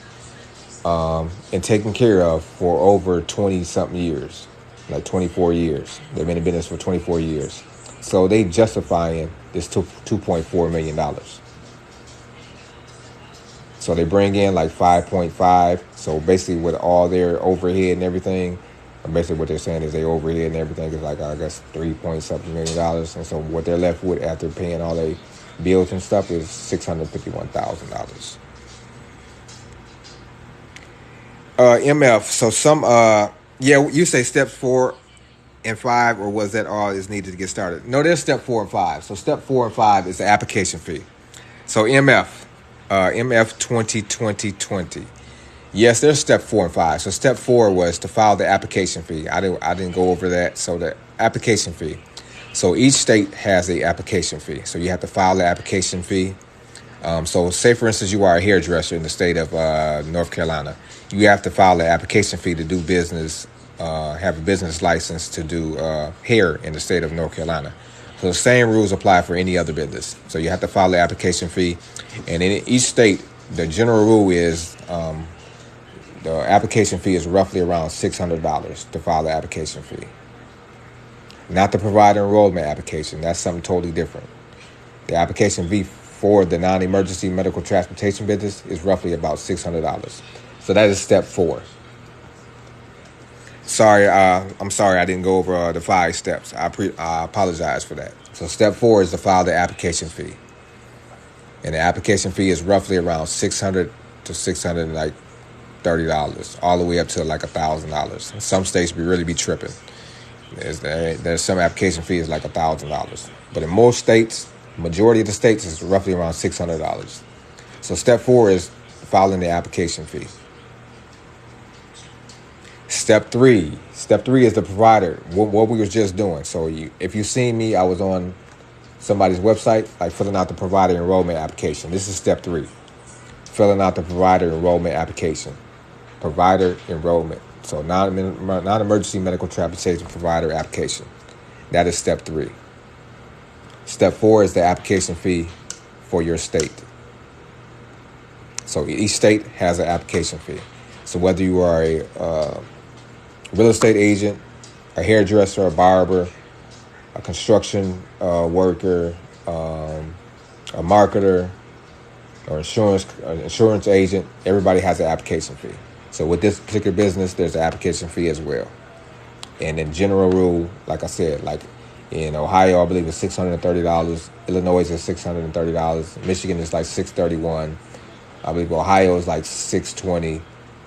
and taken care of for over 20-something years, like 24 years. They've been in business for 24 years. So they justifying this $2.4 million. So they bring in like 5.5. So basically with all their overhead and everything, basically what they're saying is their overhead and everything is like, I guess, $3.something million. And so what they're left with after paying all their bills and stuff is $651,000. MF, so you say steps 4 and 5, or was that all is needed to get started? No, there's step 4 and 5. So step 4 and 5 is the application fee. So MF 2020. Yes, there's step 4 and 5. So step 4 was to file the application fee. I didn't go over that. So the application fee. So each state has a application fee. So you have to file the application fee. So say, for instance, you are a hairdresser in the state of North Carolina. You have to file the application fee to do business, have a business license to do hair in the state of North Carolina. So the same rules apply for any other business. So you have to file the application fee. And in each state, the general rule is the application fee is roughly around $600 to file the application fee. Not the provider enrollment application. That's something totally different. The application fee for the non-emergency medical transportation business is roughly about $600. So that is step 4. Sorry, I'm sorry I didn't go over the 5 steps. I apologize for that. So step 4 is to file the application fee. And the application fee is roughly around $600 to $630, all the way up to like $1,000. Some states really be tripping. There's some application fee is like $1,000. But in most states, majority of the states is roughly around $600. So step 4 is filing the application fee. Step 3 is the provider, what we was just doing. So if you seen me, I was on somebody's website, like filling out the provider enrollment application. This is step 3, filling out the provider enrollment application. Provider enrollment. So non-emergency medical transportation provider application. That is step 3. Step 4 is the application fee for your state. So each state has an application fee. So whether you are a real estate agent, a hairdresser, a barber, a construction worker, a marketer, or insurance agent, everybody has an application fee. So with this particular business, there's an application fee as well. And in general rule, like I said, like in Ohio, I believe it's $630. Illinois is $630. Michigan is like $631. I believe Ohio is like $620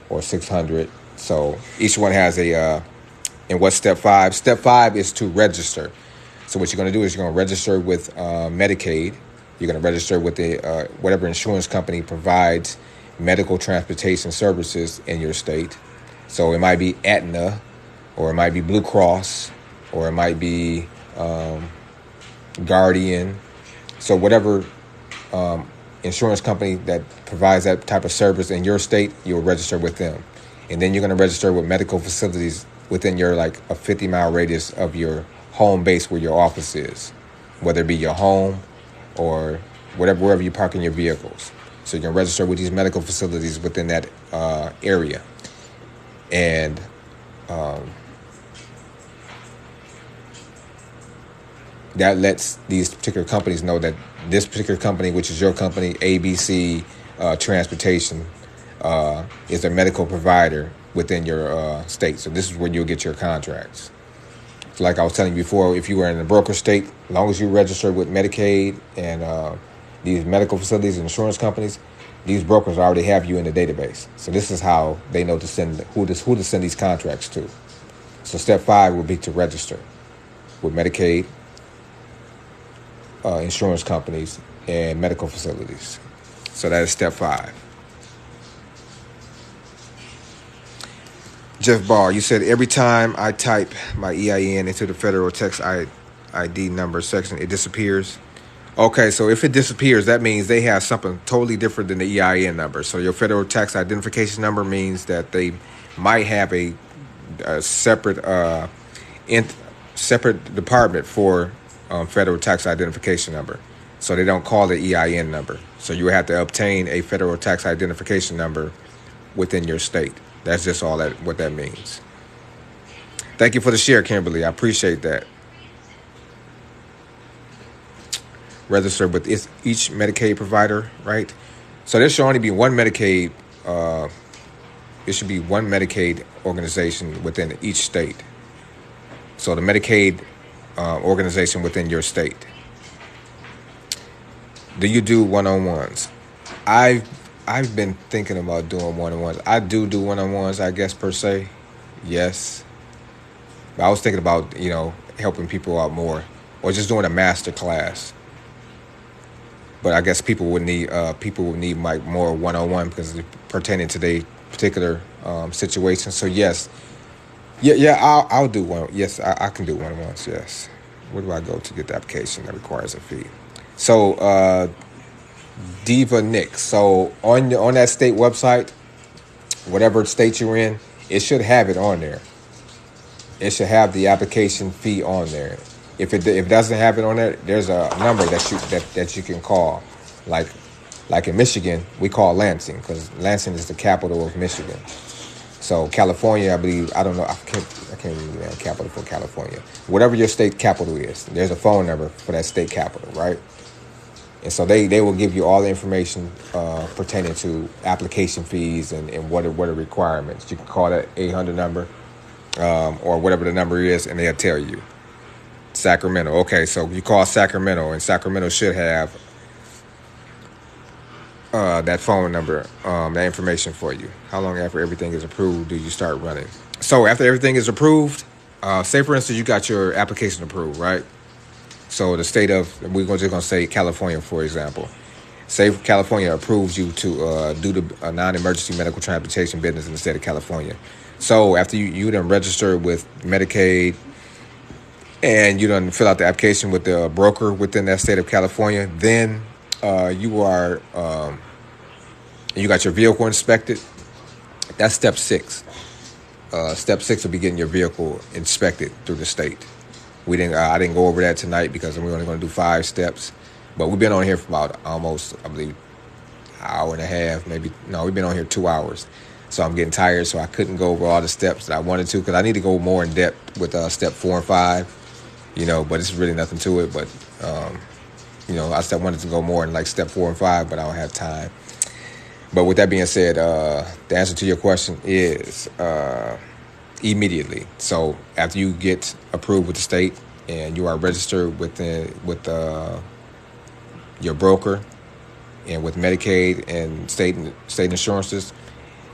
or $600. So each one has and what's step 5? Step 5 is to register. So what you're going to do is you're going to register with Medicaid. You're going to register with the whatever insurance company provides medical transportation services in your state. So it might be Aetna, or it might be Blue Cross, or it might be Guardian. So whatever insurance company that provides that type of service in your state, you'll register with them. And then you're going to register with medical facilities within your like a 50-mile radius of your home base where your office is, whether it be your home or wherever you park in your vehicles. So you can register with these medical facilities within that area. And that lets these particular companies know that this particular company, which is your company, ABC Transportation, is a medical provider within your state. So this is where you'll get your contracts. So like I was telling you before, if you were in a broker state, as long as you register with Medicaid and these medical facilities and insurance companies, these brokers already have you in the database. So this is how they know to send who to send these contracts to. So step 5 will be to register with Medicaid, insurance companies, and medical facilities. So that is step 5. Jeff Ball, you said every time I type my EIN into the federal tax ID number section, it disappears. Okay, so if it disappears, that means they have something totally different than the EIN number. So your federal tax identification number means that they might have a separate separate department for federal tax identification number. So they don't call it EIN number. So you have to obtain a federal tax identification number within your state. That's just all that what that means. Thank you for the share, Kimberly. I appreciate that. Register with each Medicaid provider, right? So there should only be one Medicaid. It should be one Medicaid organization within each state. So the Medicaid organization within your state. Do you do one-on-ones? I've been thinking about doing one-on-ones. I do one-on-ones, I guess, per se. Yes. But I was thinking about, helping people out more, or just doing a master class. But I guess people would need like more one-on-one because it's pertaining to their particular situation. So yes, I'll do one. Yes, I can do one-on-ones. Yes. Where do I go to get the application that requires a fee? So Diva Nick. So on that state website, whatever state you're in, it should have it on there. It should have the application fee on there. If it doesn't have it on there, there's a number that you can call. Like in Michigan, we call Lansing because Lansing is the capital of Michigan. So California, I believe, I don't know, I can't remember the capital for California. Whatever your state capital is, there's a phone number for that state capital, right? And so they will give you all the information pertaining to application fees and what are requirements. You can call that 800 number or whatever the number is, and they'll tell you. Sacramento. Okay, so you call Sacramento, and Sacramento should have that phone number, that information for you. How long after everything is approved do you start running? So after everything is approved, say for instance you got your application approved, right? So the state of, we're just going to say California, for example. Say California approves you to do the non-emergency medical transportation business in the state of California. So after you done register with Medicaid, and you done fill out the application with the broker within that state of California, then you got your vehicle inspected. That's step 6. Step 6 will be getting your vehicle inspected through the state. I didn't go over that tonight because we're only going to do 5 steps. But we've been on here for about almost, I believe, an hour and a half, maybe. No, we've been on here 2 hours. So I'm getting tired, so I couldn't go over all the steps that I wanted to because I need to go more in depth with step 4 and 5. But it's really nothing to it. But, I wanted to go more in like step 4 and 5, but I don't have time. But with that being said, the answer to your question is immediately. So after you get approved with the state and you are registered with your broker and with Medicaid and state insurances,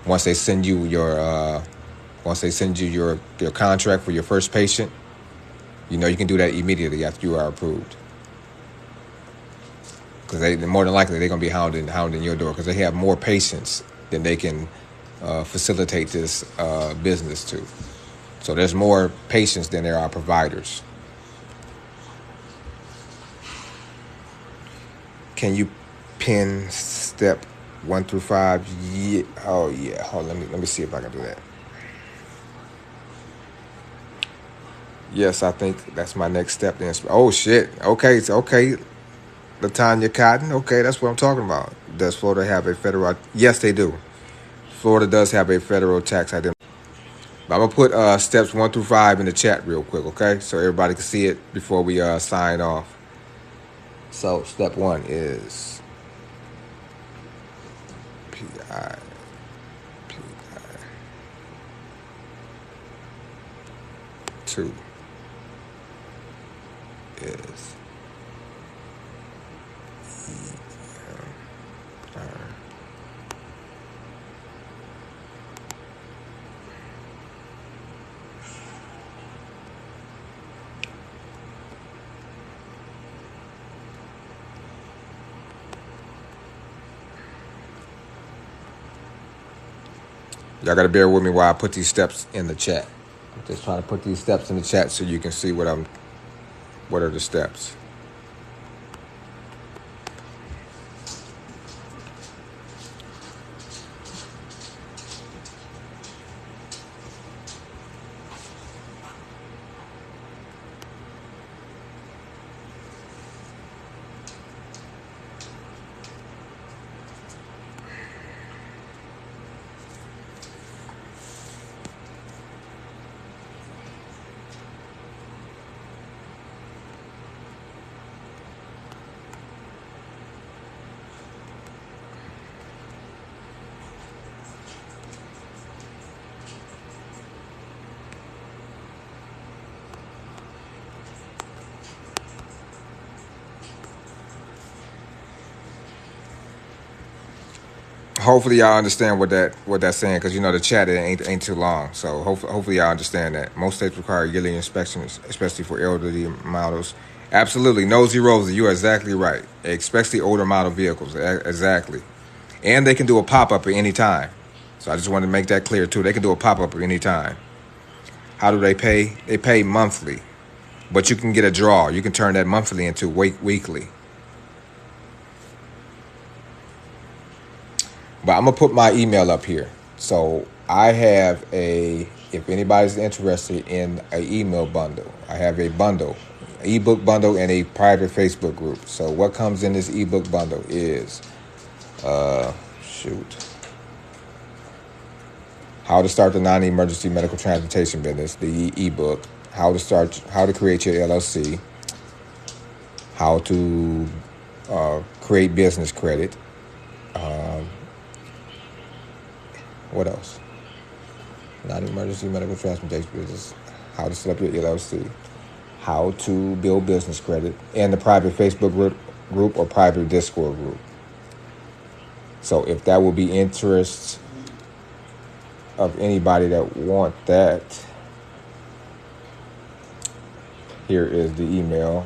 once they send you your contract for your first patient, You can do that immediately after you are approved. Because more than likely they're going to be hounding your door because they have more patients than they can facilitate this business to. So there's more patients than there are providers. Can you pin step 1 through 5? Yeah. Oh yeah. Hold on, let me see if I can do that. Yes, I think that's my next step. Oh shit. Okay. Okay. LaTanya Cotton. Okay, that's what I'm talking about. Does Florida have a federal? Yes, they do. Florida does have a federal tax identity. But I'm gonna put steps 1 through 5 in the chat real quick, okay? So everybody can see it before we sign off. So step 1 is PI. 2 is y'all gotta bear with me while I put these steps in the chat. I'm just trying to put these steps in the chat so you can see what are the steps. Hopefully y'all understand what that's saying, because the chat ain't too long. So hopefully y'all understand that most states require yearly inspections, especially for elderly models. Absolutely, Nosy Rosie, you are exactly right. Especially older model vehicles, exactly. And they can do a pop-up at any time. So I just wanted to make that clear too. They can do a pop-up at any time. How do they pay? They pay monthly, but you can get a draw. You can turn that monthly into weekly. But I'm going to put my email up here. So I have if anybody's interested in an email bundle, I have a bundle, ebook bundle and a private Facebook group. So what comes in this ebook bundle is, how to start the non-emergency medical transportation business, the ebook, how to create your LLC, how to create business credit, what else? Non-emergency medical transportation business, how to set up your LLC, how to build business credit, and the private Facebook group or private Discord group. So if that will be interest of anybody that want that, here is the email.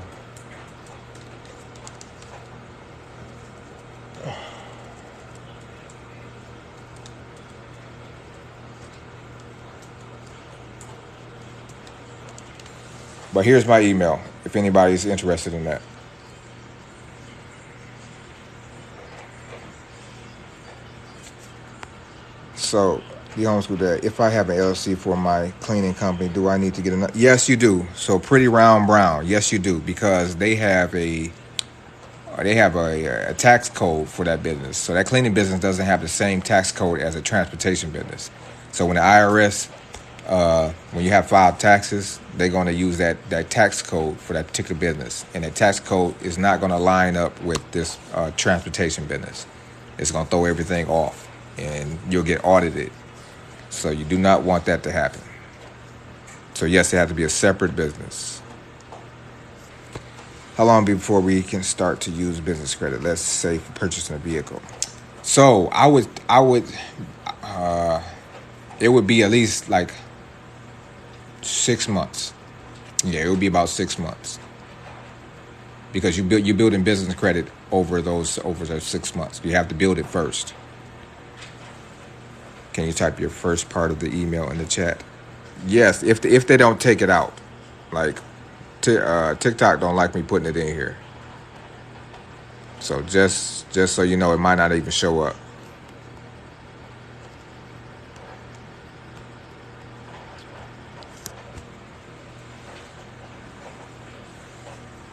But here's my email if anybody's interested in that. So, the homeschool dad, if I have an LLC for my cleaning company, do I need to get another? Yes, you do. So, Pretty Round Brown, yes, you do, because they have a tax code for that business. So that cleaning business doesn't have the same tax code as a transportation business. So when the IRS, when you have filed taxes, they're going to use that tax code for that particular business. And that tax code is not going to line up with this transportation business. It's going to throw everything off and you'll get audited. So you do not want that to happen. So yes, it has to be a separate business. How long before we can start to use business credit? Let's say for purchasing a vehicle. So I would, it would be at least like 6 months. Yeah, it would be about 6 months because you're building business credit over those 6 months. You have to build it first. Can you type your first part of the email in the chat? Yes, if they don't take it out, like TikTok don't like me putting it in here. So just so you know, it might not even show up.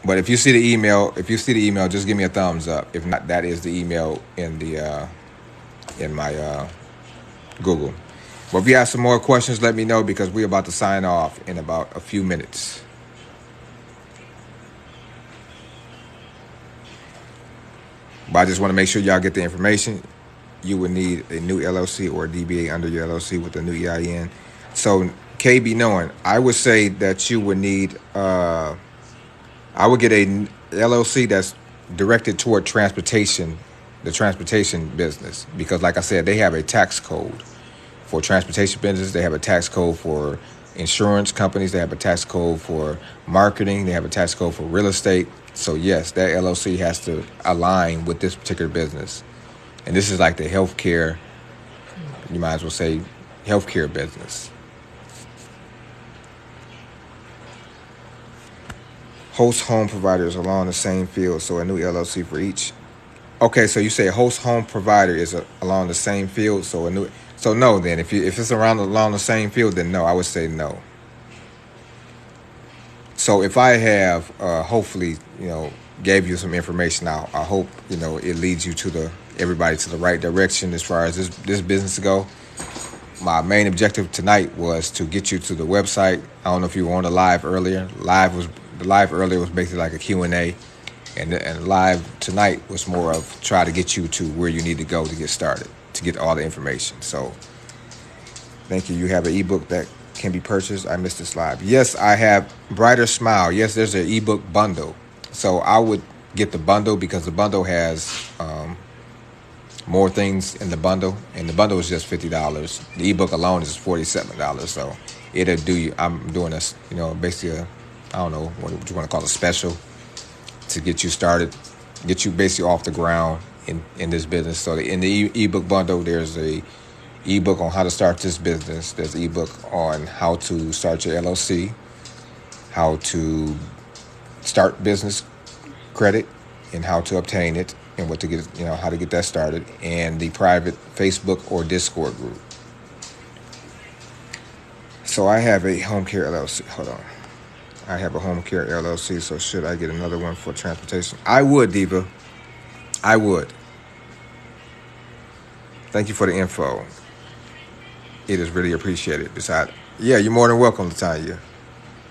But if you see the email, just give me a thumbs up. If not, that is the email in the in my Google. But if you have some more questions, let me know because we're about to sign off in about a few minutes. But I just want to make sure y'all get the information. You would need a new LLC or a DBA under your LLC with a new EIN. So KB knowing, I would say that you would need, I would get a LLC that's directed toward transportation, the transportation business. Because like I said, they have a tax code for transportation business. They have a tax code for insurance companies. They have a tax code for marketing. They have a tax code for real estate. So yes, that LLC has to align with this particular business. And this is like the healthcare, you might as well say healthcare business. Host home providers along the same field, so a new LLC for each. Okay, so you say a host home provider is along the same field, so no. Then if it's along the same field, then no, I would say no. So if I have hopefully gave you some information, I hope it leads you to everybody to the right direction as far as this business go. My main objective tonight was to get you to the website. I don't know if you were on the live earlier. The live earlier was basically like a Q&A, and live tonight was more of try to get you to where you need to go to get started, to get all the information. So thank you. You have an ebook that can be purchased. I missed this live. Yes, I have Brighter Smile. Yes, there's an ebook bundle. So I would get the bundle because the bundle has more things in the bundle, and the bundle is just $50. The ebook alone is $47. So it'll do you. I'm doing this, basically I don't know what you want to call a special to get you started, get you basically off the ground in this business. So in the ebook bundle, there's a ebook on how to start this business. There's an ebook on how to start your LLC, how to start business credit, and how to obtain it, and what to get, how to get that started, and the private Facebook or Discord group. So I have a home care LLC. Hold on. I have a home care LLC, so should I get another one for transportation? I would, Diva. I would. Thank you for the info. It is really appreciated. Besides, yeah, you're more than welcome, Latanya.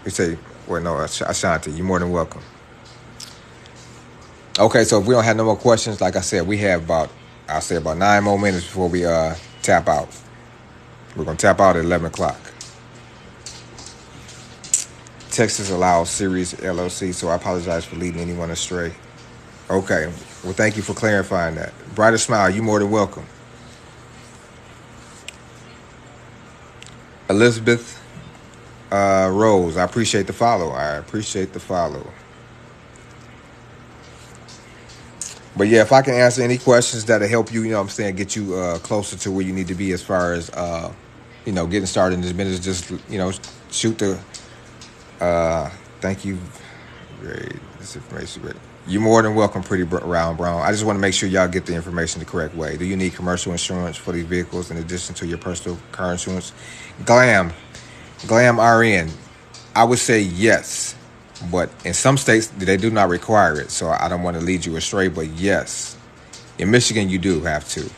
You say, well, no, Ashanti, you're more than welcome. Okay, so if we don't have no more questions, like I said, we have about 9 more minutes before we tap out. We're going to tap out at 11 o'clock. Texas allows Series LLC, so I apologize for leading anyone astray. Okay, well, thank you for clarifying that. Brighter Smile, you're more than welcome. Elizabeth Rose, I appreciate the follow. But yeah, if I can answer any questions that'll help you, get you closer to where you need to be as far as, getting started in this business, just, shoot the, thank you. Great. This information, great. You're more than welcome, Pretty Round Brown. I just want to make sure y'all get the information the correct way. Do you need commercial insurance for these vehicles in addition to your personal car insurance? Glam RN, I would say yes. But in some states, they do not require it. So I don't want to lead you astray, but yes. In Michigan, you do have to.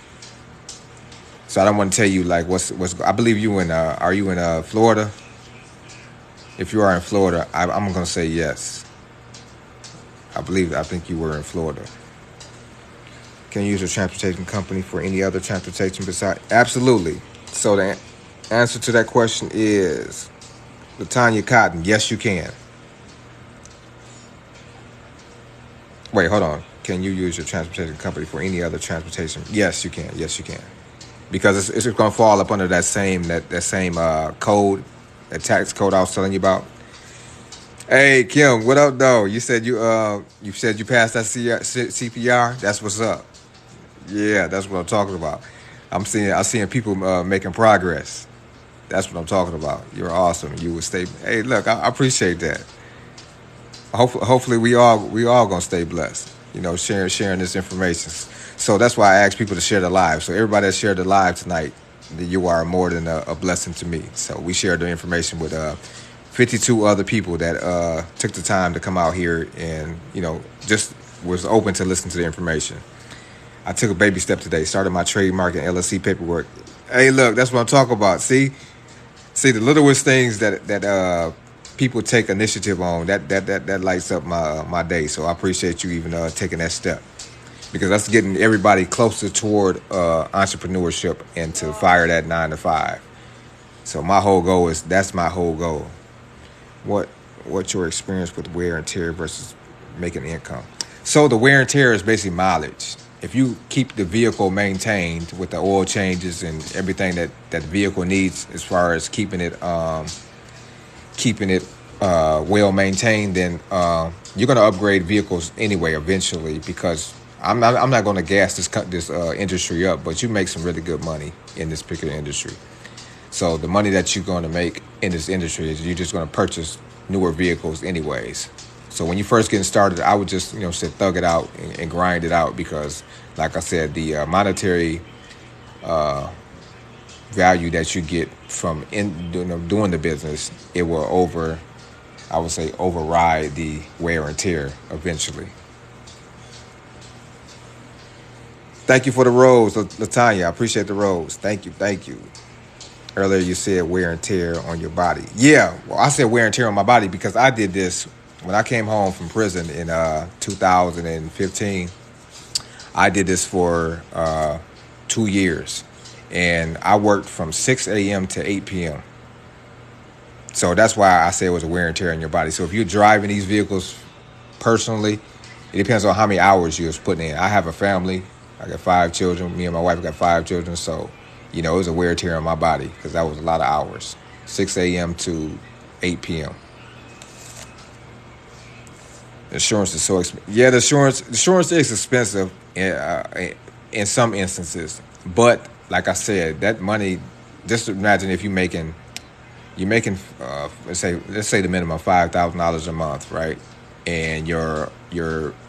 So I don't want to tell you, like, what's I believe you are you in Florida? If you are in Florida, I'm going to say yes. I think you were in Florida. Can you use a transportation company for any other transportation besides? Absolutely. So the answer to that question is, Latanya Cotton, yes, you can. Wait, hold on. Can you use your transportation company for any other transportation? Yes, you can. Yes, you can. Because it's going to fall up under that same code, that tax code I was telling you about. Hey Kim, what up though? You said you passed that CPR. That's what's up. Yeah, that's what I'm talking about. I'm seeing people making progress. That's what I'm talking about. You're awesome. You would stay. Hey, look, I appreciate that. Hopefully we all gonna stay blessed. Sharing this information. So that's why I ask people to share the live. So everybody that shared the live tonight, you are more than a blessing to me. So we shared the information with 52 other people that took the time to come out here and just was open to listen to the information. I took a baby step today. Started my trademark and LLC paperwork. Hey, look, that's what I'm talking about. See the littlest things that people take initiative on. That lights up my day. So I appreciate you even taking that step, because that's getting everybody closer toward entrepreneurship and to fire that 9 to 5. So that's my whole goal. What's your experience with wear and tear versus making income? So the wear and tear is basically mileage. If you keep the vehicle maintained with the oil changes and everything that the vehicle needs, as far as keeping it well maintained, then you're going to upgrade vehicles anyway eventually, because I'm not going to gas this industry up, but you make some really good money in this particular industry. So the money that you're going to make in this industry is you're just going to purchase newer vehicles anyways. So when you first getting started, I would just thug it out and grind it out, because like I said, the monetary value that you get from doing the business, it will override the wear and tear eventually. Thank you for the rose, Latanya. I appreciate the rose. Thank you. Earlier you said wear and tear on your body. Yeah, well, I said wear and tear on my body because I did this when I came home from prison in 2015. I did this for 2 years, and I worked from 6 a.m. to 8 p.m. So that's why I say it was a wear and tear on your body. So if you're driving these vehicles personally, it depends on how many hours you're putting in. I have a family. I got 5 children. Me and my wife got 5 children. So, it was a wear and tear on my body because that was a lot of hours. 6 a.m. to 8 p.m. Insurance is so expensive. Yeah, the insurance is expensive in some instances. But like I said, that money, just imagine if you're making let's say the minimum $5,000 a month, right? And your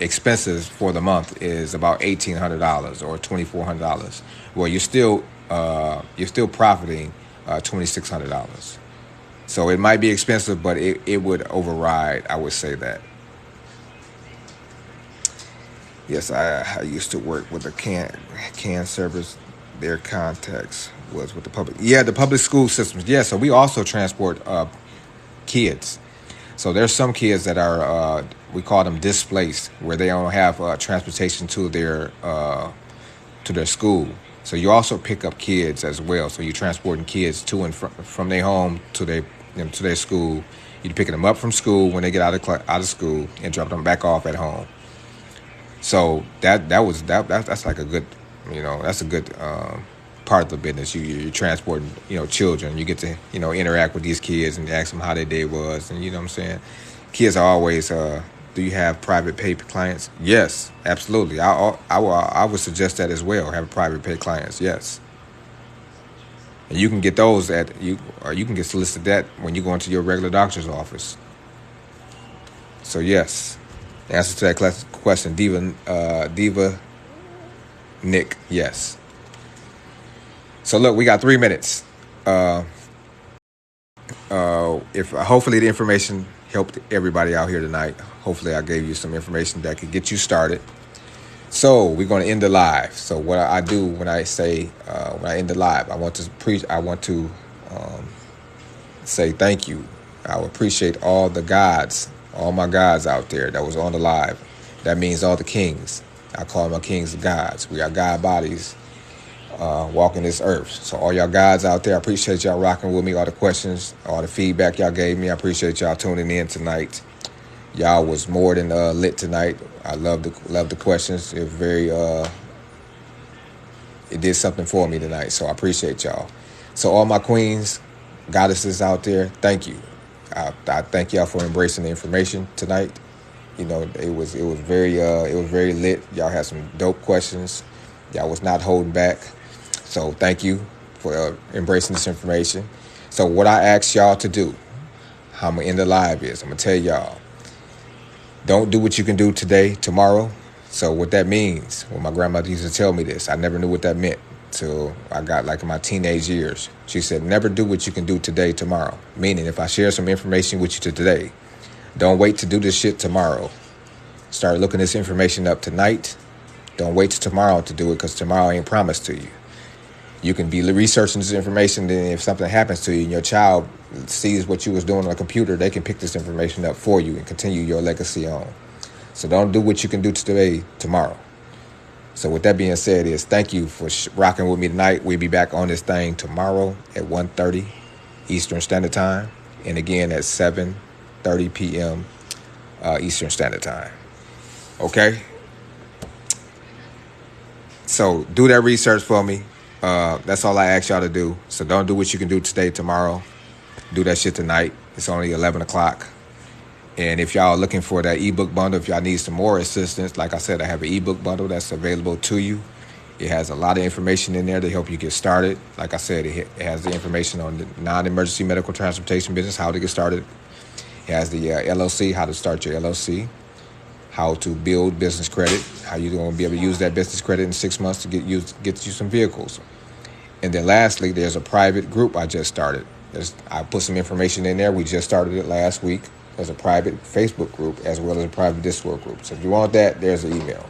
expenses for the month is about $1,800 or $2,400. Well, you're still profiting $2,600. So it might be expensive, but it would override. I would say that. Yes, I used to work with a can service. Their contacts was with the public. Yeah, the public school systems. Yeah, so we also transport kids. So there's some kids that are we call them displaced, where they don't have transportation to their school. So you also pick up kids as well. So you're transporting kids to and from their home to their school. You're picking them up from school when they get out of school and drop them back off at home. So that's like a good, that's a good part of the business. You're transporting, children. You get to, interact with these kids and ask them how their day was, and you know what I'm saying. Kids are always. Do you have private pay clients? Yes, absolutely. I would suggest that as well. Have private pay clients. Yes, and you can get those or you can get solicited that when you go into your regular doctor's office. So yes. The answer to that question, Diva Nick, yes. So look, we got 3 minutes. If hopefully the information helped everybody out here tonight. Hopefully I gave you some information that could get you started. So we're going to end the live. So what I do when I say when I end the live, I want to say thank you. I appreciate all my gods out there that was on the live. That means all the kings. I call my kings gods. We are God bodies walking this earth. So all y'all gods out there, I appreciate y'all rocking with me. All the questions, all the feedback y'all gave me. I appreciate y'all tuning in tonight. Y'all was more than lit tonight. I love the questions. It was very it did something for me tonight. So I appreciate y'all. So all my queens, goddesses out there, thank you. I thank y'all for embracing the information tonight. You know, it was very lit. Y'all had some dope questions. Y'all was not holding back. So thank you for embracing this information. So what I asked y'all to do, how I'm gonna end the live is, I'm gonna tell y'all, don't do what you can do today, tomorrow. So what that means, well, my grandmother used to tell me this. I never knew what that meant till I got like in my teenage years. She said, never do what you can do today, tomorrow. Meaning if I share some information with you today, don't wait to do this shit tomorrow. Start looking this information up tonight. Don't wait till tomorrow to do it, because tomorrow ain't promised to you. You can be researching this information, then if something happens to you and your child sees what you was doing on a computer, they can pick this information up for you and continue your legacy on. So don't do what you can do today, tomorrow. So with that being said, thank you for rocking with me tonight. We'll be back on this thing tomorrow at 1:30 Eastern Standard Time, and again at 7:30 p.m. Eastern Standard Time. Okay? So do that research for me. That's all I ask y'all to do. So don't do what you can do today, tomorrow. Do that shit tonight. It's only 11 o'clock. And if y'all are looking for that ebook bundle, if y'all need some more assistance, like I said, I have an ebook bundle that's available to you. It has a lot of information in there to help you get started. Like I said, it has the information on the non-emergency medical transportation business, how to get started. It has the LLC, how to start your LLC, how to build business credit, how you're going to be able to use that business credit in 6 months to get you some vehicles. And then lastly, there's a private group I just started. I put some information in there. We just started it last week. There's a private Facebook group as well as a private Discord group. So if you want that, there's an email.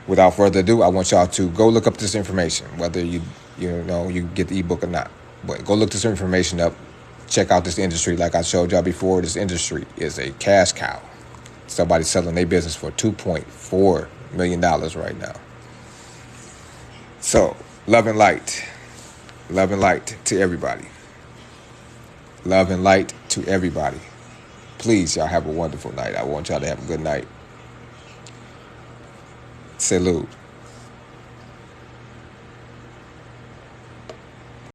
Without further ado, I want y'all to go look up this information, whether you get the ebook or not. But go look this information up. Check out this industry. Like I showed y'all before, this industry is a cash cow. Somebody's selling their business for $2.4 million right now. So, love and light. Love and light to everybody. Love and light to everybody. Please, y'all have a wonderful night. I want y'all to have a good night. Salute.